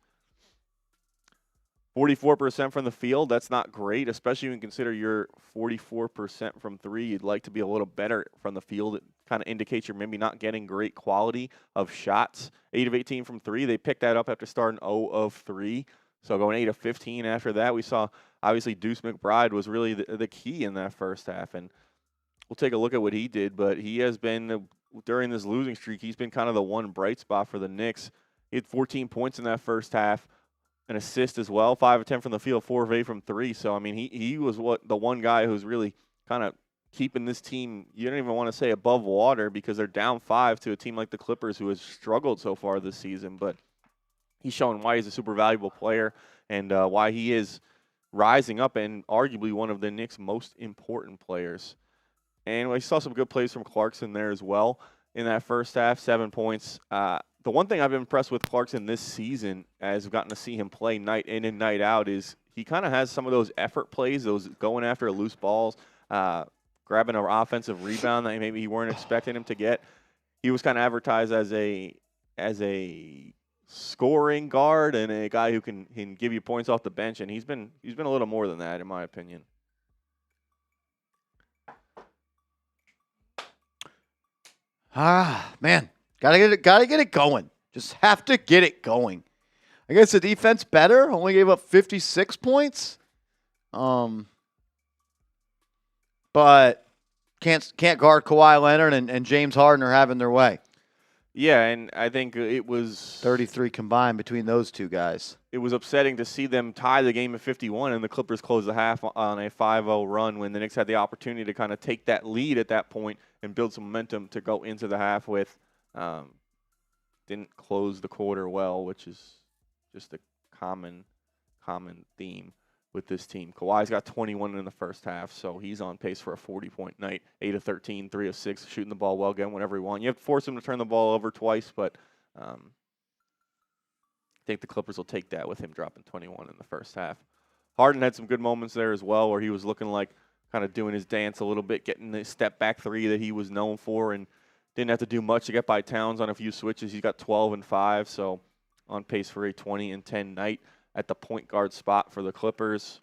44% from the field, that's not great, especially when you consider you're 44% from 3. You'd like to be a little better from the field. It kind of indicates you're maybe not getting great quality of shots. 8 of 18 from 3. They picked that up after starting 0 of 3. So going 8 of 15 after that. We saw, obviously, Deuce McBride was really the key in that first half. And we'll take a look at what he did. But he has been, during this losing streak, he's been kind of the one bright spot for the Knicks. He had 14 points in that first half. An assist as well, 5 of 10 from the field, 4 of 8 from 3. So, I mean, he was the one guy who's really kind of keeping this team, you don't even want to say above water, because they're down 5 to a team like the Clippers who has struggled so far this season. But he's showing why he's a super valuable player and why he is rising up and arguably one of the Knicks' most important players. And we saw some good plays from Clarkson there as well in that first half, 7 points. The one thing I've been impressed with Clarkson this season, as we've gotten to see him play night in and night out, is he kind of has some of those effort plays, those going after loose balls, grabbing an offensive rebound that maybe you weren't expecting him to get. He was kind of advertised as a scoring guard and a guy who can give you points off the bench, and he's been a little more than that, in my opinion. Man. Gotta get it going. Just have to get it going. I guess the defense better. Only gave up 56 points. But can't guard Kawhi Leonard and James Harden are having their way. Yeah, and I think it was 33 combined between those two guys. It was upsetting to see them tie the game at 51 and the Clippers close the half on a 5-0 run when the Knicks had the opportunity to kind of take that lead at that point and build some momentum to go into the half with. Didn't close the quarter well, which is just a common theme with this team. Kawhi's got 21 in the first half, so he's on pace for a 40-point night. 8 of 13, 3 of 6, shooting the ball well, getting whatever he wants. You have to force him to turn the ball over twice, but I think the Clippers will take that with him dropping 21 in the first half. Harden had some good moments there as well, where he was looking like kind of doing his dance a little bit, getting the step-back 3 that he was known for, and didn't have to do much to get by Towns on a few switches. He's got 12 and 5, so on pace for a 20 and 10 night at the point guard spot for the Clippers.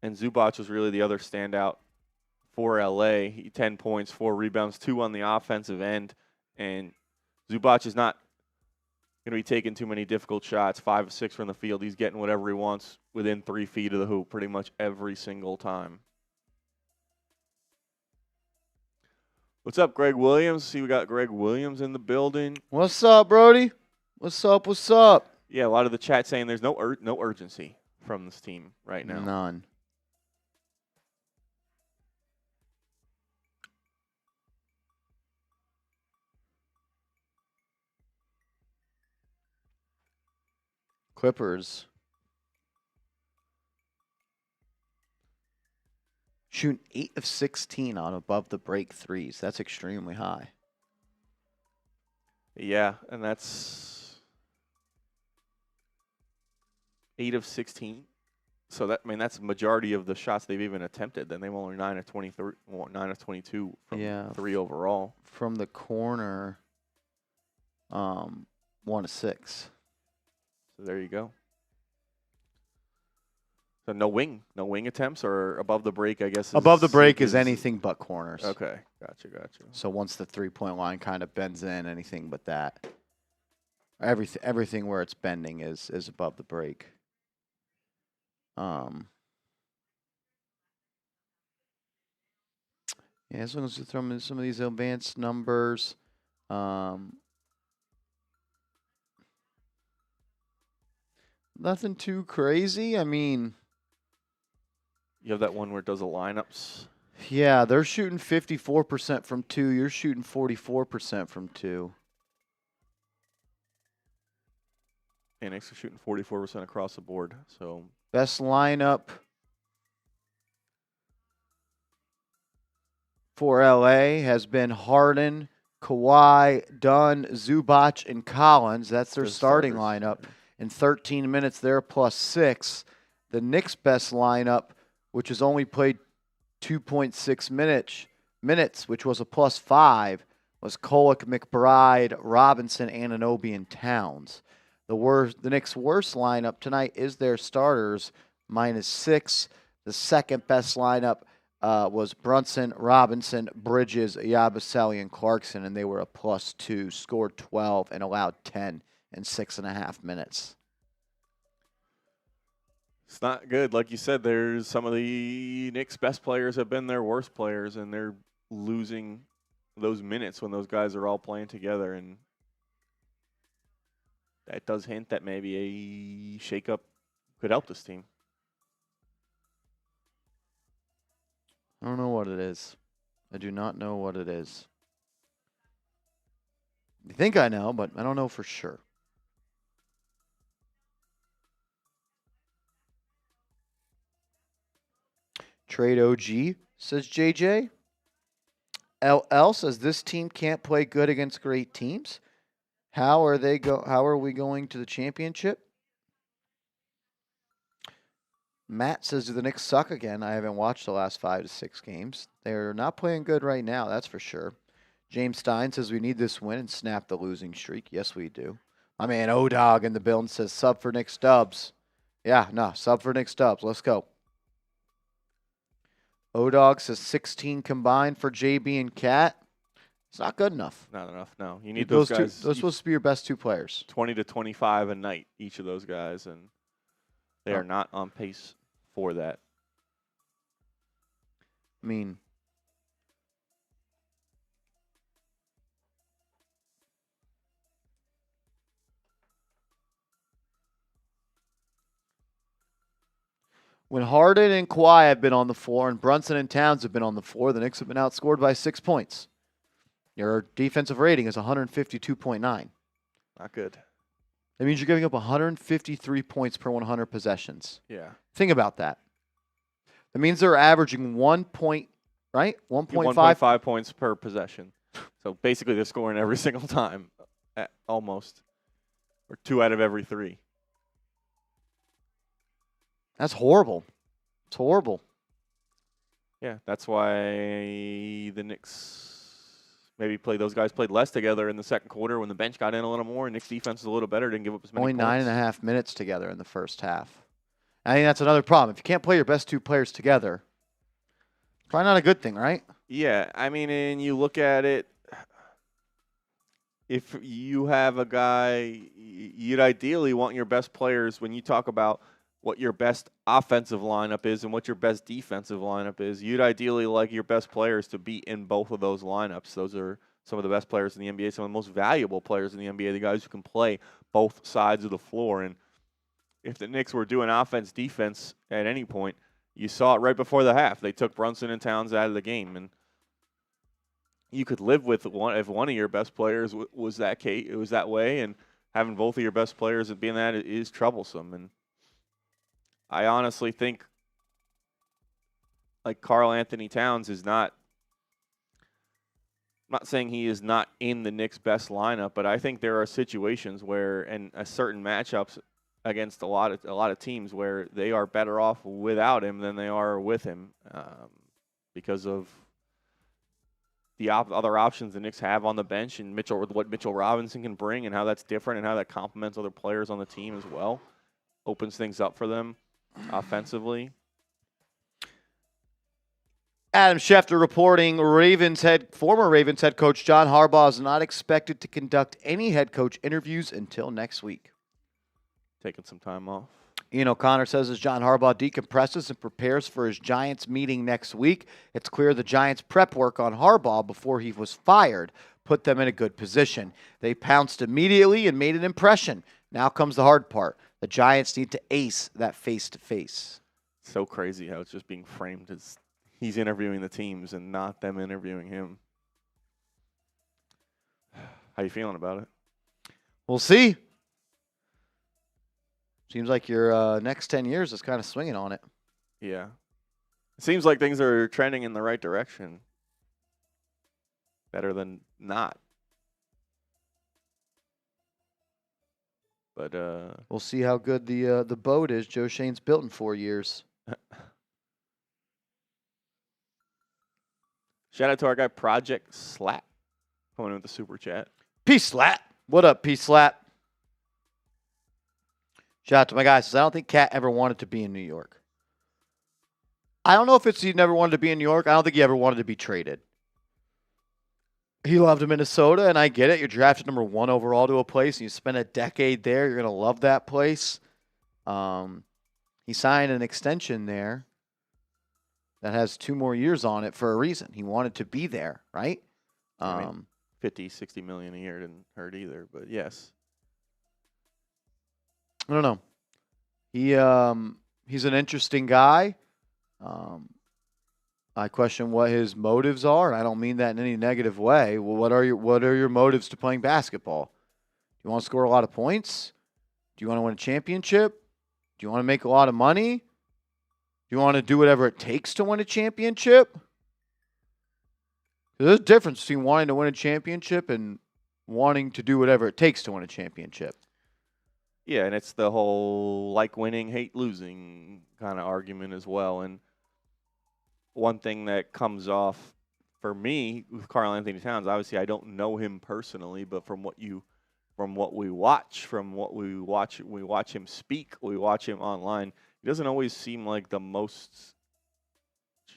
And Zubac was really the other standout for LA. 10 points, 4 rebounds, 2 on the offensive end. And Zubac is not going to be taking too many difficult shots. 5 of 6 from the field. He's getting whatever he wants within 3 feet of the hoop pretty much every single time. What's up, Greg Williams? See, we got Greg Williams in the building. What's up, Brody? What's up? What's up? Yeah, a lot of the chat saying there's no urgency from this team right now. None. Clippers Shooting 8 of 16 on above the break threes. That's extremely high. Yeah, and that's 8 of 16. So that's a majority of the shots they've even attempted. Then they've only 9 of 23, 9 of 22 from 3 overall. From the corner, 1 of 6. So there you go. So no wing attempts or above the break, I guess. Above the break is anything but corners. Okay, gotcha. So once the 3-point line kind of bends in, anything but that. Everything where it's bending is above the break. Yeah, as long as you throw in some of these advanced numbers. Nothing too crazy. I mean, you have that one where it does the lineups. Yeah, they're shooting 54% from 2. You're shooting 44% from 2. And Knicks are shooting 44% across the board. So best lineup for LA has been Harden, Kawhi, Dunn, Zubac, and Collins. That's their starting lineup. In 13 minutes, they're +6. The Knicks' best lineup, which has only played 2.6 minutes, which was a +5, was Kolek, McBride, Robinson, Anunoby, and Towns. The Knicks' worst lineup tonight is their starters, -6. The second best lineup was Brunson, Robinson, Bridges, Yabusele, and Clarkson, and they were a +2, scored 12, and allowed 10 in 6.5 minutes. It's not good. Like you said, there's some of the Knicks' best players have been their worst players, and they're losing those minutes when those guys are all playing together. And that does hint that maybe a shakeup could help this team. I don't know what it is. I do not know what it is. I think I know, but I don't know for sure. Trade OG, says JJ. LL says this team can't play good against great teams. How are we going to the championship? Matt says, do the Knicks suck again? I haven't watched the last 5 to 6 games. They're not playing good right now, that's for sure. James Stein says we need this win and snap the losing streak. Yes, we do. My man O-Dog in the building says sub for Knicks Dubs. Yeah, no, sub for Knicks Dubs. Let's go. O-Dog says 16 combined for JB and Cat. It's not good enough. Not enough, no. You need those guys. Those supposed to be your best 2 players. 20 to 25 a night, each of those guys, and they are not on pace for that. I mean, when Harden and Kawhi have been on the floor and Brunson and Towns have been on the floor, the Knicks have been outscored by 6 points. Your defensive rating is 152.9. Not good. That means you're giving up 153 points per 100 possessions. Yeah. Think about that. That means they're averaging 1 point, right? 1.5 points per possession. So basically they're scoring every single time, almost. Or 2 out of every 3. That's horrible. It's horrible. Yeah, that's why the Knicks those guys played less together in the second quarter when the bench got in a little more and Knicks defense was a little better, didn't give up as many points. Only 9.5 minutes together in the first half. I think that's another problem. If you can't play your best 2 players together, probably not a good thing, right? Yeah, I mean, and you look at it, if you have a guy, you'd ideally want your best players, when you talk about what your best offensive lineup is and what your best defensive lineup is, you'd ideally like your best players to be in both of those lineups. Those are some of the best players in the NBA, some of the most valuable players in the NBA, the guys who can play both sides of the floor. And if the Knicks were doing offense, defense at any point, you saw it right before the half. They took Brunson and Towns out of the game, and you could live with if one of your best players was that way, and having both of your best players being that is troublesome. And I honestly think like Karl-Anthony Towns is not. I'm not saying he is not in the Knicks' best lineup, but I think there are situations where, and a certain matchups against a lot of teams where they are better off without him than they are with him, because of the other options the Knicks have on the bench and what Mitchell Robinson can bring and how that's different and how that complements other players on the team as well, opens things up for them offensively. Adam Schefter reporting former Ravens head coach John Harbaugh is not expected to conduct any head coach interviews until next week. Taking some time off. Ian O'Connor says as John Harbaugh decompresses and prepares for his Giants meeting next week, it's clear the Giants' prep work on Harbaugh before he was fired put them in a good position. They pounced immediately and made an impression. Now comes the hard part. The Giants need to ace that face-to-face. So crazy how it's just being framed as he's interviewing the teams and not them interviewing him. How you feeling about it? We'll see. Seems like your next 10 years is kind of swinging on it. Yeah. It seems like things are trending in the right direction. Better than not. But we'll see how good the boat is Joe Shane's built in 4 years. Shout out to our guy Project Slap coming in with the super chat. Peace Slap. What up, Peace Slap? Shout out to my guy. Says I don't think Cat ever wanted to be in New York. I don't know if it's he never wanted to be in New York. I don't think he ever wanted to be traded. He loved Minnesota, and I get it. You're drafted number 1 overall to a place, and you spend a decade there. You're going to love that place. He signed an extension there that has 2 more years on it for a reason. He wanted to be there, right? I mean, 50, 60 million a year didn't hurt either, but yes. I don't know. He's an interesting guy. I question what his motives are, and I don't mean that in any negative way. Well, what are your motives to playing basketball? Do you want to score a lot of points? Do you want to win a championship? Do you want to make a lot of money? Do you want to do whatever it takes to win a championship? There's a difference between wanting to win a championship and wanting to do whatever it takes to win a championship. Yeah, and it's the whole like winning, hate losing kind of argument as well. And one thing that comes off for me with Karl-Anthony Towns, obviously I don't know him personally, but from what we watch him speak, we watch him online, he doesn't always seem like the most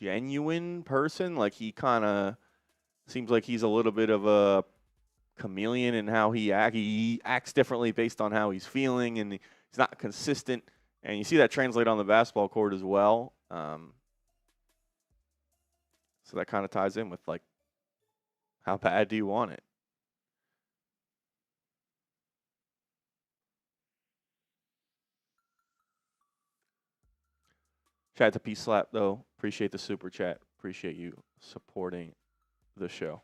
genuine person. Like he kind of seems like he's a little bit of a chameleon in how he acts differently based on how he's feeling, and he's not consistent. And you see that translate on the basketball court as well. So that kind of ties in with, like, how bad do you want it? Shout out to Peace Slap, though. Appreciate the super chat. Appreciate you supporting the show.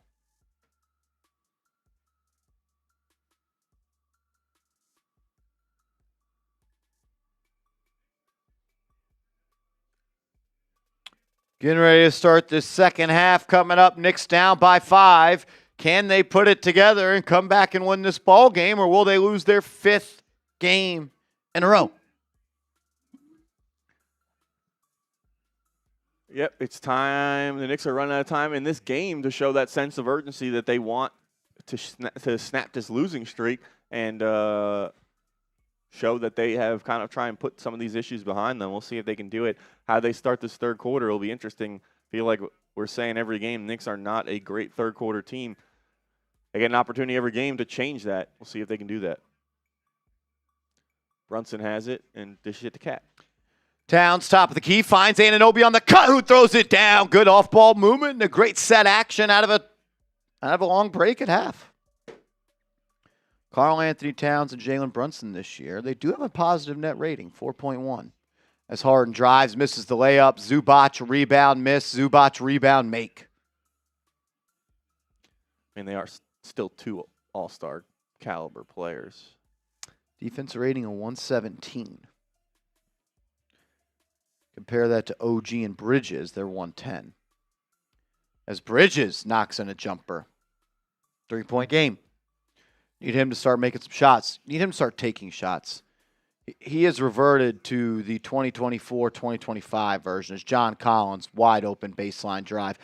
Getting ready to start this second half coming up. Knicks down by 5. Can they put it together and come back and win this ball game, or will they lose their 5th game in a row? Yep, it's time. The Knicks are running out of time in this game to show that sense of urgency that they want to snap this losing streak and show that they have kind of try and put some of these issues behind them. We'll see if they can do it. How they start this third quarter will be interesting. Feel like we're saying every game, Knicks are not a great third quarter team. They get an opportunity every game to change that. We'll see if they can do that. Brunson has it and dishes it to Cat. Towns, top of the key, finds Anunoby on the cut, who throws it down. Good off-ball movement and a great set action out of a long break at half. Karl-Anthony Towns and Jalen Brunson this year, they do have a positive net rating, 4.1. As Harden drives, misses the layup. Zubac rebound, miss. Zubac rebound, make. I mean, they are still 2 all-star caliber players. Defense rating of 117. Compare that to OG and Bridges. They're 110. As Bridges knocks in a jumper. 3-point game. Need him to start making some shots. Need him to start taking shots. He has reverted to the 2024-2025 version. As John Collins, wide open baseline drive.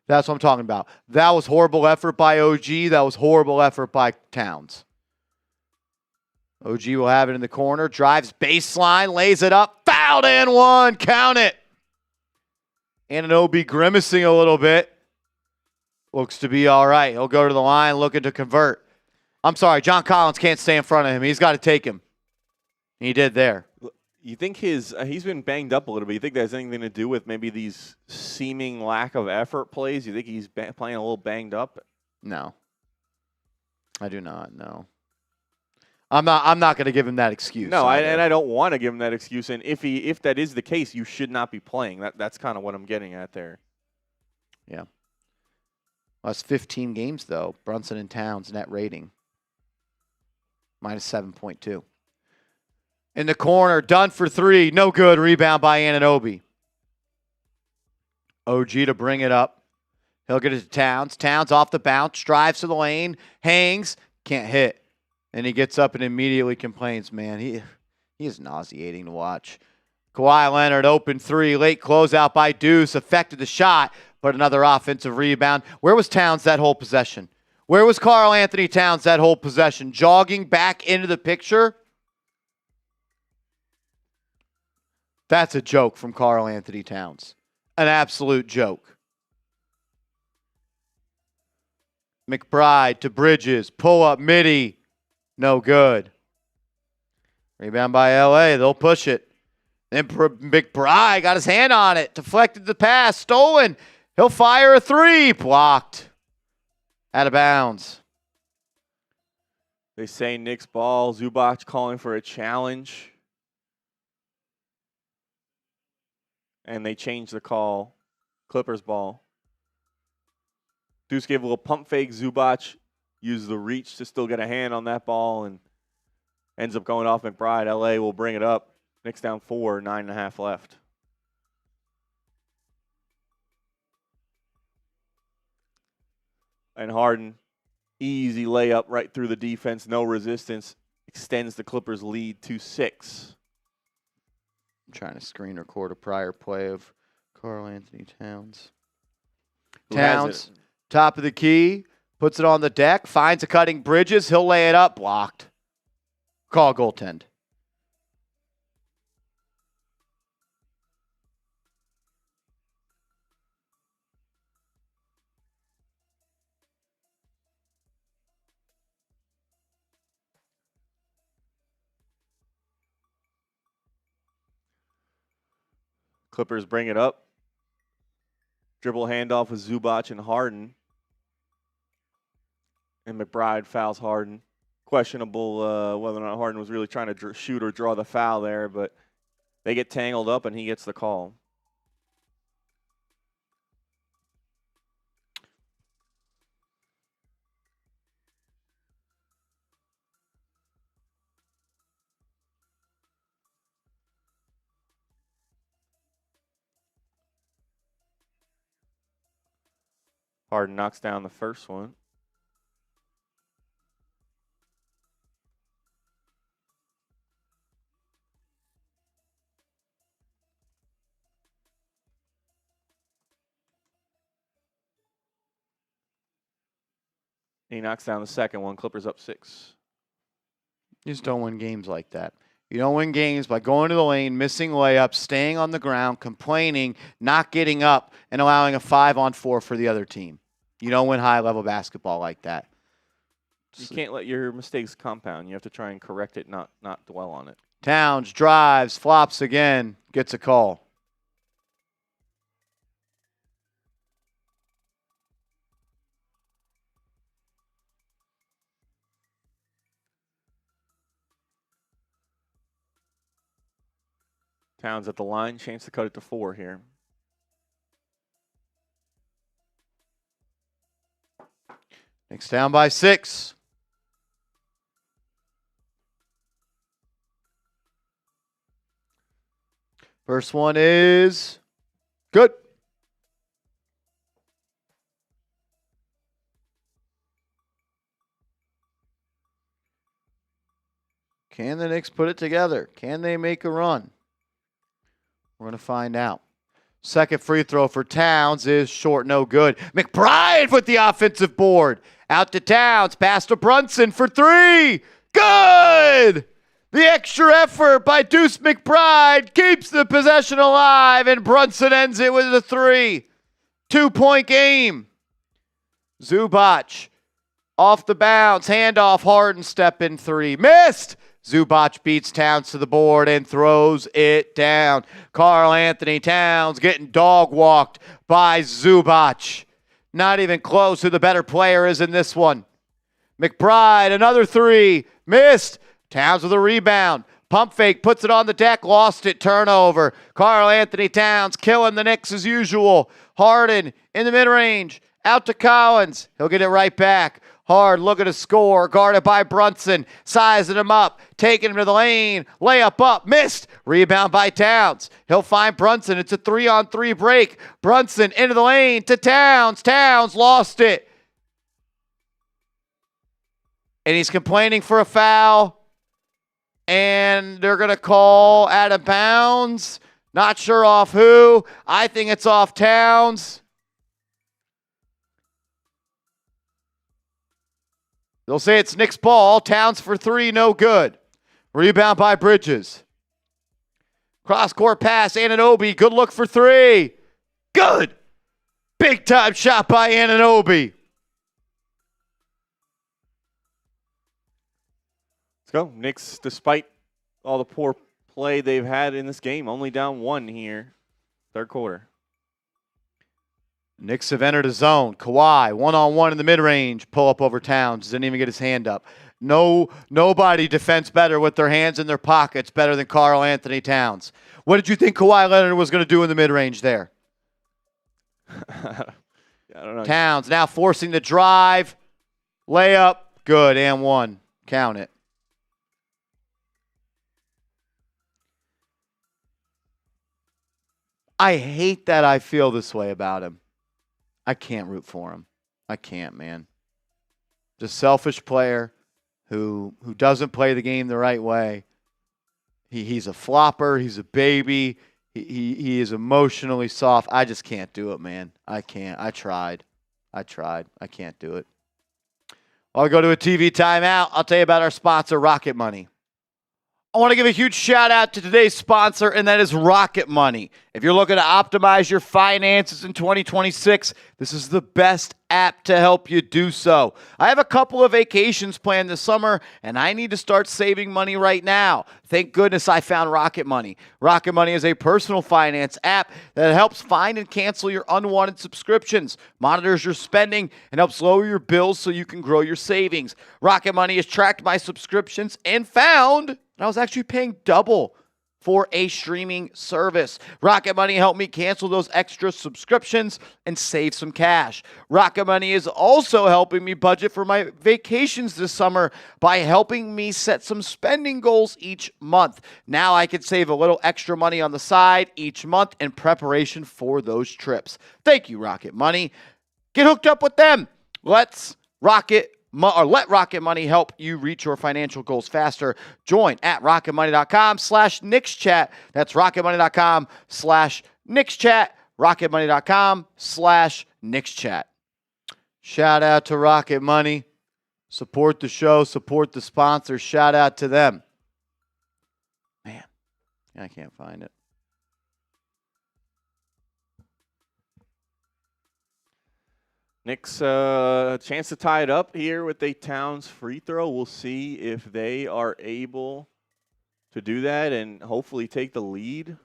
That's what I'm talking about. That was horrible effort by OG. That was horrible effort by Towns. OG will have it in the corner. Drives baseline. Lays it up. Fouled and one. Count it. Anunoby grimacing a little bit. Looks to be all right. He'll go to the line looking to convert. I'm sorry. John Collins can't stay in front of him. He's got to take him. He did there. You think he's been banged up a little bit? You think that has anything to do with maybe these seeming lack of effort plays? You think he's playing a little banged up? No. I do not, no. I'm not going to give him that excuse. No, and I don't want to give him that excuse. And if that is the case, you should not be playing. That's kind of what I'm getting at there. Yeah. Last 15 games, though, Brunson and Towns net rating. -7.2. In the corner, done for three. No good. Rebound by Anunoby. OG to bring it up. He'll get it to Towns. Towns off the bounce, drives to the lane, hangs, can't hit. And he gets up and immediately complains, man. He is nauseating to watch. Kawhi Leonard open three. Late closeout by Deuce. Affected the shot, but another offensive rebound. Where was Towns that whole possession? Where was Karl-Anthony Towns that whole possession? Jogging back into the picture? That's a joke from Karl-Anthony Towns. An absolute joke. McBride to Bridges. Pull up midi. No good. Rebound by LA. They'll push it. Then McBride got his hand on it. Deflected the pass. Stolen. He'll fire a three. Blocked. Out of bounds. They say Knicks ball. Zubac calling for a challenge. And they changed the call. Clippers ball. Deuce gave a little pump fake. Zubac used the reach to still get a hand on that ball and ends up going off McBride. LA will bring it up. Knicks down 4, 9.5 left. And Harden, easy layup right through the defense. No resistance. Extends the Clippers' lead to 6. I'm trying to screen record a prior play of Karl-Anthony Towns. Towns, top of the key, puts it on the deck, finds a cutting Bridges. He'll lay it up, blocked. Call goaltend. Clippers bring it up. Dribble handoff with Zubac and Harden. And McBride fouls Harden. Questionable whether or not Harden was really trying to shoot or draw the foul there, but they get tangled up and he gets the call. Harden knocks down the first one. He knocks down the second one. Clippers up 6. You just don't win games like that. You don't win games by going to the lane, missing layups, staying on the ground, complaining, not getting up, and allowing a 5-on-4 for the other team. You don't win high-level basketball like that. You can't let your mistakes compound. You have to try and correct it, not dwell on it. Towns drives, flops again, gets a call. Towns at the line, chance to cut it to 4 here. Knicks down by 6. First one is good. Can the Knicks put it together? Can they make a run? We're going to find out. Second free throw for Towns is short, no good. McBride with the offensive board. Out to Towns, pass to Brunson for three. Good! The extra effort by Deuce McBride keeps the possession alive, and Brunson ends it with a three. 2-point game. Zubac off the bounce, handoff, Harden, step in three. Missed! Zubac beats Towns to the board and throws it down. Karl-Anthony Towns getting dog-walked by Zubac. Not even close who the better player is in this one. McBride, another three. Missed. Towns with a rebound. Pump fake, puts it on the deck, lost it, turnover. Karl-Anthony Towns killing the Knicks as usual. Harden in the mid-range. Out to Collins. He'll get it right back. Hard looking to score, guarded by Brunson, sizing him up, taking him to the lane, layup up, missed, rebound by Towns. He'll find Brunson. It's a 3-on-3 break. Brunson into the lane to Towns. Towns lost it. And he's complaining for a foul. And they're going to call out of bounds. Not sure off who. I think it's off Towns. They'll say it's Knicks ball. Towns for three, no good. Rebound by Bridges. Cross-court pass, Anunoby. Good look for three. Good. Big-time shot by Anunoby. Let's go. Knicks, despite all the poor play they've had in this game, only down one here, third quarter. Knicks have entered a zone. Kawhi, one-on-one in the mid-range. Pull up over Towns. Didn't even get his hand up. Nobody defends better with their hands in their pockets better than Karl-Anthony Towns. What did you think Kawhi Leonard was going to do in the mid-range there? I don't know. Towns now forcing the drive. Layup. Good. And one. Count it. I hate that I feel this way about him. I can't root for him. I can't, man. Just selfish player who doesn't play the game the right way. He's a flopper. He's a baby. He is emotionally soft. I just can't do it, man. I can't. I tried. I can't do it. I'll go to a TV timeout. I'll tell you about our sponsor, Rocket Money. I want to give a huge shout out to today's sponsor, and that is Rocket Money. If you're looking to optimize your finances in 2026, this is the best app to help you do so. I have a couple of vacations planned this summer, and I need to start saving money right now. Thank goodness I found Rocket Money. Rocket Money is a personal finance app that helps find and cancel your unwanted subscriptions, monitors your spending, and helps lower your bills so you can grow your savings. Rocket Money has tracked my subscriptions and found I was actually paying double for a streaming service. Rocket Money helped me cancel those extra subscriptions and save some cash. Rocket Money is also helping me budget for my vacations this summer by helping me set some spending goals each month. Now I can save a little extra money on the side each month in preparation for those trips. Thank you, Rocket Money. Get hooked up with them. Let Rocket Money help you reach your financial goals faster. Join at rocketmoney.com/KnicksChat. That's rocketmoney.com/KnicksChat. rocketmoney.com/KnicksChat. Shout out to Rocket Money. Support the show. Support the sponsors. Shout out to them. Man, I can't find it. Knicks chance to tie it up here with a Towns free throw. We'll see if they are able to do that and hopefully take the lead.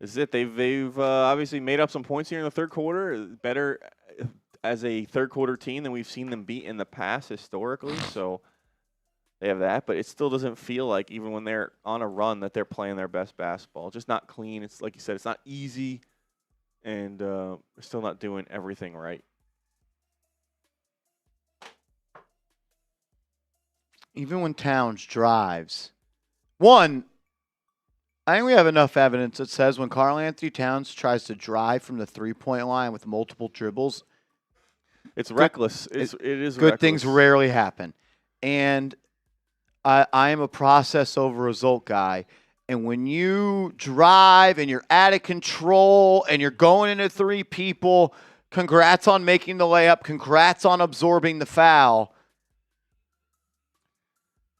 This is it. They've obviously made up some points here in the third quarter. Better as a third quarter team than we've seen them beat in the past historically. So they have that, but it still doesn't feel like, even when they're on a run, that they're playing their best basketball. Just not clean. It's like you said, it's not easy, and they're still not doing everything right. even when Towns drives, one, I think we have enough evidence that says when Karl-Anthony Towns tries to drive from the three-point line with multiple dribbles, it's reckless. It is good reckless. things rarely happen. And I am a process over result guy. And when you drive and you're out of control and you're going into three people, congrats on making the layup. Congrats on absorbing the foul.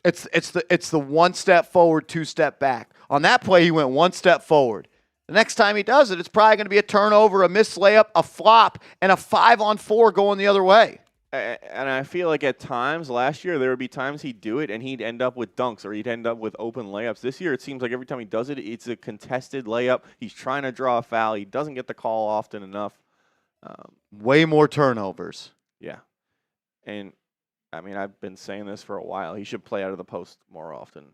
It's the one step forward, two step back. On that play, he went one step forward. The next time he does it, it's probably going to be a turnover, a missed layup, a flop, and a 5-on-4 going the other way. And I feel like at times last year there would be times he'd do it and he'd end up with dunks or he'd end up with open layups. This year it seems like every time he does it, it's a contested layup. He's trying to draw a foul. He doesn't get the call often enough. Way more turnovers. Yeah. And, I mean, I've been saying this for a while. He should play out of the post more often.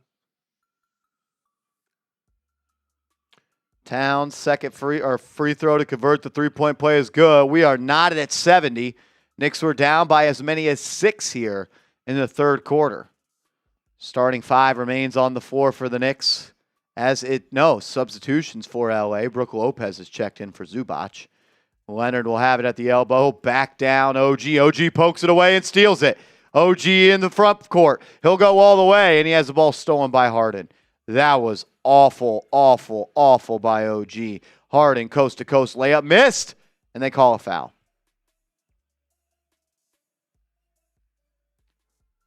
Towns' second free throw to convert the three-point play is good. We are knotted at 70. Knicks were down by as many as 6 here in the third quarter. Starting 5 remains on the floor for the Knicks. Substitutions for LA. Brook Lopez has checked in for Zubac. Leonard will have it at the elbow. Back down, OG. OG pokes it away and steals it. OG in the front court. He'll go all the way, and he has the ball stolen by Harden. That was awful, awful, awful by OG. Harden, coast-to-coast layup, missed, and they call a foul.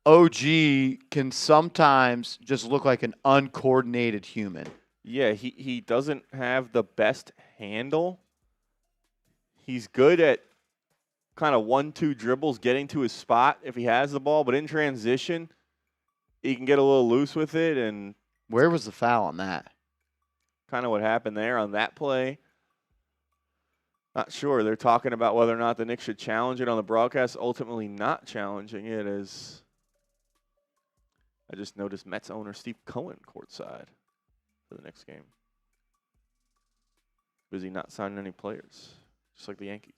OG can sometimes just look like an uncoordinated human. Yeah, he doesn't have the best handle. He's good at kind of 1-2 dribbles, getting to his spot if he has the ball, but in transition, he can get a little loose with it. And where was the foul on that? Kind of what happened there on that play. Not sure. They're talking about whether or not the Knicks should challenge it on the broadcast. Ultimately not challenging it, as I just noticed Mets owner Steve Cohen courtside for the next game. Busy not signing any players, just like the Yankees.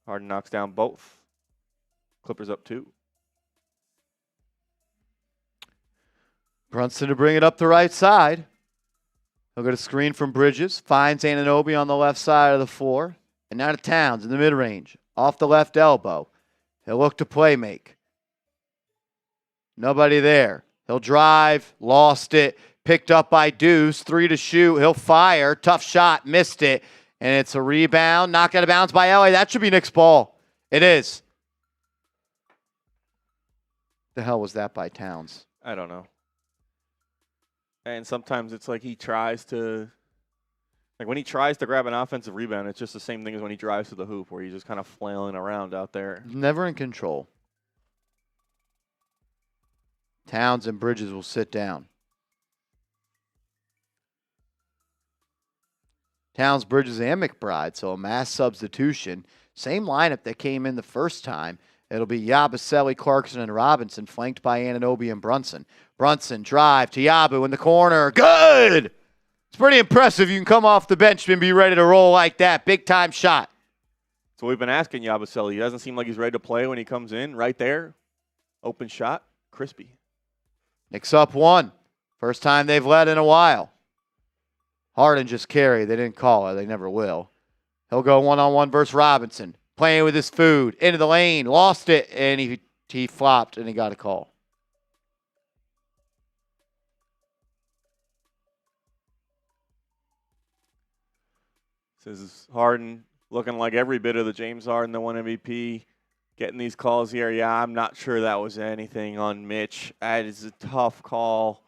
Harden knocks down both. Clippers up 2. Brunson to bring it up the right side. He'll get a screen from Bridges. Finds Anunoby on the left side of the floor. And now to Towns in the mid-range. Off the left elbow. He'll look to play make. Nobody there. He'll drive. Lost it. Picked up by Deuce. 3 to shoot. He'll fire. Tough shot. Missed it. And it's a rebound. Knocked out of bounds by LA. That should be Knicks ball. It is. The hell was that by Towns? I don't know. And sometimes it's like he tries to, like when he tries to grab an offensive rebound, it's just the same thing as when he drives to the hoop, where he's just kind of flailing around out there. Never in control. Towns and Bridges will sit down. Towns, Bridges, and McBride, so a mass substitution. Same lineup that came in the first time. It'll be Yabusele, Clarkson, and Robinson, flanked by Anunoby and Brunson. Brunson, drive to Yabu in the corner. Good! It's pretty impressive. You can come off the bench and be ready to roll like that. Big-time shot. So we've been asking Yabusele. He doesn't seem like he's ready to play when he comes in. Right there. Open shot. Crispy. Knicks up 1. First time they've led in a while. Harden just carried. They didn't call it. They never will. He'll go one-on-one versus Robinson. Playing with his food. Into the lane. Lost it. And he flopped and he got a call. This is Harden looking like every bit of the James Harden, the 1 MVP. Getting these calls here. Yeah, I'm not sure that was anything on Mitch. That is a tough call.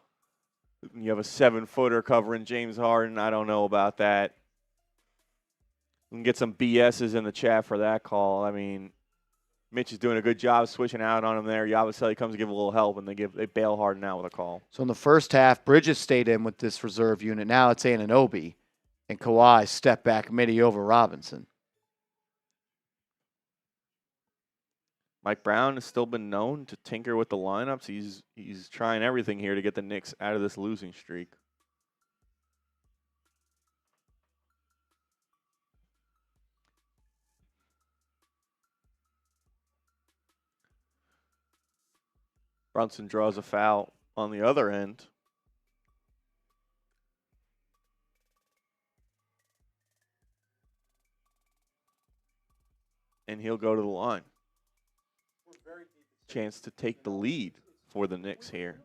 You have a 7-footer covering James Harden. I don't know about that. We can get some BSs in the chat for that call. I mean, Mitch is doing a good job switching out on him there. Yabusele comes to give a little help, and they bail Harden out with a call. So in the first half, Bridges stayed in with this reserve unit. Now it's Anunoby, and Kawhi step back midi over Robinson. Mike Brown has still been known to tinker with the lineups. He's trying everything here to get the Knicks out of this losing streak. Brunson draws a foul on the other end. And he'll go to the line. Chance to take the lead for the Knicks here.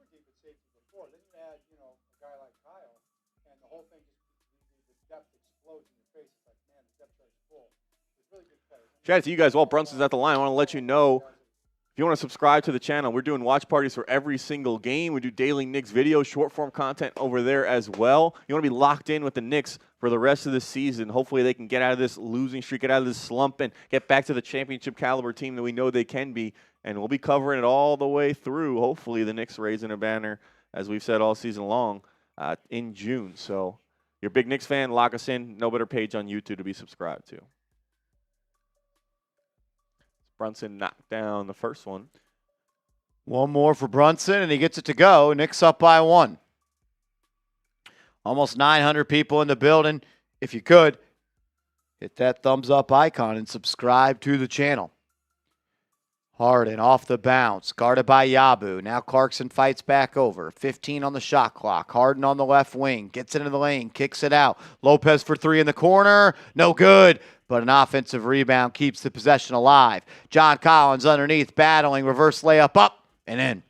Shout out to you guys while Brunson's at the line. I want to let you know, if you want to subscribe to the channel, we're doing watch parties for every single game. We do daily Knicks videos, short-form content over there as well. You want to be locked in with the Knicks for the rest of the season. Hopefully they can get out of this losing streak, get out of this slump, and get back to the championship caliber team that we know they can be. And we'll be covering it all the way through. Hopefully the Knicks raising a banner, as we've said all season long, in June. So you're a big Knicks fan, lock us in. No better page on YouTube to be subscribed to. Brunson knocked down the first one. One more for Brunson, and he gets it to go. Knicks up by 1. Almost 900 people in the building. If you could, hit that thumbs up icon and subscribe to the channel. Harden off the bounce, guarded by Yabu. Now Clarkson fights back over. 15 on the shot clock. Harden on the left wing, gets into the lane, kicks it out. Lopez for 3 in the corner. No good, but an offensive rebound keeps the possession alive. John Collins underneath, battling, reverse layup up and in.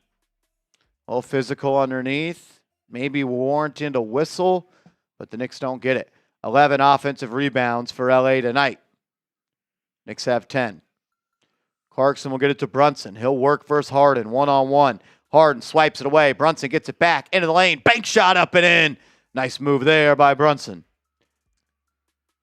A little physical underneath, maybe warranting a whistle, but the Knicks don't get it. 11 offensive rebounds for LA tonight. Knicks have 10. Clarkson will get it to Brunson. He'll work versus Harden, one-on-one. Harden swipes it away. Brunson gets it back into the lane. Bank shot up and in. Nice move there by Brunson.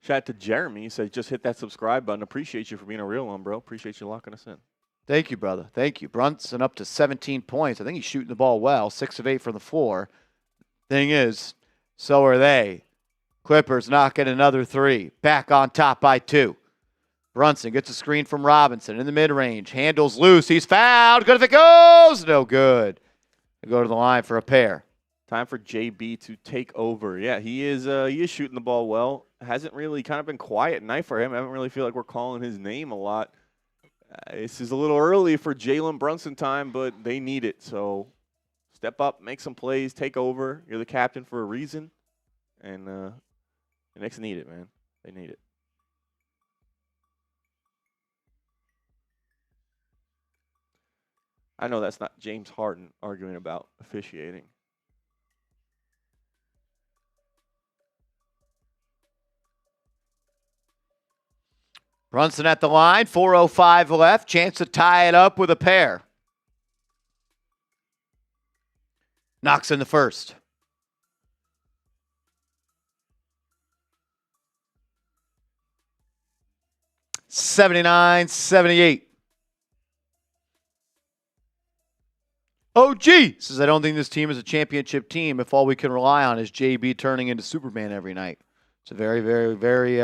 Shout out to Jeremy. He said, just hit that subscribe button. Appreciate you for being a real one, bro. Appreciate you locking us in. Thank you, brother. Thank you. Brunson up to 17 points. I think he's shooting the ball well. 6 of 8 from the floor. Thing is, so are they. Clippers knocking another 3. Back on top by 2. Brunson gets a screen from Robinson in the mid-range. Handles loose. He's fouled. Good if it goes. No good. They go to the line for a pair. Time for JB to take over. Yeah, he is shooting the ball well. Hasn't really kind of been quiet night for him. I haven't really feel like we're calling his name a lot. This is a little early for Jalen Brunson time, but they need it. So step up, make some plays, take over. You're the captain for a reason. And the Knicks need it, man. They need it. I know that's not James Harden arguing about officiating. Brunson at the line, 4:05 left. Chance to tie it up with a pair. Knocks in the first. (79-78). OG says, I don't think this team is a championship team if all we can rely on is JB turning into Superman every night. It's a very, very, very...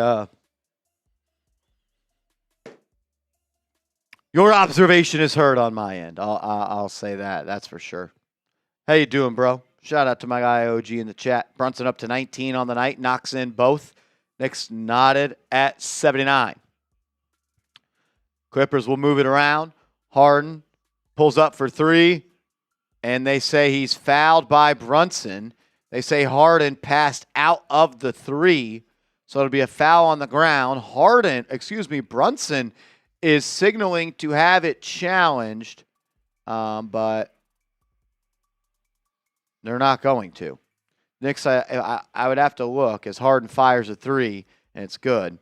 Your observation is heard on my end. I'll say that. That's for sure. How you doing, bro? Shout out to my guy OG in the chat. Brunson up to 19 on the night. Knocks in both. Knicks knotted at 79. Clippers will move it around. Harden pulls up for 3. And they say he's fouled by Brunson. They say Harden passed out of the 3. So it'll be a foul on the ground. Brunson is signaling to have it challenged, but they're not going to. Knicks, I would have to look as Harden fires a 3, and it's good.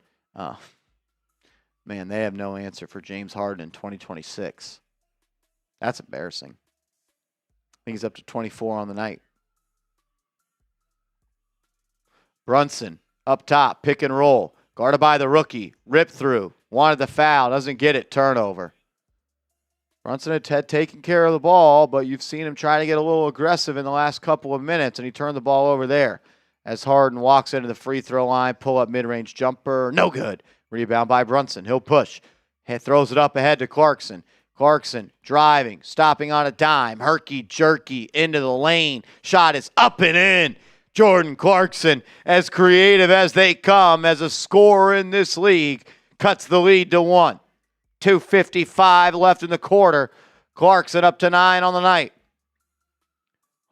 Man, they have no answer for James Harden in 2026. That's embarrassing. I think he's up to 24 on the night. Brunson up top, pick and roll. Guarded by the rookie. Rip through. Wanted the foul. Doesn't get it. Turnover. Brunson had taken care of the ball, but you've seen him try to get a little aggressive in the last couple of minutes, and he turned the ball over there. As Harden walks into the free throw line, pull up mid-range jumper. No good. Rebound by Brunson. He'll push. He throws it up ahead to Clarkson. Clarkson driving, stopping on a dime. Herky-jerky into the lane. Shot is up and in. Jordan Clarkson, as creative as they come as a scorer in this league, cuts the lead to 1. 2:55 left in the quarter. Clarkson up to 9 on the night.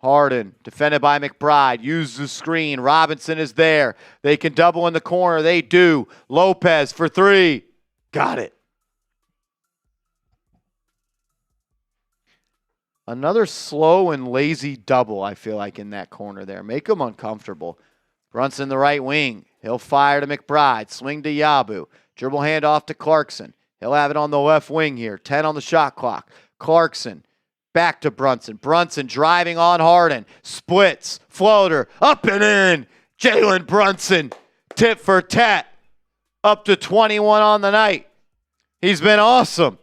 Harden, defended by McBride, uses the screen. Robinson is there. They can double in the corner. They do. Lopez for three. Got it. Another slow and lazy double, I feel like, in that corner there. Make them uncomfortable. Brunson the right wing. He'll fire to McBride. Swing to Yabu. Dribble handoff to Clarkson. He'll have it on the left wing here. 10 on the shot clock. Clarkson. Back to Brunson. Brunson driving on Harden. Splits. Floater. Up and in. Jalen Brunson. Tit for tat. Up to 21 on the night. He's been awesome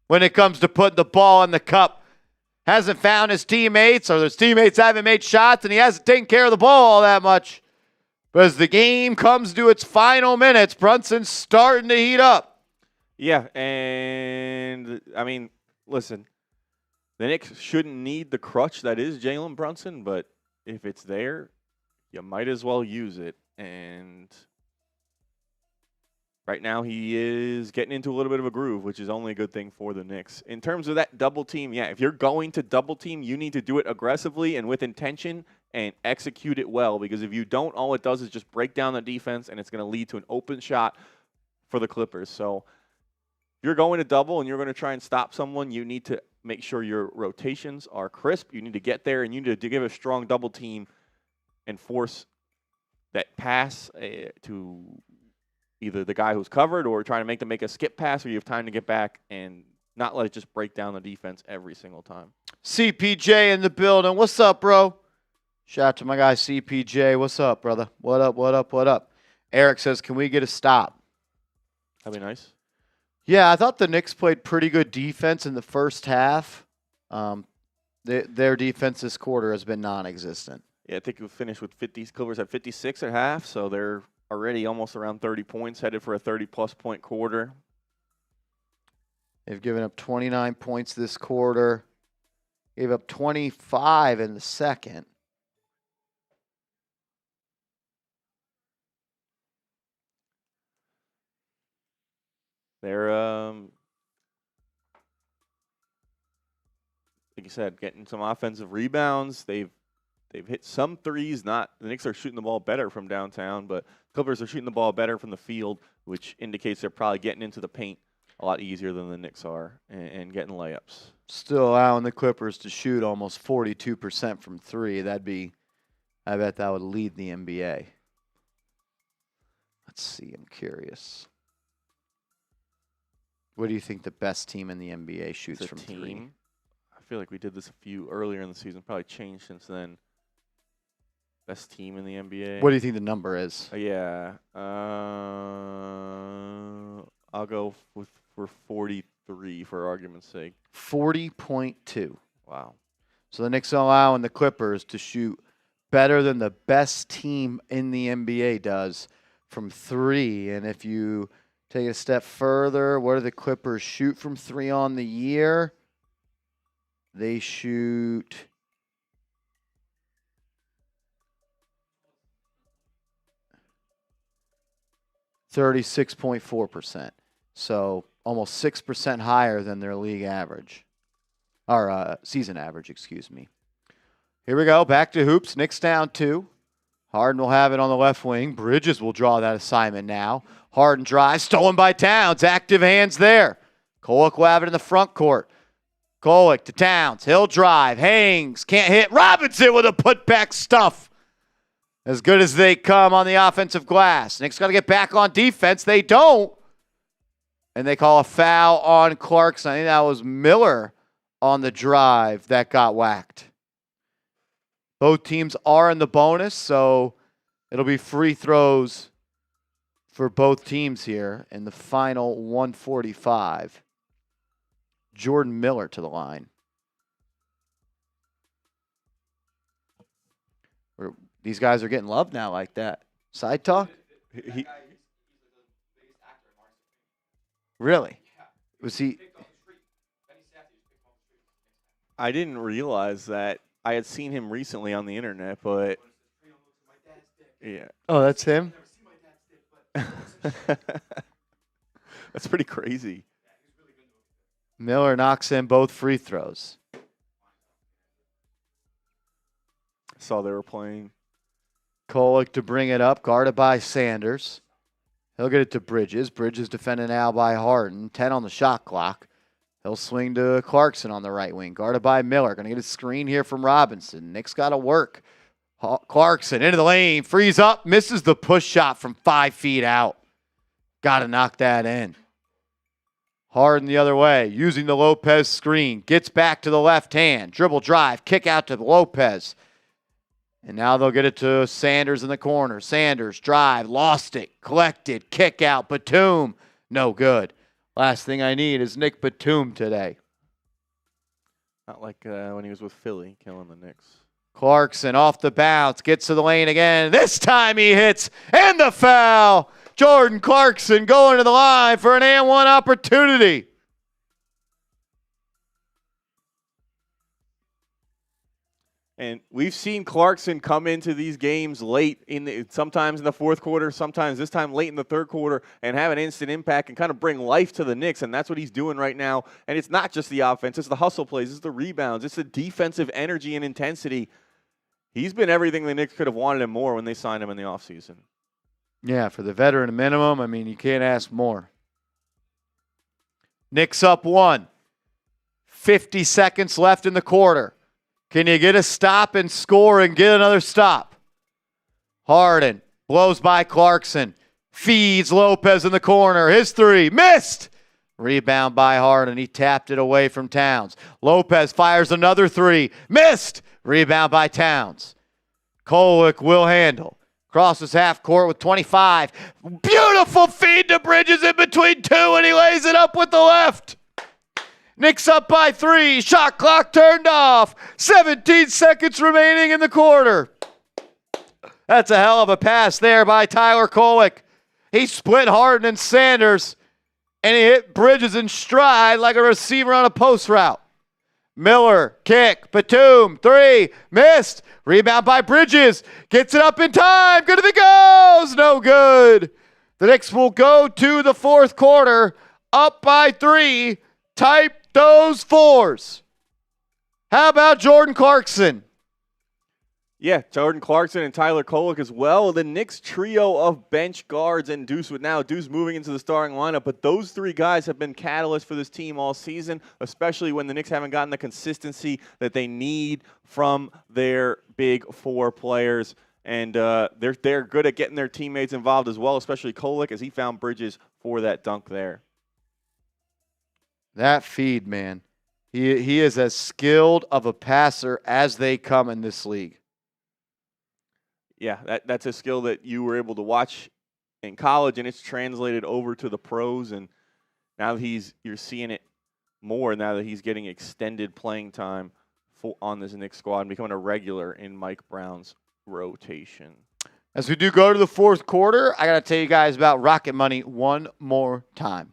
when it comes to putting the ball in the cup. Hasn't found his teammates, or his teammates haven't made shots, and he hasn't taken care of the ball all that much. But as the game comes to its final minutes, Brunson's starting to heat up. Yeah, and, I mean, listen. The Knicks shouldn't need the crutch that is Jalen Brunson, but if it's there, you might as well use it. And right now he is getting into a little bit of a groove, which is only a good thing for the Knicks. In terms of that double team, yeah, if you're going to double team, you need to do it aggressively and with intention and execute it well, because if you don't, all it does is just break down the defense, and it's going to lead to an open shot for the Clippers. So if you're going to double and you're going to try and stop someone, you need to make sure your rotations are crisp. You need to get there, and you need to give a strong double team and force that pass to either the guy who's covered, or trying to make them make a skip pass where you have time to get back and not let it just break down the defense every single time. CPJ in the building. What's up, bro? Shout out to my guy CPJ. What's up, brother? What up, what up, what up? Eric says, can we get a stop? That'd be nice. Yeah, I thought the Knicks played pretty good defense in the first half. Their defense this quarter has been non-existent. Yeah, I think we finished with 50. Clippers at 56 at half, so they're already almost around 30 points, headed for a 30-plus point quarter. They've given up 29 points this quarter. Gave up 25 in the second. They're, like you said, getting some offensive rebounds. They've hit some threes. The Knicks are shooting the ball better from downtown, but Clippers are shooting the ball better from the field, which indicates they're probably getting into the paint a lot easier than the Knicks are and getting layups. Still allowing the Clippers to shoot almost 42% from three. I bet that would lead the NBA. Let's see. I'm curious. What do you think the best team in the NBA shoots from three? I feel like we did this a few earlier in the season. Probably changed since then. Best team in the NBA. What do you think the number is? Yeah. I'll go for 43 for argument's sake. 40.2. Wow. So the Knicks are allowing the Clippers to shoot better than the best team in the NBA does from three. And if you take it a step further, what do the Clippers shoot from three on the year? They shoot 36.4%. So almost 6% higher than their league average. Or season average, excuse me. Here we go. Back to hoops. Knicks down 2. Harden will have it on the left wing. Bridges will draw that assignment now. Harden drives. Stolen by Towns. Active hands there. Kolek will have it in the front court. Kolek to Towns. He'll drive. Hangs. Can't hit. Robinson with a putback stuff. As good as they come on the offensive glass. Knicks got to get back on defense. They don't. And they call a foul on Clarkson. I think that was Miller on the drive that got whacked. Both teams are in the bonus, so it'll be free throws for both teams here in the final 145. Jordan Miller to the line. These guys are getting love now like that. Side talk? Really? Was he? I didn't realize that. I had seen him recently on the internet, but yeah. Oh, that's him? That's pretty crazy. Miller knocks in both free throws. Saw they were playing. Kolek to bring it up, guarded by Sanders. He'll get it to Bridges. Bridges defended now by Harden. 10 on the shot clock. He'll swing to Clarkson on the right wing, guarded by Miller. Going to get a screen here from Robinson. Knicks got to work. Clarkson into the lane, frees up, misses the push shot from 5 feet out. Got to knock that in. Harden the other way, using the Lopez screen. Gets back to the left hand. Dribble drive, kick out to Lopez. And now they'll get it to Sanders in the corner. Sanders, drive, lost it, collected, kick out. Batum, no good. Last thing I need is Nick Batum today. Not like when he was with Philly, killing the Knicks. Clarkson off the bounce, gets to the lane again. This time he hits, and the foul. Jordan Clarkson going to the line for an and-one opportunity. And we've seen Clarkson come into these games late, sometimes in the fourth quarter, sometimes this time late in the third quarter, and have an instant impact and kind of bring life to the Knicks, and that's what he's doing right now. And it's not just the offense, it's the hustle plays, it's the rebounds, it's the defensive energy and intensity. He's been everything the Knicks could have wanted him more when they signed him in the offseason. Yeah, for the veteran minimum, I mean, you can't ask more. Knicks up 1. 50 seconds left in the quarter. Can you get a stop and score and get another stop? Harden blows by Clarkson. Feeds Lopez in the corner. His three. Missed. Rebound by Harden. He tapped it away from Towns. Lopez fires another three. Missed. Rebound by Towns. Kolek will handle. Crosses half court with 25. Beautiful feed to Bridges in between 2, and he lays it up with the left. Knicks up by 3. Shot clock turned off. 17 seconds remaining in the quarter. That's a hell of a pass there by Tyler Kolek. He split Harden and Sanders, and he hit Bridges in stride like a receiver on a post route. Miller, kick, Batum, 3, missed. Rebound by Bridges. Gets it up in time. Good if it goes. No good. The Knicks will go to the fourth quarter, up by 3. Type those 4s. How about Jordan Clarkson? Yeah, Jordan Clarkson and Tyler Kolek as well. The Knicks trio of bench guards and Deuce moving into the starting lineup. But those 3 guys have been catalysts for this team all season, especially when the Knicks haven't gotten the consistency that they need from their big 4 players. And they're good at getting their teammates involved as well, especially Kolek, as he found Bridges for that dunk there. That feed, man. He is as skilled of a passer as they come in this league. Yeah, that's a skill that you were able to watch in college, and it's translated over to the pros. And now you're seeing it more now that he's getting extended playing time on this Knicks squad and becoming a regular in Mike Brown's rotation. As we do go to the fourth quarter, I got to tell you guys about Rocket Money one more time.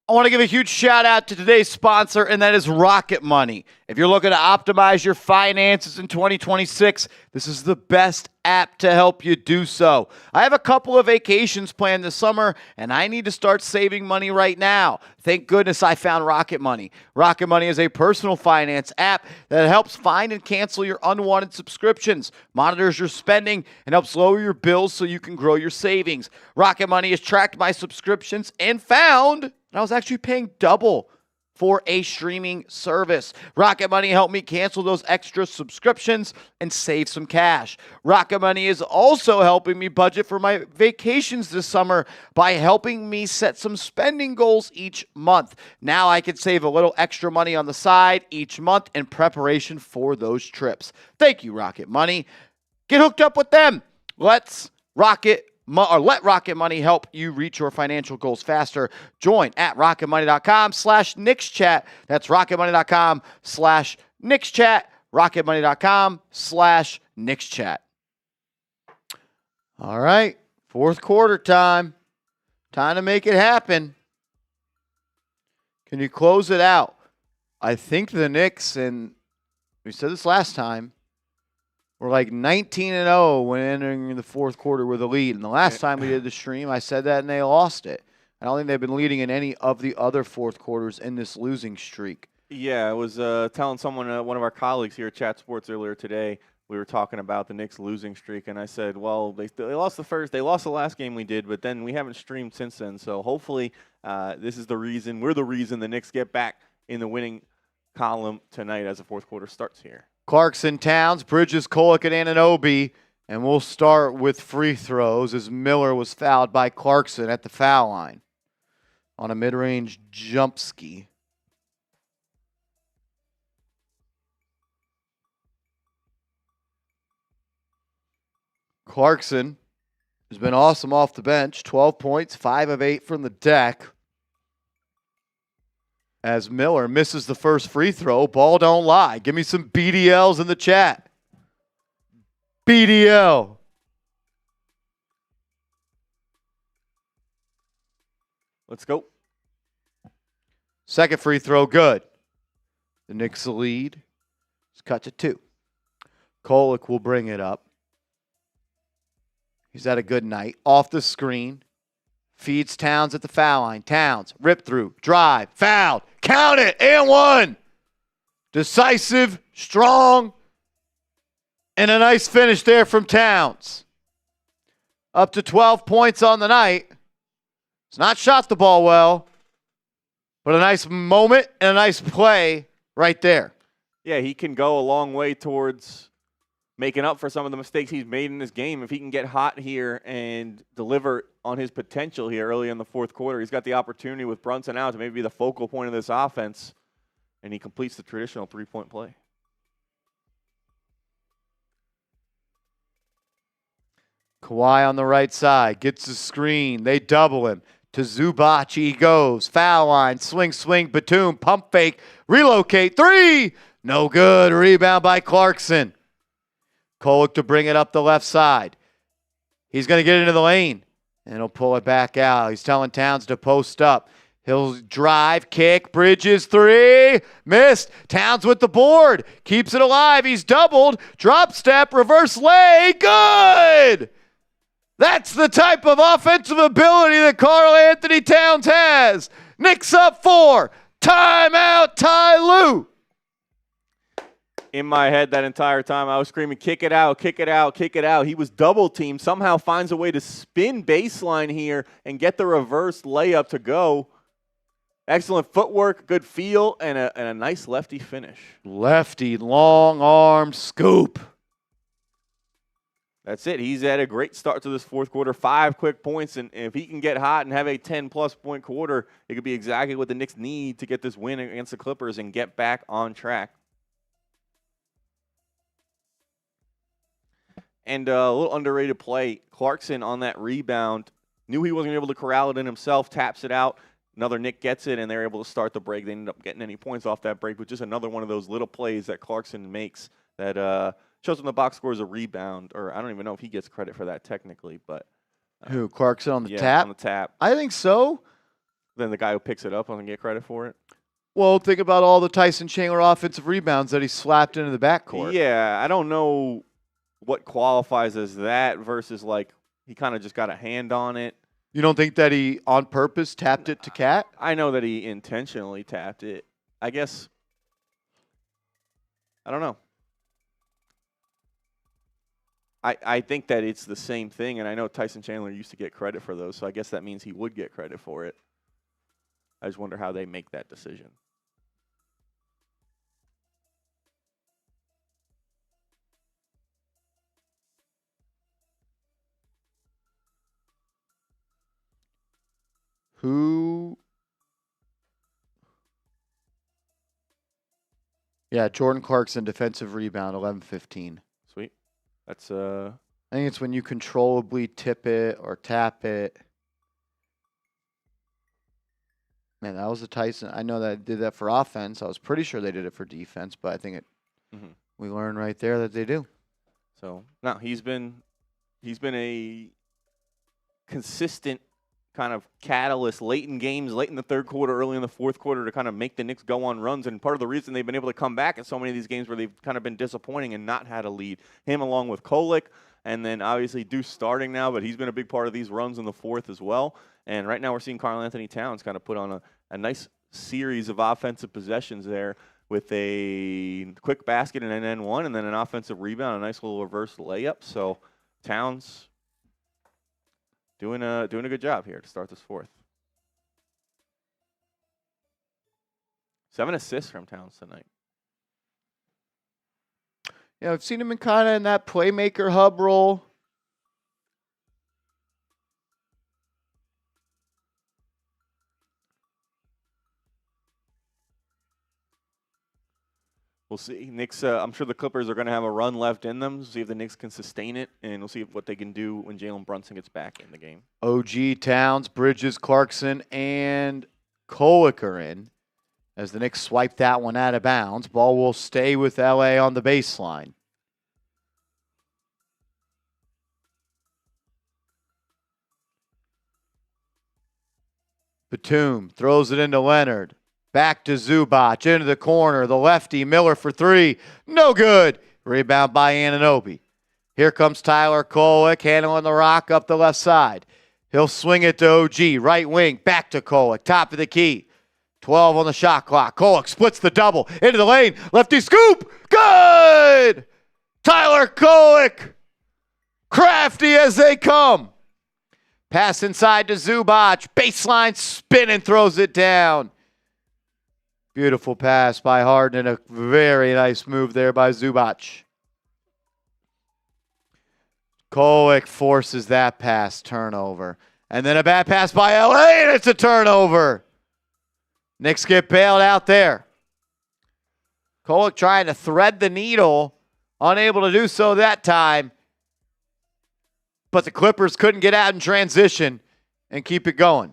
I want to give a huge shout out to today's sponsor, and that is Rocket Money. If you're looking to optimize your finances in 2026, this is the best app to help you do so. I have a couple of vacations planned this summer, and I need to start saving money right now. Thank goodness I found Rocket Money. Rocket Money is a personal finance app that helps find and cancel your unwanted subscriptions, monitors your spending, and helps lower your bills so you can grow your savings. Rocket Money has tracked my subscriptions and found and I was actually paying double for a streaming service. Rocket Money helped me cancel those extra subscriptions and save some cash. Rocket Money is also helping me budget for my vacations this summer by helping me set some spending goals each month. Now I can save a little extra money on the side each month in preparation for those trips. Thank you, Rocket Money. Get hooked up with them. Let Rocket Money help you reach your financial goals faster. Join at rocketmoney.com/KnicksChat. That's rocketmoney.com/KnicksChat. rocketmoney.com/KnicksChat. All right, fourth quarter time. Time to make it happen. Can you close it out? I think the Knicks, and we said this last time, we're like 19-0 when entering the fourth quarter with a lead. And the last time we did the stream, I said that, and they lost it. I don't think they've been leading in any of the other fourth quarters in this losing streak. Yeah, I was telling someone, one of our colleagues here at Chat Sports earlier today, we were talking about the Knicks losing streak, and I said, well, they lost they lost the last game we did, but then we haven't streamed since then. So hopefully this is the reason, we're the reason the Knicks get back in the winning column tonight as the fourth quarter starts here. Clarkson, Towns, Bridges, Kolek, and Anunoby. And we'll start with free throws as Miller was fouled by Clarkson at the foul line on a mid-range jump ski. Clarkson has been awesome off the bench. 12 points, 5 of 8 from the deck. As Miller misses the first free throw, ball don't lie. Give me some BDLs in the chat. BDL. Let's go. Second free throw, good. The Knicks lead. It's cut to 2. Kolek will bring it up. He's had a good night. Off the screen. Feeds Towns at the foul line. Towns, rip through, drive, fouled. Count it, and 1. Decisive, strong, and a nice finish there from Towns. Up to 12 points on the night. He's not shot the ball well, but a nice moment and a nice play right there. Yeah, he can go a long way towards making up for some of the mistakes he's made in this game. If he can get hot here and deliver on his potential here early in the fourth quarter, he's got the opportunity with Brunson out to maybe be the focal point of this offense, and he completes the traditional three-point play. Kawhi on the right side, gets the screen. They double him. To Zubac, he goes. Foul line, swing, Batum, pump fake, relocate, 3! No good. Rebound by Clarkson. Kolek to bring it up the left side. He's going to get into the lane, and he'll pull it back out. He's telling Towns to post up. He'll drive, kick, Bridges, 3. Missed. Towns with the board. Keeps it alive. He's doubled. Drop step, reverse lay. Good! That's the type of offensive ability that Karl-Anthony Towns has. Knicks up 4. Timeout, Ty Lue. In my head that entire time, I was screaming, kick it out, kick it out, kick it out. He was double teamed, somehow finds a way to spin baseline here and get the reverse layup to go. Excellent footwork, good feel, and a nice lefty finish. Lefty, long arm scoop. That's it. He's had a great start to this fourth quarter. 5 quick points, and if he can get hot and have a 10-plus point quarter, it could be exactly what the Knicks need to get this win against the Clippers and get back on track. And a little underrated play. Clarkson on that rebound. Knew he wasn't going to be able to corral it in himself. Taps it out. Another Knick gets it, and they're able to start the break. They ended up getting any points off that break, but just another one of those little plays that Clarkson makes that shows when the box scores a rebound. Or I don't even know if he gets credit for that technically. But Who, Clarkson on the yeah, tap? on the tap. I think so. Then the guy who picks it up doesn't get credit for it. Well, think about all the Tyson Chandler offensive rebounds that he slapped into the backcourt. Yeah, I don't know what qualifies as that versus like he kind of just got a hand on it. You don't think that he on purpose tapped it to Cat? I know that he intentionally tapped it. I guess I don't know. I think that it's the same thing, and I know Tyson Chandler used to get credit for those, so I guess that means he would get credit for it. I just wonder how they make that decision. Who? Yeah, Jordan Clarkson, defensive rebound, 11-15. Sweet. That's I think it's when you controllably tip it or tap it. Man, that was a Tyson. I know that I did that for offense. I was pretty sure they did it for defense, but I think we learned right there that they do. So no, he's been a consistent kind of catalyst late in games, late in the third quarter, early in the fourth quarter to kind of make the Knicks go on runs. And part of the reason they've been able to come back in so many of these games where they've kind of been disappointing and not had a lead. Him along with Kolek, and then obviously Deuce starting now, but he's been a big part of these runs in the fourth as well. And right now we're seeing Karl-Anthony Towns kind of put on a nice series of offensive possessions there with a quick basket and an N1, and then an offensive rebound, a nice little reverse layup. So Towns doing a good job here to start this fourth. 7 assists from Towns tonight. Yeah, I've seen him in that playmaker hub role. We'll see. Knicks, I'm sure the Clippers are going to have a run left in them. See if the Knicks can sustain it, and we'll see what they can do when Jalen Brunson gets back in the game. OG, Towns, Bridges, Clarkson, and Kolek are in as the Knicks swipe that one out of bounds. Ball will stay with LA on the baseline. Batum throws it into Leonard. Back to Zubac, into the corner. The lefty, Miller for three. No good. Rebound by Anunoby. Here comes Tyler Kolek handling the rock up the left side. He'll swing it to OG, right wing. Back to Kolek, top of the key. 12 on the shot clock. Kolek splits the double. Into the lane. Lefty scoop. Good! Tyler Kolek. Crafty as they come. Pass inside to Zubac. Baseline spin and throws it down. Beautiful pass by Harden. A very nice move there by Zubac. Kolek forces that pass, turnover. And then a bad pass by LA, and it's a turnover. Knicks get bailed out there. Kolek trying to thread the needle, unable to do so that time. But the Clippers couldn't get out in transition and keep it going.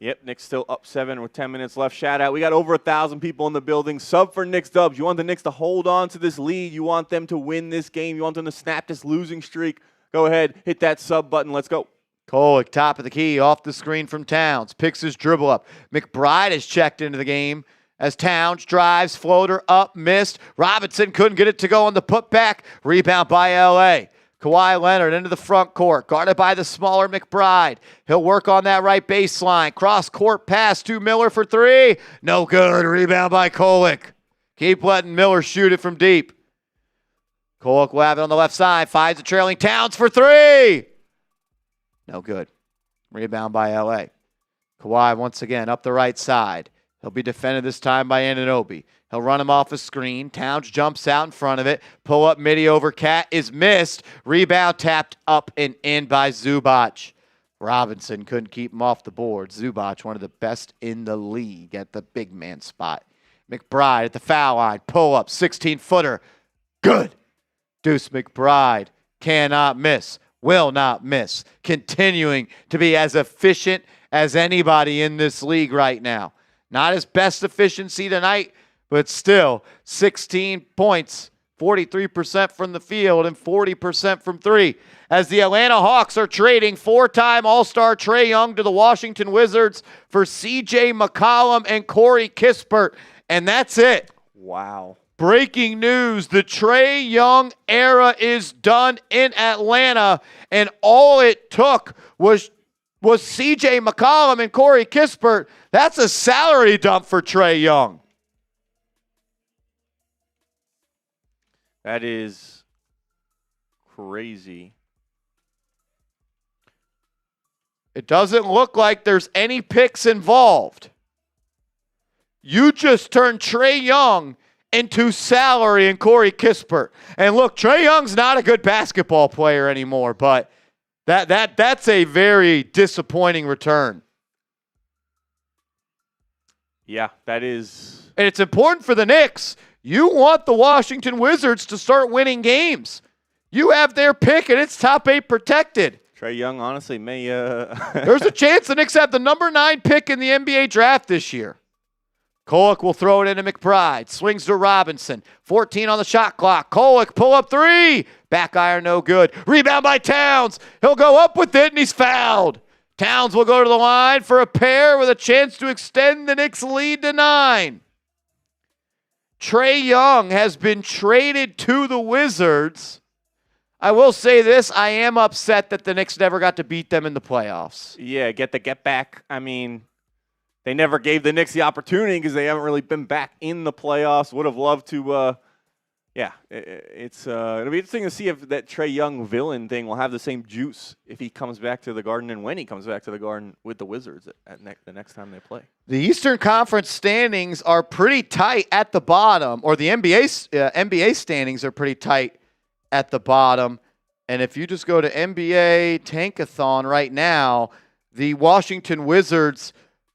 Yep, Knicks still up 7 with 10 minutes left. Shout out. We got over 1,000 people in the building. Sub for Knicks Dubs. You want the Knicks to hold on to this lead. You want them to win this game. You want them to snap this losing streak. Go ahead, hit that sub button. Let's go. Kolek, top of the key, off the screen from Towns. Picks his dribble up. McBride has checked into the game as Towns drives, floater up, missed. Robinson couldn't get it to go on the putback. Rebound by L.A. Kawhi Leonard into the front court, guarded by the smaller McBride. He'll work on that right baseline. Cross-court pass to Miller for three. No good. Rebound by Kolek. Keep letting Miller shoot it from deep. Kolek will have it on the left side. Finds the trailing Towns for three. No good. Rebound by L.A. Kawhi once again up the right side. He'll be defended this time by Anunoby. He'll run him off a screen. Towns jumps out in front of it. Pull up midi over Cat is missed. Rebound tapped up and in by Zubac. Robinson couldn't keep him off the board. Zubac, one of the best in the league at the big man spot. McBride at the foul line. Pull up, 16-footer. Good. Deuce McBride cannot miss. Will not miss. Continuing to be as efficient as anybody in this league right now. Not his best efficiency tonight, but still 16 points, 43% from the field and 40% from three. As the Atlanta Hawks are trading four-time All-Star Trey Young to the Washington Wizards for C.J. McCollum and Corey Kispert. And that's it. Wow. Breaking news, the Trey Young era is done in Atlanta, and all it took was C.J. McCollum and Corey Kispert. That's a salary dump for Trey Young. That is crazy. It doesn't look like there's any picks involved. You just turned Trey Young into salary and Corey Kispert. And look, Trey Young's not a good basketball player anymore, but that's a very disappointing return. Yeah, that is. And it's important for the Knicks. You want the Washington Wizards to start winning games. You have their pick, and it's top 8 protected. Trey Young, honestly, may. There's a chance the Knicks have the number 9 pick in the NBA draft this year. Kolek will throw it into McBride. Swings to Robinson. 14 on the shot clock. Kolek, pull up three. Back iron, no good. Rebound by Towns. He'll go up with it, and he's fouled. Towns will go to the line for a pair with a chance to extend the Knicks' lead to 9. Trey Young has been traded to the Wizards. I will say this, I am upset that the Knicks never got to beat them in the playoffs. Yeah, get back. I mean, they never gave the Knicks the opportunity because they haven't really been back in the playoffs. Would have loved to. It'll be interesting to see if that Trey Young villain thing will have the same juice if he comes back to the Garden and when he comes back to the Garden with the Wizards the next time they play. The Eastern Conference standings are pretty tight at the bottom, or the NBA standings are pretty tight at the bottom. And if you just go to NBA Tankathon right now, the Washington Wizards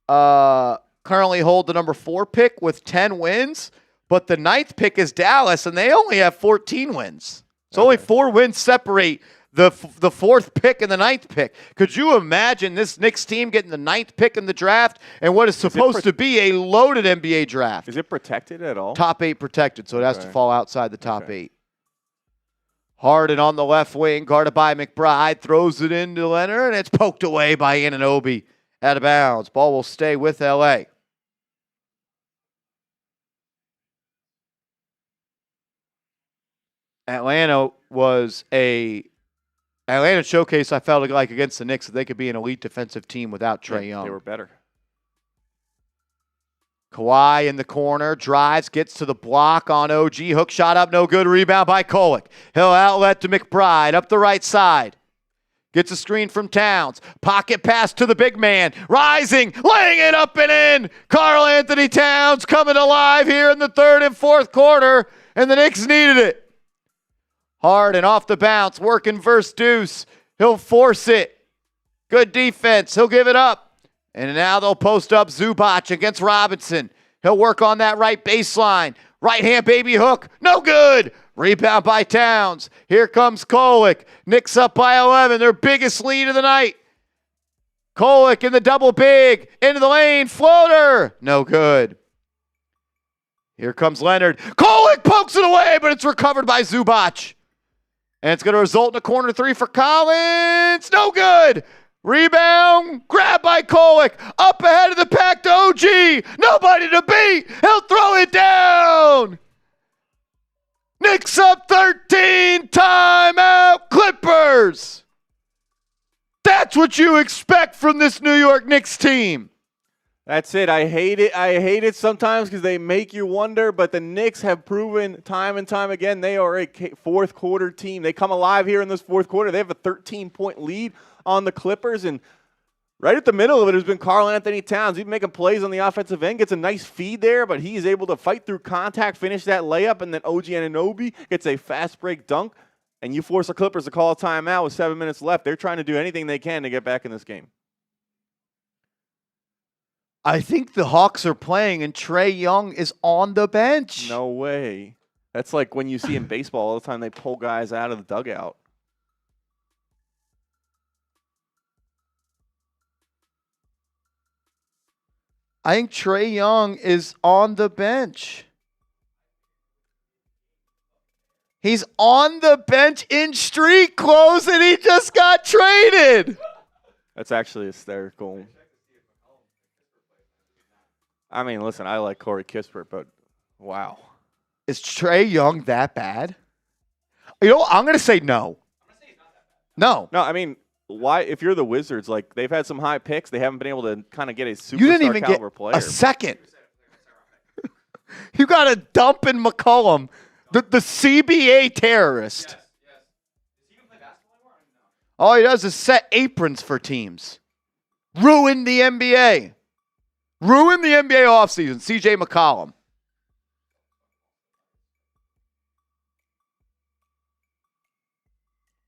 currently hold the number 4 pick with 10 wins. But the 9th pick is Dallas, and they only have 14 wins. So only 4 wins separate the 4th pick and the 9th pick. Could you imagine this Knicks team getting the 9th pick in the draft and what is supposed to be a loaded NBA draft? Is it protected at all? Top 8 protected, so it has to fall outside the top 8. Harden on the left wing, guarded by McBride, throws it into Leonard, and it's poked away by Anunoby out of bounds. Ball will stay with L.A. Atlanta showcase, I felt like, against the Knicks, that they could be an elite defensive team without Trey Young. They were better. Kawhi in the corner, drives, gets to the block on OG. Hook shot up, no good. Rebound by Kolek. He'll outlet to McBride up the right side. Gets a screen from Towns. Pocket pass to the big man. Rising, laying it up and in. Karl-Anthony Towns coming alive here in the 3rd and 4th quarter, and the Knicks needed it. Harden off the bounce, working versus Deuce. He'll force it. Good defense. He'll give it up. And now they'll post up Zubac against Robinson. He'll work on that right baseline. Right hand baby hook. No good. Rebound by Towns. Here comes Kolek. Knicks up by 11. Their biggest lead of the night. Kolek in the double big. Into the lane. Floater. No good. Here comes Leonard. Kolek pokes it away, but it's recovered by Zubac. And it's going to result in a corner 3 for Collins. No good. Rebound. Grab by Kolek. Up ahead of the pack to OG. Nobody to beat. He'll throw it down. Knicks up 13. Timeout Clippers. That's what you expect from this New York Knicks team. That's it. I hate it. I hate it sometimes because they make you wonder, but the Knicks have proven time and time again they are a 4th quarter team. They come alive here in this 4th quarter. They have a 13-point lead on the Clippers, and right at the middle of it has been Karl-Anthony Towns. He's making plays on the offensive end, gets a nice feed there, but he's able to fight through contact, finish that layup, and then OG Anunoby gets a fast break dunk, and you force the Clippers to call a timeout with 7 minutes left. They're trying to do anything they can to get back in this game. I think the Hawks are playing and Trey Young is on the bench. No way. That's like when you see in baseball all the time they pull guys out of the dugout. I think Trey Young is on the bench. He's on the bench in street clothes and he just got traded. That's actually hysterical. I mean, listen, I like Corey Kispert, but wow. Is Trey Young that bad? You know, I'm going to say no. No. No, I mean, why? If you're the Wizards, like, they've had some high picks. They haven't been able to kind of get a superstar you didn't even caliber get player. a second. You got a dump in McCollum, the CBA terrorist. Yes. Is he going to play basketball anymore? All he does is set aprons for teams. Ruin the NBA. Ruin the NBA offseason. CJ McCollum.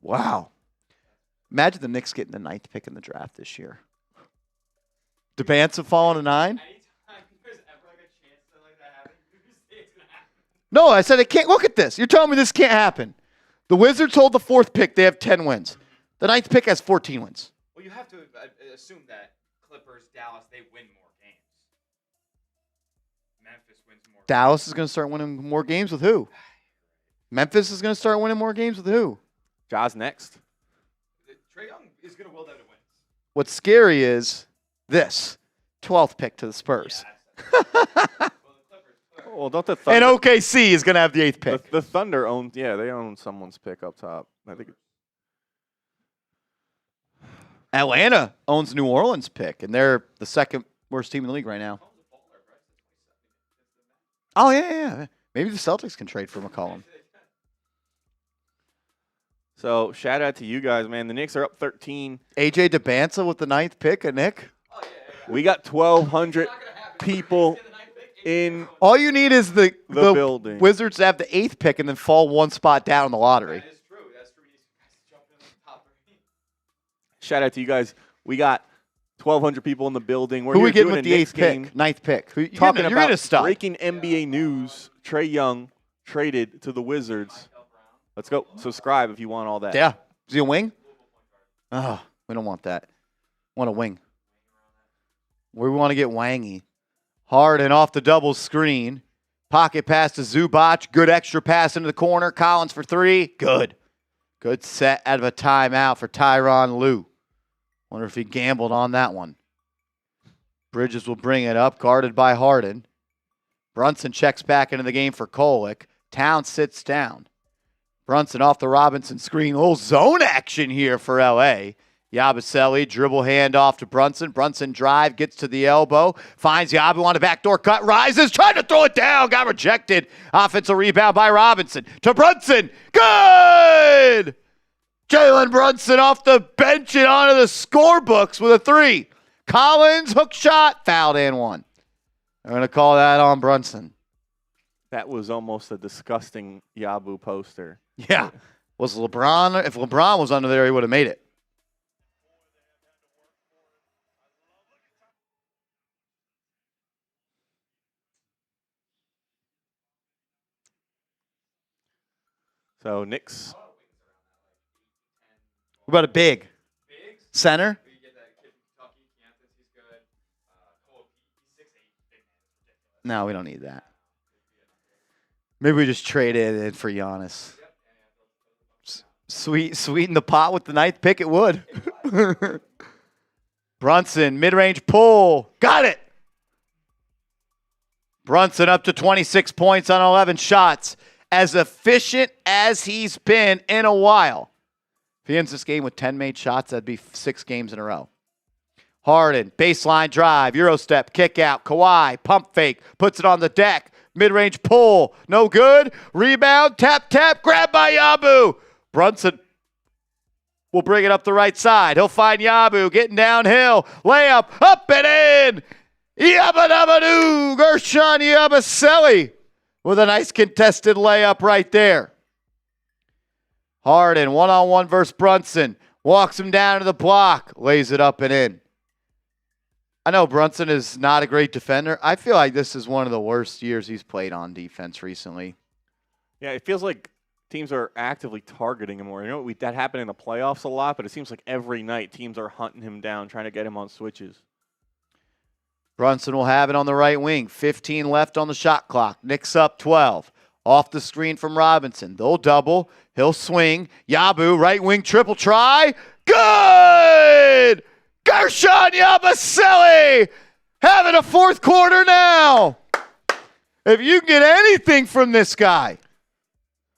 Wow. Imagine the Knicks getting the 9th pick in the draft this year. DeBance falling to 9? Anytime there's ever like a chance that like that happens, you just say it's going to happen. No, I said it can't. Look at this. You're telling me this can't happen. The Wizards hold the 4th pick. They have 10 wins. The 9th pick has 14 wins. Well, you have to assume that Clippers, Dallas, they win more games. Memphis wins more. Dallas is going to start winning more games with who? Memphis is going to start winning more games with who? Ja's next. Trey Young is going to will them to win. What's scary is this 12th pick to the Spurs. Well, don't the Thunder, And OKC is going to have the 8th pick. the Thunder own? Yeah, they own someone's pick up top. I think. Atlanta owns New Orleans pick, and they're the second Worst team in the league right now. Oh, yeah. Maybe the Celtics can trade for McCollum. So, shout out to you guys, man. The Knicks are up 13. AJ DeBanza with the 9th pick, a Nick. We got 1,200 people in All you need is the building. Wizards to have the 8th pick and then fall one spot down in the lottery. That is true. That's true. These guys jump in the top 3. Shout out to you guys. We got 1,200 people in the building. We're Who here we getting doing with a the Knicks 8th game. pick? 9th pick. You're Talking gonna about stop. breaking NBA news. Trey Young traded to the Wizards. Let's go. Subscribe if you want all that. Yeah. Is he a wing? Oh, we don't want that. Want a wing. We want to get Wangy. Harden off the double screen. Pocket pass to Zubac. Good extra pass into the corner. Collins for 3. Good. Good set out of a timeout for Tyronn Lue. Wonder if he gambled on that one. Bridges will bring it up, guarded by Harden. Brunson checks back into the game for Kolek. Towns sits down. Brunson off the Robinson screen. A little zone action here for L.A. Yabusele, dribble handoff to Brunson. Brunson drive, gets to the elbow. Finds Yabu on a backdoor cut. Rises, tried to throw it down. Got rejected. Offensive rebound by Robinson. To Brunson. Good! Jalen Brunson off the bench and onto the scorebooks with a 3. Collins, hook shot, fouled and 1. They're going to call that on Brunson. That was almost a disgusting Yabu poster. Yeah. Was LeBron, if LeBron was under there, he would have made it. So, Knicks. What about a big? Center? You get that kid from Kentucky, Kansas. He's good. Cole, he's 6'8", big man. No, we don't need that. Maybe we just trade it in for Giannis. Sweeten the pot with the 9th pick, it would. Brunson, mid-range pull. Got it! Brunson up to 26 points on 11 shots. As efficient as he's been in a while. If he ends this game with 10 made shots, that'd be 6 games in a row. Harden, baseline drive, Euro step, kick out. Kawhi, pump fake, puts it on the deck. Mid-range pull, no good. Rebound, tap, grab by Yabu. Brunson will bring it up the right side. He'll find Yabu getting downhill. Layup, up and in. Yabba-dabba-doo. Gershon Yabusele with a nice contested layup right there. Harden, one-on-one versus Brunson. Walks him down to the block. Lays it up and in. I know Brunson is not a great defender. I feel like this is one of the worst years he's played on defense recently. Yeah, it feels like teams are actively targeting him more. You know, that happened in the playoffs a lot, but it seems like every night teams are hunting him down, trying to get him on switches. Brunson will have it on the right wing. 15 left on the shot clock. Knicks up 12. Off the screen from Robinson. They'll double. He'll swing. Yabu, right wing triple try. Good! Gershon Yabusele having a 4th quarter now. If you can get anything from this guy.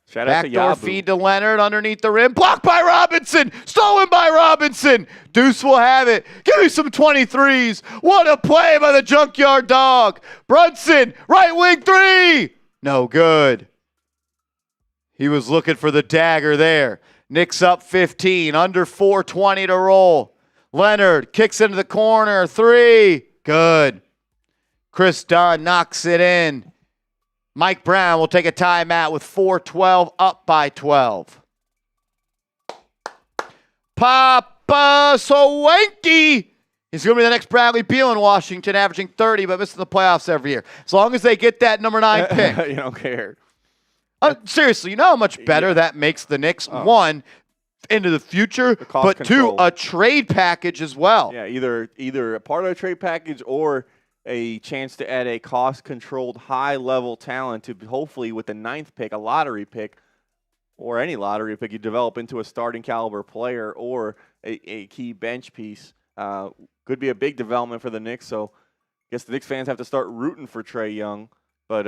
Shout out to Backdoor Yabu. feed to Leonard underneath the rim. Blocked by Robinson. Stolen by Robinson. Deuce will have it. Give me some 23s. What a play by the Junkyard Dog. Brunson, right wing 3. No good. He was looking for the dagger there. Knicks up 15. Under 4:20 to roll. Leonard kicks into the corner. 3. Good. Chris Dunn knocks it in. Mike Brown will take a timeout with 4:12 up by 12. Papa Swanky. He's going to be the next Bradley Beal in Washington, averaging 30, but missing the playoffs every year. As long as they get that number 9 pick. You don't care. Seriously, you know how much better that makes the Knicks? One, into the future, but control. 2, a trade package as well. Yeah, either a part of a trade package or a chance to add a cost-controlled, high-level talent to hopefully, with the 9th pick, a lottery pick, or any lottery pick, you develop into a starting caliber player or a key bench piece. Could be a big development for the Knicks, so I guess the Knicks fans have to start rooting for Trey Young. But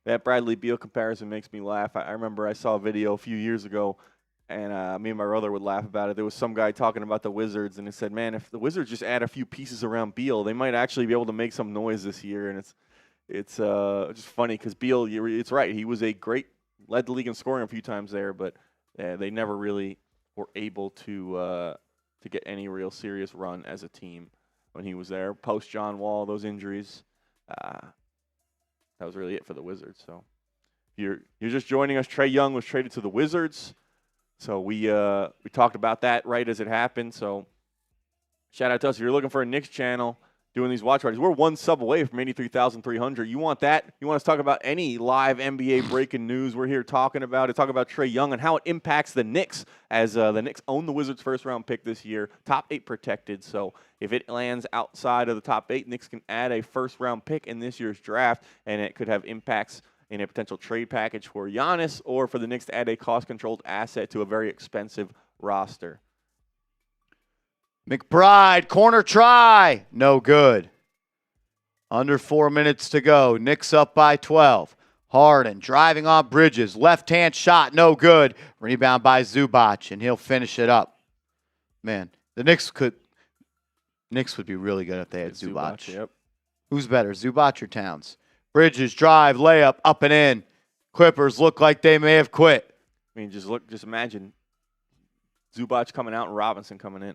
that Bradley Beal comparison makes me laugh. I remember I saw a video a few years ago. And me and my brother would laugh about it. There was some guy talking about the Wizards, and he said, man, if the Wizards just add a few pieces around Beal, they might actually be able to make some noise this year. And it's just funny because Beal, it's right. He was led the league in scoring a few times there, but they never really were able to get any real serious run as a team when he was there. Post John Wall, those injuries, that was really it for the Wizards. So you're just joining us. Trey Young was traded to the Wizards. So we talked about that right as it happened. So shout out to us. If you're looking for a Knicks channel doing these watch parties, we're one sub away from 83,300. You want that? You want us to talk about any live NBA breaking news? We're here talking about it. Talk about Trey Young and how it impacts the Knicks, as the Knicks own the Wizards' first-round pick this year, top 8 protected. So if it lands outside of the top 8, Knicks can add a first-round pick in this year's draft, and it could have impacts in a potential trade package for Giannis, or for the Knicks to add a cost-controlled asset to a very expensive roster. McBride, corner try. No good. Under 4 minutes to go. Knicks up by 12. Harden driving on Bridges. Left-hand shot, no good. Rebound by Zubac, and he'll finish it up. Man, the Knicks would be really good if they had Zubac. Yep. Who's better, Zubac or Towns? Bridges drive, layup, up and in. Clippers look like they may have quit. I mean, just imagine Zubac coming out and Robinson coming in.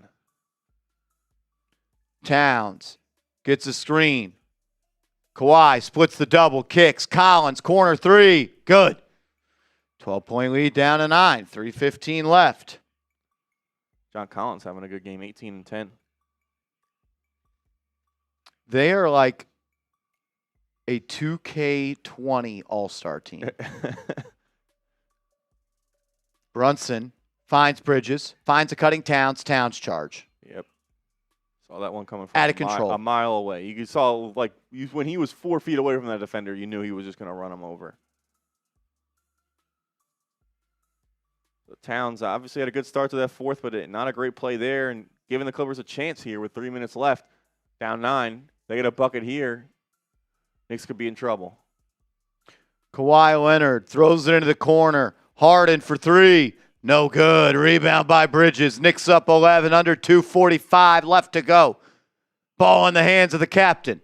Towns gets a screen. Kawhi splits the double, kicks. Collins, corner three. Good. 12-point lead down to 9. 3:15 left. John Collins having a good game, 18 and 10. They are like a 2K20 all-star team. Brunson finds Bridges, finds a cutting Towns charge. Yep. Saw that one coming from Out of control. A mile away. You saw, when he was 4 feet away from that defender, you knew he was just going to run him over. So Towns obviously had a good start to that fourth, but not a great play there. And giving the Clippers a chance here with 3 minutes left, down 9. They get a bucket here. Knicks could be in trouble. Kawhi Leonard throws it into the corner. Harden for 3. No good. Rebound by Bridges. Knicks up 11, under 2:45 left to go. Ball in the hands of the captain.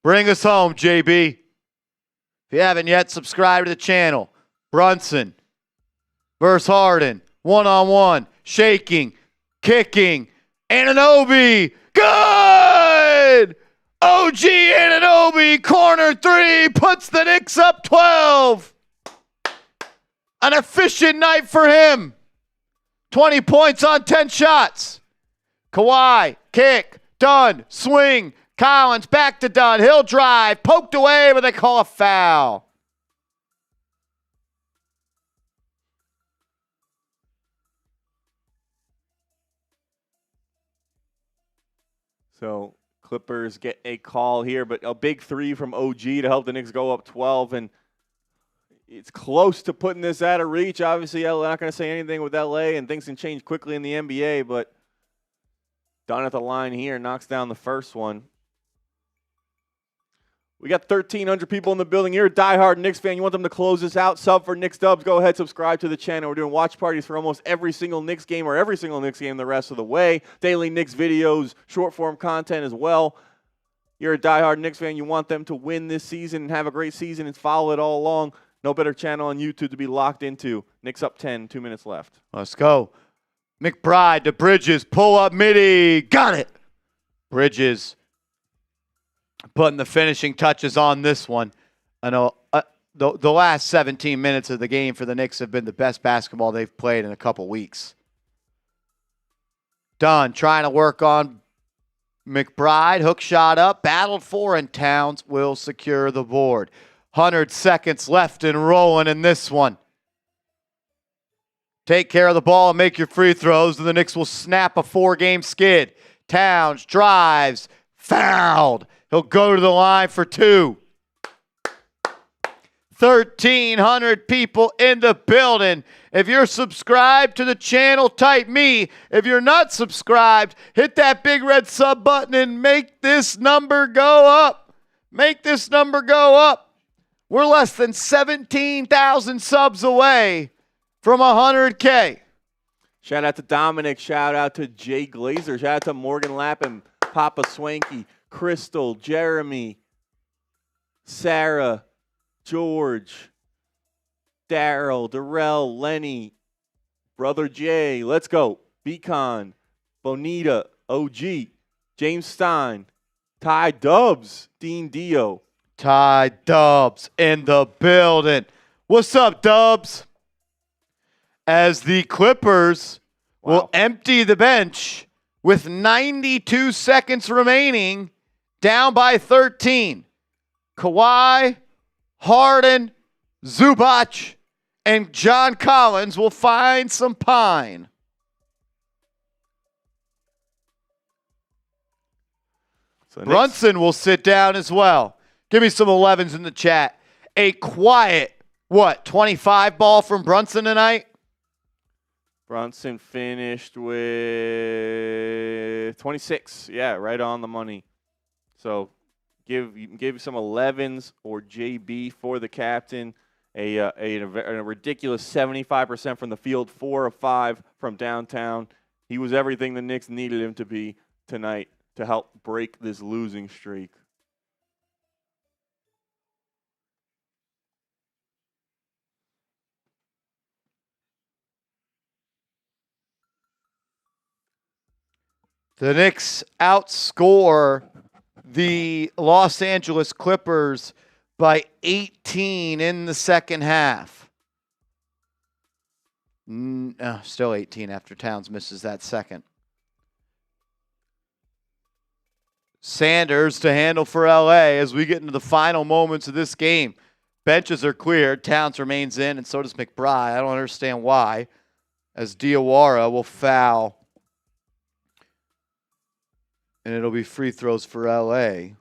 Bring us home, JB. If you haven't yet, subscribe to the channel. Brunson versus Harden. One-on-one. Shaking. Kicking. Anunoby. Good! OG Anunoby, corner 3, puts the Knicks up 12. An efficient night for him. 20 points on 10 shots. Kawhi, kick, done, swing. Collins back to Dunn. He'll drive, poked away, but they call a foul. So Clippers get a call here, but a big 3 from OG to help the Knicks go up 12, and it's close to putting this out of reach. Obviously, I'm not going to say anything with LA, and things can change quickly in the NBA, but Dunn at the line here knocks down the first one. We got 1,300 people in the building. You're a diehard Knicks fan. You want them to close this out. Sub for Knicks Dubs. Go ahead, subscribe to the channel. We're doing watch parties for almost every single Knicks game, or every single Knicks game the rest of the way. Daily Knicks videos, short-form content as well. You're a diehard Knicks fan. You want them to win this season and have a great season and follow it all along. No better channel on YouTube to be locked into. Knicks up 10, 2 minutes left. Let's go. McBride to Bridges. Pull up midi. Got it. Bridges putting the finishing touches on this one. I know the last 17 minutes of the game for the Knicks have been the best basketball they've played in a couple weeks. Dunn trying to work on McBride. Hook shot up. Battled for, and Towns will secure the board. 100 seconds left and rolling in this one. Take care of the ball and make your free throws, and the Knicks will snap a 4-game skid. Towns drives. Fouled. He'll go to the line for 2. 1,300 people in the building. If you're subscribed to the channel, type me. If you're not subscribed, hit that big red sub button and make this number go up. Make this number go up. We're less than 17,000 subs away from 100K. Shout out to Dominic. Shout out to Jay Glazer. Shout out to Morgan Lapham, Papa Swanky, Crystal, Jeremy, Sarah, George, Daryl, Darrell, Lenny, Brother Jay. Let's go. Beacon, Bonita, OG, James Stein, Ty Dubs, Dean Dio. Ty Dubs in the building. What's up, Dubs? As the Clippers will empty the bench with 92 seconds remaining, down by 13. Kawhi, Harden, Zubac, and John Collins will find some pine. So Brunson will sit down as well. Give me some 11s in the chat. A quiet, 25 ball from Brunson tonight? Brunson finished with 26. Yeah, right on the money. So you can give some 11s or JB for the captain. A ridiculous 75% from the field, 4 of 5 from downtown. He was everything the Knicks needed him to be tonight to help break this losing streak. The Knicks outscore the Los Angeles Clippers by 18 in the second half. Still 18 after Towns misses that second. Sanders to handle for LA as we get into the final moments of this game. Benches are cleared. Towns remains in, and so does McBride. I don't understand why, as Diawara will foul. And it'll be free throws for LA.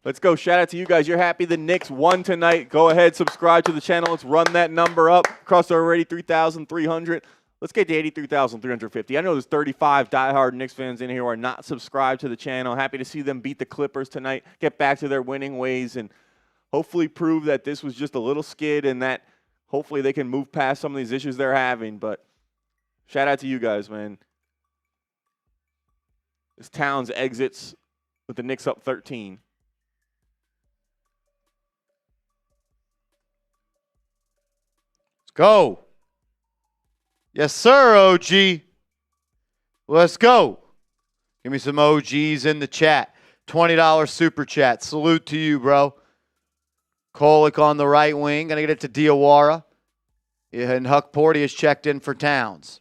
Let's go. Shout out to you guys. You're happy the Knicks won tonight. Go ahead, subscribe to the channel. Let's run that number up. Across already 3,300. Let's get to 83,350. I know there's 35 diehard Knicks fans in here who are not subscribed to the channel. Happy to see them beat the Clippers tonight, get back to their winning ways, and hopefully prove that this was just a little skid and that hopefully they can move past some of these issues they're having. But shout out to you guys, man. As Towns exits with the Knicks up 13. Let's go. Yes, sir, OG. Let's go. Give me some OGs in the chat. $20 super chat. Salute to you, bro. Kolek on the right wing. Going to get it to Diawara. And Huck Porty has checked in for Towns.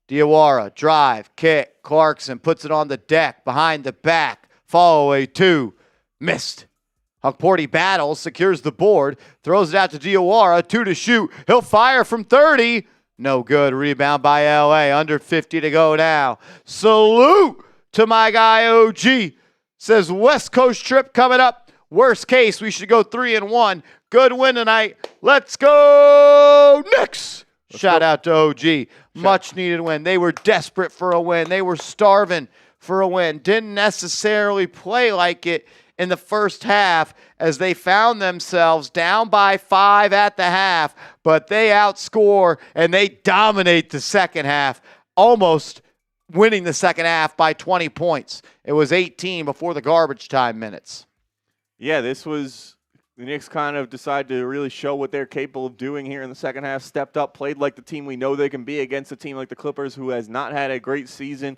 Diawara, drive, kick. Clarkson puts it on the deck, behind the back. Follow away, 2. Missed. Huck Porty battles, secures the board, throws it out to Diawara, 2 to shoot. He'll fire from 30. No good. Rebound by LA. Under 50 to go now. Salute to my guy OG. Says West Coast trip coming up. Worst case, we should go 3-1. Good win tonight. Let's go Knicks. Shout out to OG. Much needed win. They were desperate for a win. They were starving for a win. Didn't necessarily play like it in the first half as they found themselves down by 5 at the half, but they outscore and they dominate the second half, almost winning the second half by 20 points. It was 18 before the garbage time minutes. Yeah, this was the Knicks kind of decided to really show what they're capable of doing here in the second half. Stepped up, played like the team we know they can be against a team like the Clippers, who has not had a great season.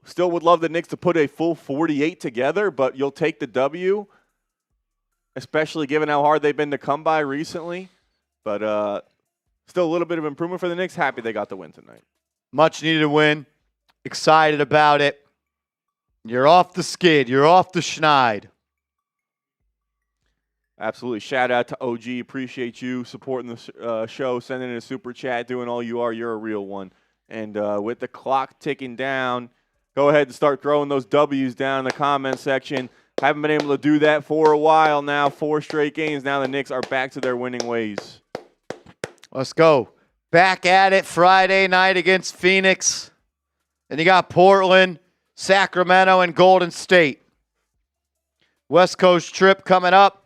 Still would love the Knicks to put a full 48 together, but you'll take the W, especially given how hard they've been to come by recently. But still a little bit of improvement for the Knicks. Happy they got the win tonight. Much needed win. Excited about it. You're off the skid. You're off the schneid. Absolutely. Shout out to OG. Appreciate you supporting the show, sending in a super chat, doing all you are. You're a real one. And with the clock ticking down, go ahead and start throwing those W's down in the comment section. Haven't been able to do that for a while now. 4 straight games. Now the Knicks are back to their winning ways. Let's go. Back at it Friday night against Phoenix. Then you got Portland, Sacramento, and Golden State. West Coast trip coming up.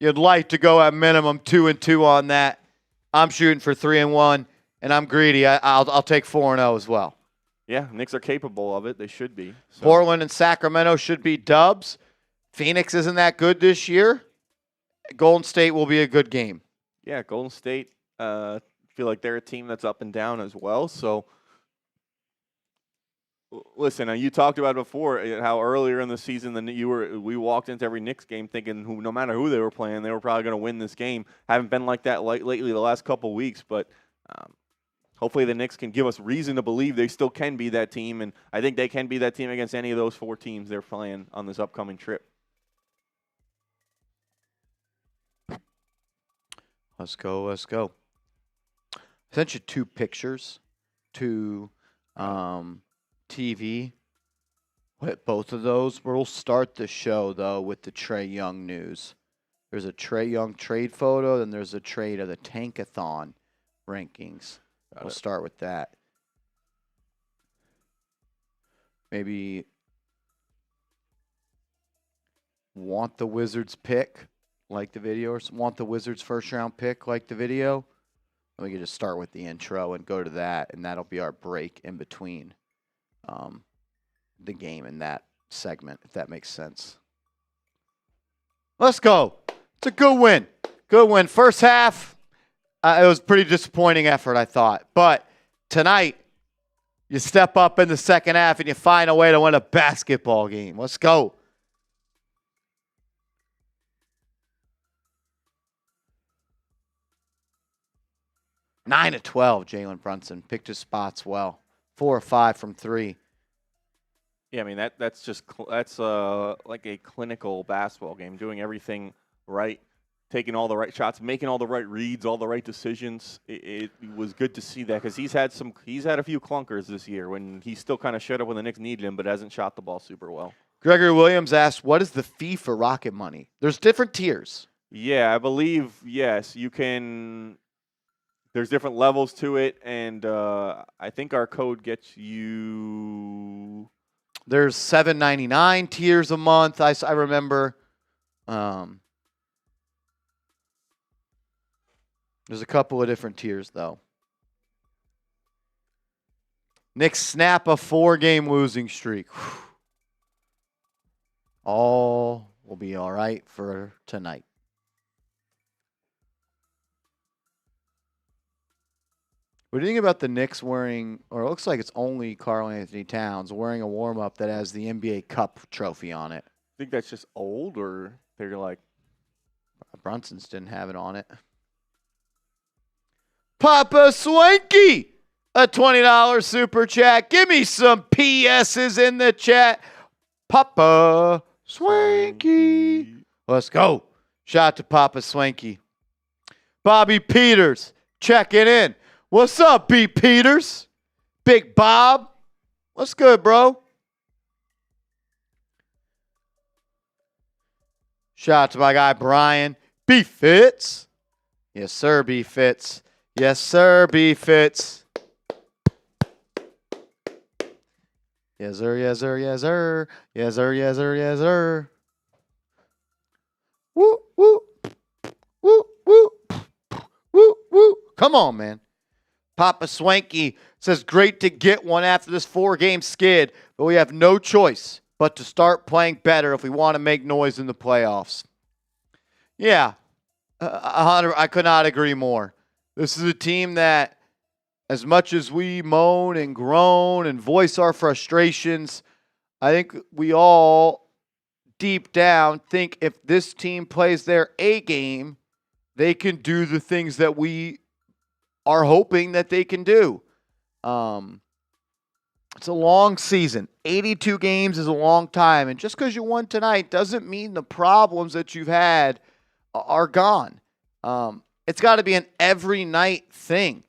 You'd like to go at minimum 2-2 on that. I'm shooting for 3-1, and I'm greedy. I'll take 4-0 as well. Yeah, Knicks are capable of it. They should be. So. Portland and Sacramento should be dubs. Phoenix isn't that good this year. Golden State will be a good game. Yeah, Golden State feel like they're a team that's up and down as well. So, listen, you talked about before how earlier in the season we walked into every Knicks game thinking no matter who they were playing, they were probably going to win this game. Haven't been like that lately the last couple weeks, but hopefully the Knicks can give us reason to believe they still can be that team, and I think they can be that team against any of those 4 teams they're playing on this upcoming trip. Let's go. I sent you 2 pictures to TV. Both of those. We'll start the show, though, with the Trey Young news. There's a Trey Young trade photo, then there's a trade of the Tankathon rankings. We'll start with that. Maybe want the Wizards pick, like the video, or want the Wizards first-round pick, like the video. And we can just start with the intro and go to that, and that'll be our break in between the game and that segment, if that makes sense. Let's go. It's a good win. Good win. First half, it was a pretty disappointing effort, I thought. But tonight, you step up in the second half and you find a way to win a basketball game. Let's go. Nine of 12, Jalen Brunson. Picked his spots well. 4 or 5 from 3. Yeah, I mean, that's like a clinical basketball game, doing everything right, taking all the right shots, making all the right reads, all the right decisions. It was good to see that because he's had a few clunkers this year when he still kind of showed up when the Knicks needed him, but hasn't shot the ball super well. Gregory Williams asked, what is the fee for Rocket Money? There's different tiers. Yeah, I believe, yes, you can. There's different levels to it, and I think our code gets you. There's $7.99 tiers a month. I remember. There's a couple of different tiers, though. Knicks snap a 4-game losing streak. Whew. All will be all right for tonight. What do you think about the Knicks wearing, or it looks like it's only Karl-Anthony Towns, wearing a warm-up that has the NBA Cup trophy on it? I think that's just old, or they're like. Brunson's didn't have it on it. Papa Swanky, a $20 super chat. Give me some PS's in the chat. Papa Swanky. Let's go. Shout out to Papa Swanky. Bobby Peters checking in. What's up, B. Peters? Big Bob. What's good, bro? Shout out to my guy, Brian. B. Fitz. Yes, sir, B. Fitz. Yes, sir, B. Fitz. Yes, sir, yes, sir, yes, sir. Yes, sir, yes, sir, yes, sir. Woo, woo. Woo, woo. Woo, woo. Come on, man. Papa Swanky says, great to get one after this 4-game skid, but we have no choice but to start playing better if we want to make noise in the playoffs. Yeah, I could not agree more. This is a team that, as much as we moan and groan and voice our frustrations, I think we all deep down think if this team plays their A game, they can do the things that we are hoping that they can do. It's a long season. 82 games is a long time. And just because you won tonight doesn't mean the problems that you've had are gone. It's got to be an every night thing.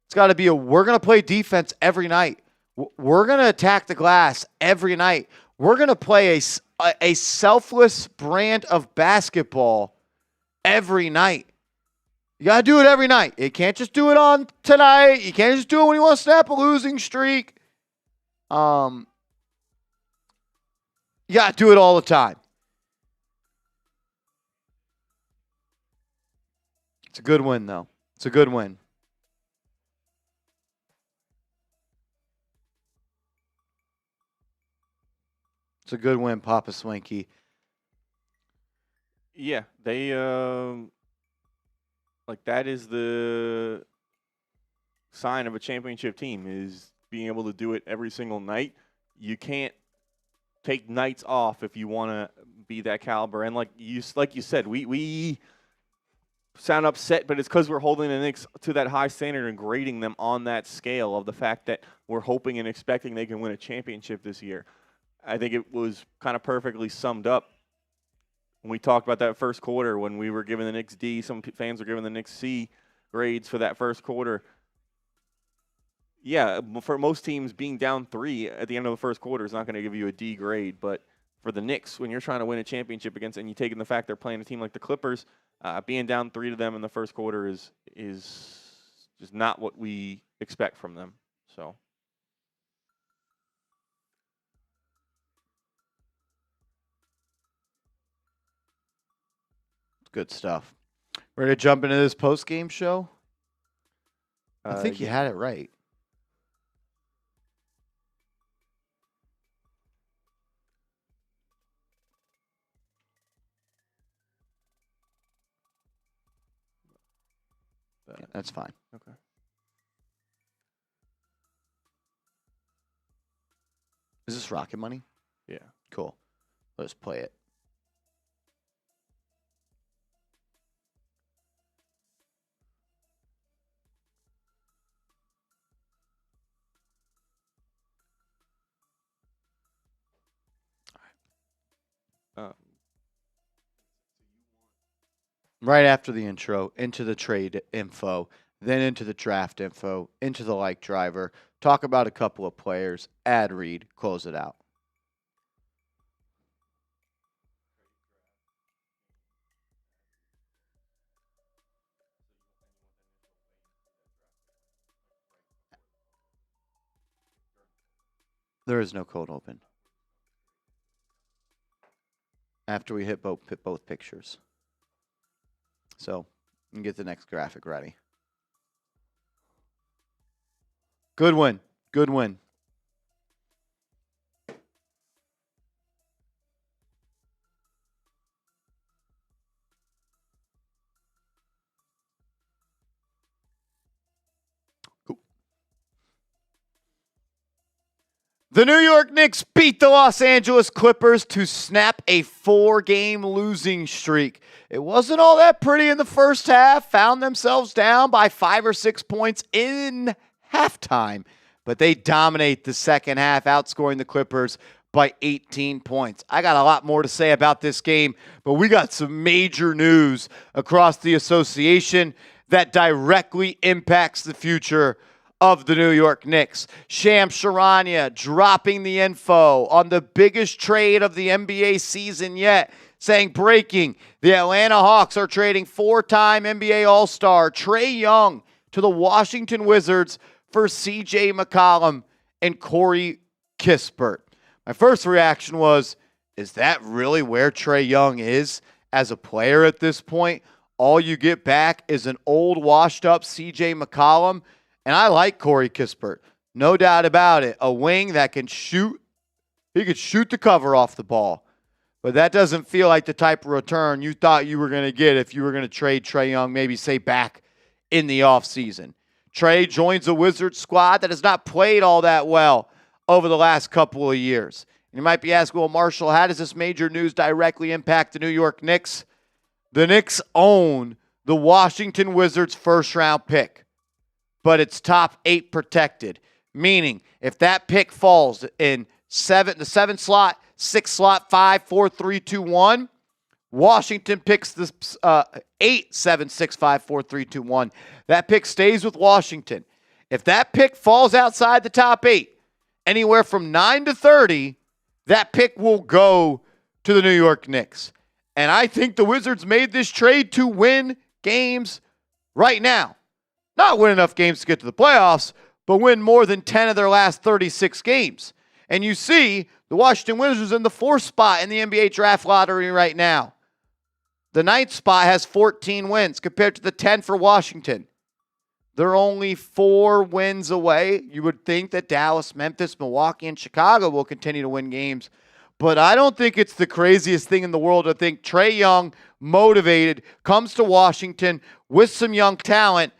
It's got to be we're going to play defense every night. We're going to attack the glass every night. We're going to play a selfless brand of basketball every night. You got to do it every night. You can't just do it on tonight. You can't just do it when you want to snap a losing streak. You got to do it all the time. It's a good win, though. It's a good win. It's a good win, Papa Swanky. Yeah, they that is the sign of a championship team, is being able to do it every single night. You can't take nights off if you want to be that caliber. And like you said, we sound upset, but it's because we're holding the Knicks to that high standard and grading them on that scale of the fact that we're hoping and expecting they can win a championship this year. I think it was kind of perfectly summed up when we talked about that first quarter, when we were giving the Knicks D, some fans were giving the Knicks C grades for that first quarter. Yeah, for most teams, being down 3 at the end of the first quarter is not going to give you a D grade. But for the Knicks, when you're trying to win a championship against, and you take in the fact they're playing a team like the Clippers, being down 3 to them in the first quarter is just not what we expect from them. So. Good stuff. Ready to jump into this post-game show? I think you had it right. Yeah, that's fine. Okay. Is this Rocket Money? Yeah. Cool. Let's play it. Right after the intro, into the trade info, then into the draft info, into the like driver, talk about a couple of players, ad read, close it out. There is no code open. After we hit both pictures. So, you can get the next graphic ready. Good win. Good win. Cool. The New York Knicks beat the Los Angeles Clippers to snap a 4-game losing streak. It wasn't all that pretty in the first half. Found themselves down by 5 or 6 points in halftime. But they dominate the second half, outscoring the Clippers by 18 points. I got a lot more to say about this game, but we got some major news across the association that directly impacts the future of the New York Knicks. Shams Charania dropping the info on the biggest trade of the NBA season yet, saying breaking, the Atlanta Hawks are trading 4-time NBA All-Star Trey Young to the Washington Wizards for CJ McCollum and Corey Kispert. My first reaction was, is that really where Trey Young is as a player at this point? All you get back is an old, washed-up CJ McCollum. And I like Corey Kispert. No doubt about it. A wing that can shoot. He could shoot the cover off the ball. But that doesn't feel like the type of return you thought you were going to get if you were going to trade Trey Young, maybe say back in the offseason. Trey joins a Wizards squad that has not played all that well over the last couple of years. And you might be asking, well, Marshall, how does this major news directly impact the New York Knicks? The Knicks own the Washington Wizards first-round pick, but it's top 8 protected, meaning if that pick falls in the 7 slot, 6 slot, 5, 4, 3, 2, 1, Washington picks this 8, 7, 6, 5, 4, 3, 2, 1. That pick stays with Washington. If that pick falls outside the top 8, anywhere from 9 to 30, that pick will go to the New York Knicks. And I think the Wizards made this trade to win games right now. Not win enough games to get to the playoffs, but win more than 10 of their last 36 games. And you see the Washington Wizards in the 4th spot in the NBA draft lottery right now. The 9th spot has 14 wins compared to the 10 for Washington. They're only 4 wins away. You would think that Dallas, Memphis, Milwaukee, and Chicago will continue to win games. But I don't think it's the craziest thing in the world to think Trey Young, motivated, comes to Washington with some young talent,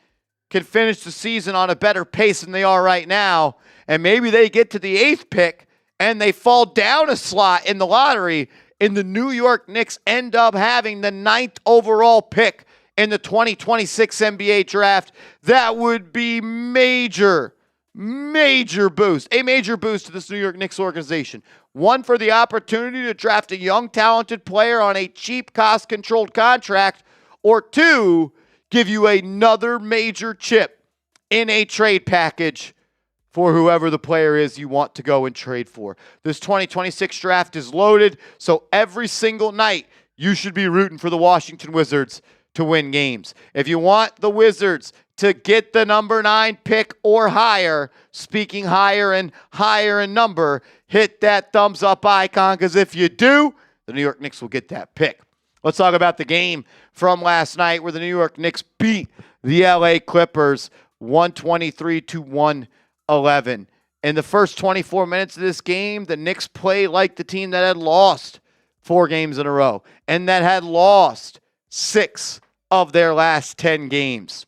can finish the season on a better pace than they are right now. And maybe they get to the 8th pick and they fall down a slot in the lottery, and the New York Knicks end up having the 9th overall pick in the 2026 NBA draft. That would be major boost. A major boost to this New York Knicks organization. One, for the opportunity to draft a young, talented player on a cheap, cost-controlled contract. Or 2, give you another major chip in a trade package for whoever the player is you want to go and trade for. This 2026 draft is loaded, so every single night you should be rooting for the Washington Wizards to win games. If you want the Wizards to get the number 9 pick or higher, speaking higher and higher in number, hit that thumbs up icon, because if you do, the New York Knicks will get that pick. Let's talk about the game from last night where the New York Knicks beat the LA Clippers 123-111. In the first 24 minutes of this game, the Knicks played like the team that had lost 4 games in a row and that had lost 6 of their last 10 games.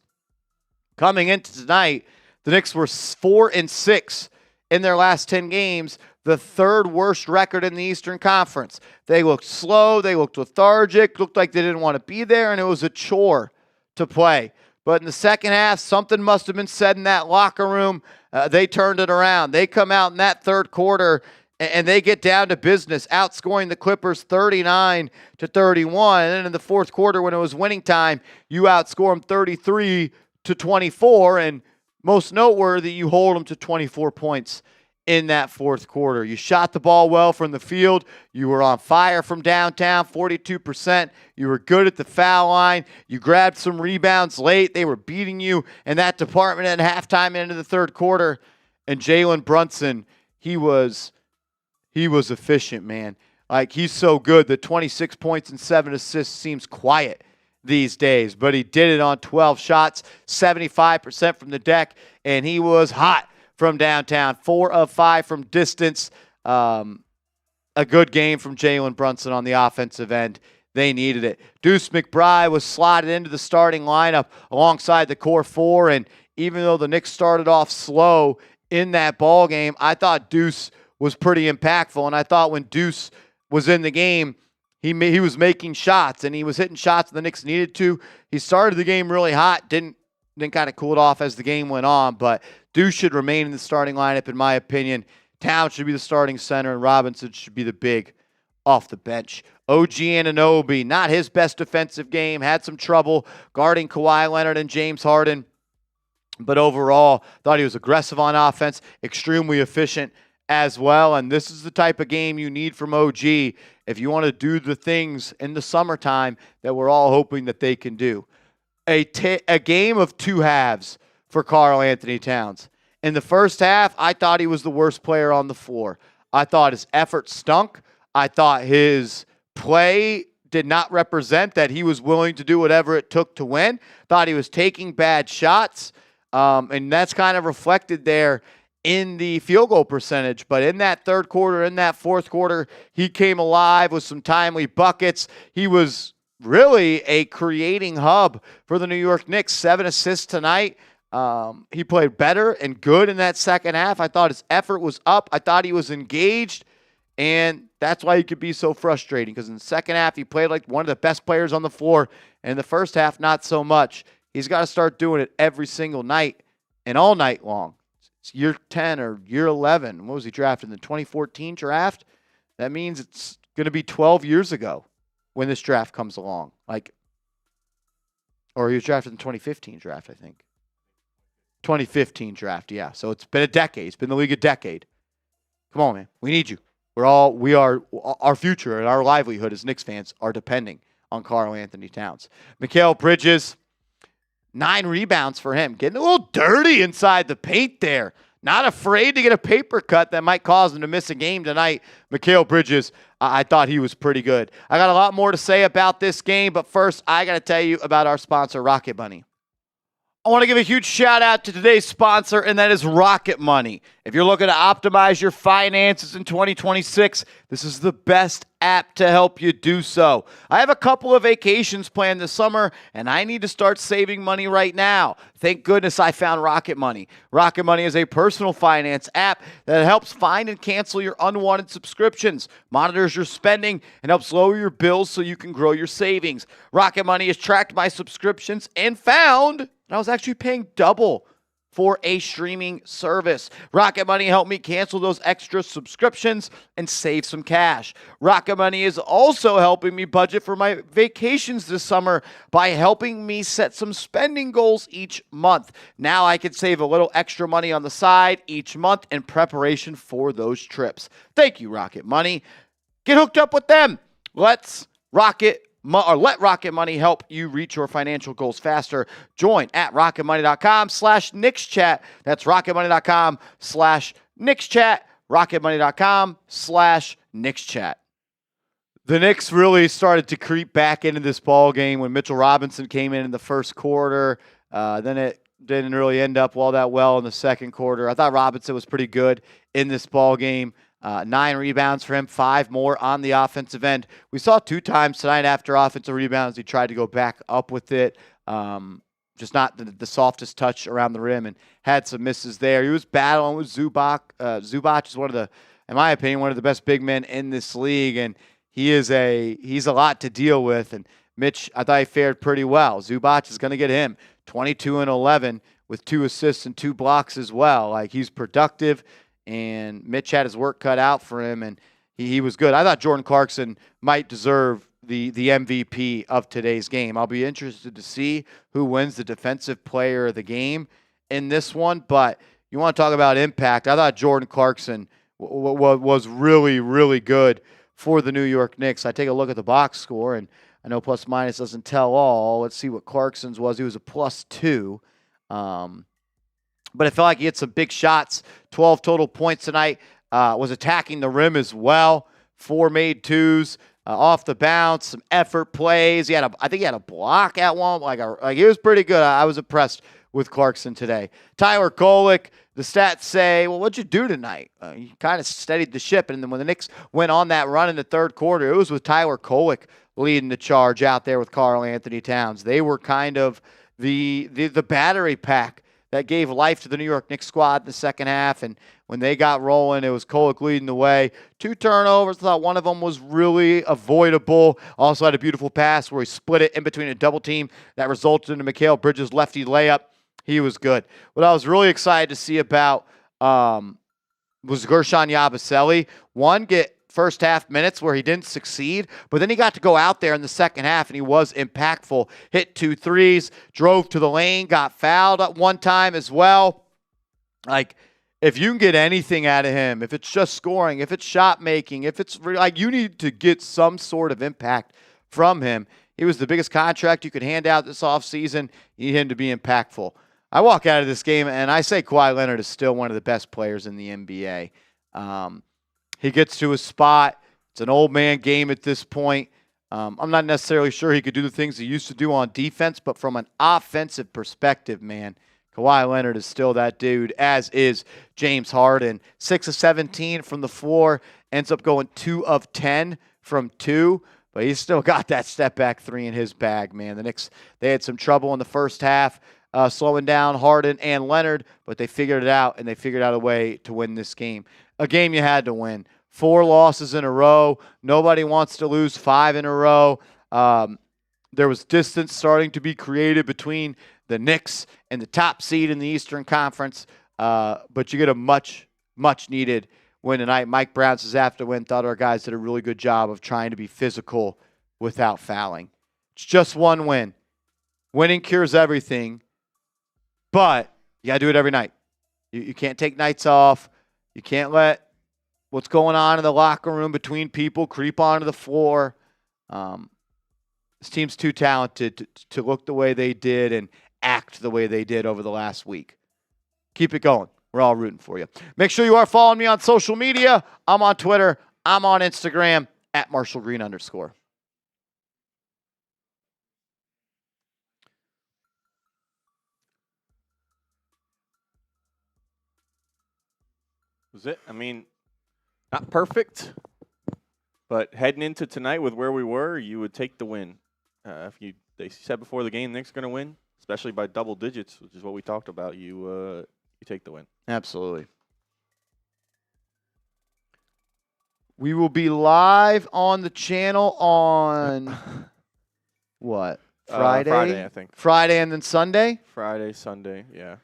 Coming into tonight, the Knicks were 4-6 in their last 10 games, the 3rd worst record in the Eastern Conference. They looked slow, they looked lethargic, looked like they didn't want to be there, and it was a chore to play. But in the second half, something must have been said in that locker room. They turned it around. They come out in that third quarter, and they get down to business, outscoring the Clippers 39-31. And then in the fourth quarter, when it was winning time, you outscore them 33-24. And most noteworthy, you hold them to 24 points in that fourth quarter. You shot the ball well from the field. You were on fire from downtown, 42%. You were good at the foul line. You grabbed some rebounds late. They were beating you in that department at halftime into the third quarter. And Jalen Brunson, he was efficient, man. Like, he's so good that 26 points and 7 assists seems quiet these days. But he did it on 12 shots, 75% from the deck, and he was hot from downtown, 4 of 5 from distance. A good game from Jalen Brunson on the offensive end. They needed it. Deuce McBride was slotted into the starting lineup alongside the core 4, and even though the Knicks started off slow in that ball game, I thought Deuce was pretty impactful, and I thought when Deuce was in the game, he was making shots, and he was hitting shots the Knicks needed to. He started the game really hot, didn't kind of cool it off as the game went on, but Deuce should remain in the starting lineup, in my opinion. Towns should be the starting center, and Robinson should be the big off the bench. OG Anunoby, not his best defensive game, had some trouble guarding Kawhi Leonard and James Harden, but overall, thought he was aggressive on offense, extremely efficient as well, and this is the type of game you need from OG if you want to do the things in the summertime that we're all hoping that they can do. A game of 2 halves for Karl-Anthony Towns. In the first half, I thought he was the worst player on the floor. I thought his effort stunk. I thought his play did not represent that he was willing to do whatever it took to win. Thought he was taking bad shots, and that's kind of reflected there in the field goal percentage. But in that third quarter, in that fourth quarter, he came alive with some timely buckets. He was really a creating hub for the New York Knicks. 7 assists tonight. He played better and good in that second half. I thought his effort was up. I thought he was engaged, and that's why he could be so frustrating, because in the second half, he played like one of the best players on the floor, and in the first half, not so much. He's got to start doing it every single night and all night long. It's year 10 or year 11. What was he drafted in the 2014 draft? That means it's going to be 12 years ago when this draft comes along. Or he was drafted in the 2015 draft, I think. 2015 draft, yeah. So it's been a decade. It's been the league a decade. Come on, man. We need you. Our future and our livelihood as Knicks fans are depending on Karl-Anthony Towns. Mikal Bridges, 9 rebounds for him. Getting a little dirty inside the paint there. Not afraid to get a paper cut that might cause him to miss a game tonight. Mikal Bridges, I thought he was pretty good. I got a lot more to say about this game, but first, I got to tell you about our sponsor, Rocket Money. I want to give a huge shout out to today's sponsor, and that is Rocket Money. If you're looking to optimize your finances in 2026, this is the best app to help you do so. I have a couple of vacations planned this summer, and I need to start saving money right now. Thank goodness I found Rocket Money. Rocket Money is a personal finance app that helps find and cancel your unwanted subscriptions, monitors your spending, and helps lower your bills so you can grow your savings. Rocket Money has tracked my subscriptions and found I was actually paying double for a streaming service. Rocket Money helped me cancel those extra subscriptions and save some cash. Rocket Money is also helping me budget for my vacations this summer by helping me set some spending goals each month. Now I can save a little extra money on the side each month in preparation for those trips. Thank you, Rocket Money. Get hooked up with them. Let Rocket Money help you reach your financial goals faster. Join at rocketmoney.com/KnicksChat. That's rocketmoney.com/KnicksChat. rocketmoney.com/KnicksChat. The Knicks really started to creep back into this ball game when Mitchell Robinson came in the first quarter. Then it didn't really end up all that well in the second quarter. I thought Robinson was pretty good in this ball game. 9 rebounds for him, 5 more on the offensive end. We saw 2 times tonight after offensive rebounds. He tried to go back up with it. Just not the softest touch around the rim and had some misses there. He was battling with Zubac. Zubac is in my opinion, one of the best big men in this league, and he's a lot to deal with. And Mitch, I thought he fared pretty well. Zubac is going to get him 22 and 11 with 2 assists and 2 blocks as well. Like, he's productive. And Mitch had his work cut out for him, and he was good. I thought Jordan Clarkson might deserve the MVP of today's game. I'll be interested to see who wins the defensive player of the game in this one. But you want to talk about impact. I thought Jordan Clarkson was really, really good for the New York Knicks. I take a look at the box score, and I know plus minus doesn't tell all. Let's see what Clarkson's was. He was a +2. But I felt like he had some big shots, 12 total points tonight, was attacking the rim as well, 4 made 2s, off the bounce, some effort plays. I think he had a block at one. Like he was pretty good. I was impressed with Clarkson today. Tyler Kolek, the stats say, well, what'd you do tonight? You kind of steadied the ship. And then when the Knicks went on that run in the third quarter, it was with Tyler Kolek leading the charge out there with Karl-Anthony Towns. They were kind of the battery pack that gave life to the New York Knicks squad in the second half. And when they got rolling, it was Kolek leading the way. 2 turnovers. I thought one of them was really avoidable. Also had a beautiful pass where he split it in between a double team that resulted in a Mikal Bridges lefty layup. He was good. What I was really excited to see about was Gershon Yabusele. Get first half minutes where he didn't succeed, but then he got to go out there in the second half and he was impactful. Hit 2 threes, drove to the lane, got fouled at one time as well. Like, if you can get anything out of him, if it's just scoring, if it's shot making, if it's like, you need to get some sort of impact from him. He was the biggest contract you could hand out this offseason. You need him to be impactful. I walk out of this game and I say Kawhi Leonard is still one of the best players in the NBA. He gets to his spot. It's an old man game at this point. I'm not necessarily sure he could do the things he used to do on defense, but from an offensive perspective, man, Kawhi Leonard is still that dude, as is James Harden. 6 of 17 from the floor, ends up going 2 of 10 from 2, but he's still got that step-back 3 in his bag, man. The Knicks, they had some trouble in the first half, slowing down Harden and Leonard, but they figured it out, and they figured out a way to win this game. A game you had to win. 4 losses in a row. Nobody wants to lose 5 in a row. There was distance starting to be created between the Knicks and the top seed in the Eastern Conference, but you get a much, much needed win tonight. Mike Brown says after the win, thought our guys did a really good job of trying to be physical without fouling. It's just one win. Winning cures everything, but you got to do it every night. You can't take nights off. You can't let what's going on in the locker room between people creep onto the floor. This team's too talented to look the way they did and act the way they did over the last week. Keep it going. We're all rooting for you. Make sure you are following me on social media. I'm on Twitter. I'm on Instagram at @MarshallGreen_. was it. I mean, not perfect, but heading into tonight with where we were, you would take the win. They said before the game, Knicks going to win, especially by double digits, which is what we talked about. You take the win. Absolutely. We will be live on the channel on what? Friday, I think. Friday and then Sunday? Friday, Sunday, yeah.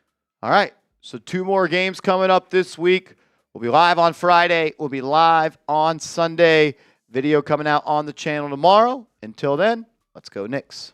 All right. So 2 more games coming up this week. We'll be live on Friday. We'll be live on Sunday. Video coming out on the channel tomorrow. Until then, let's go Knicks.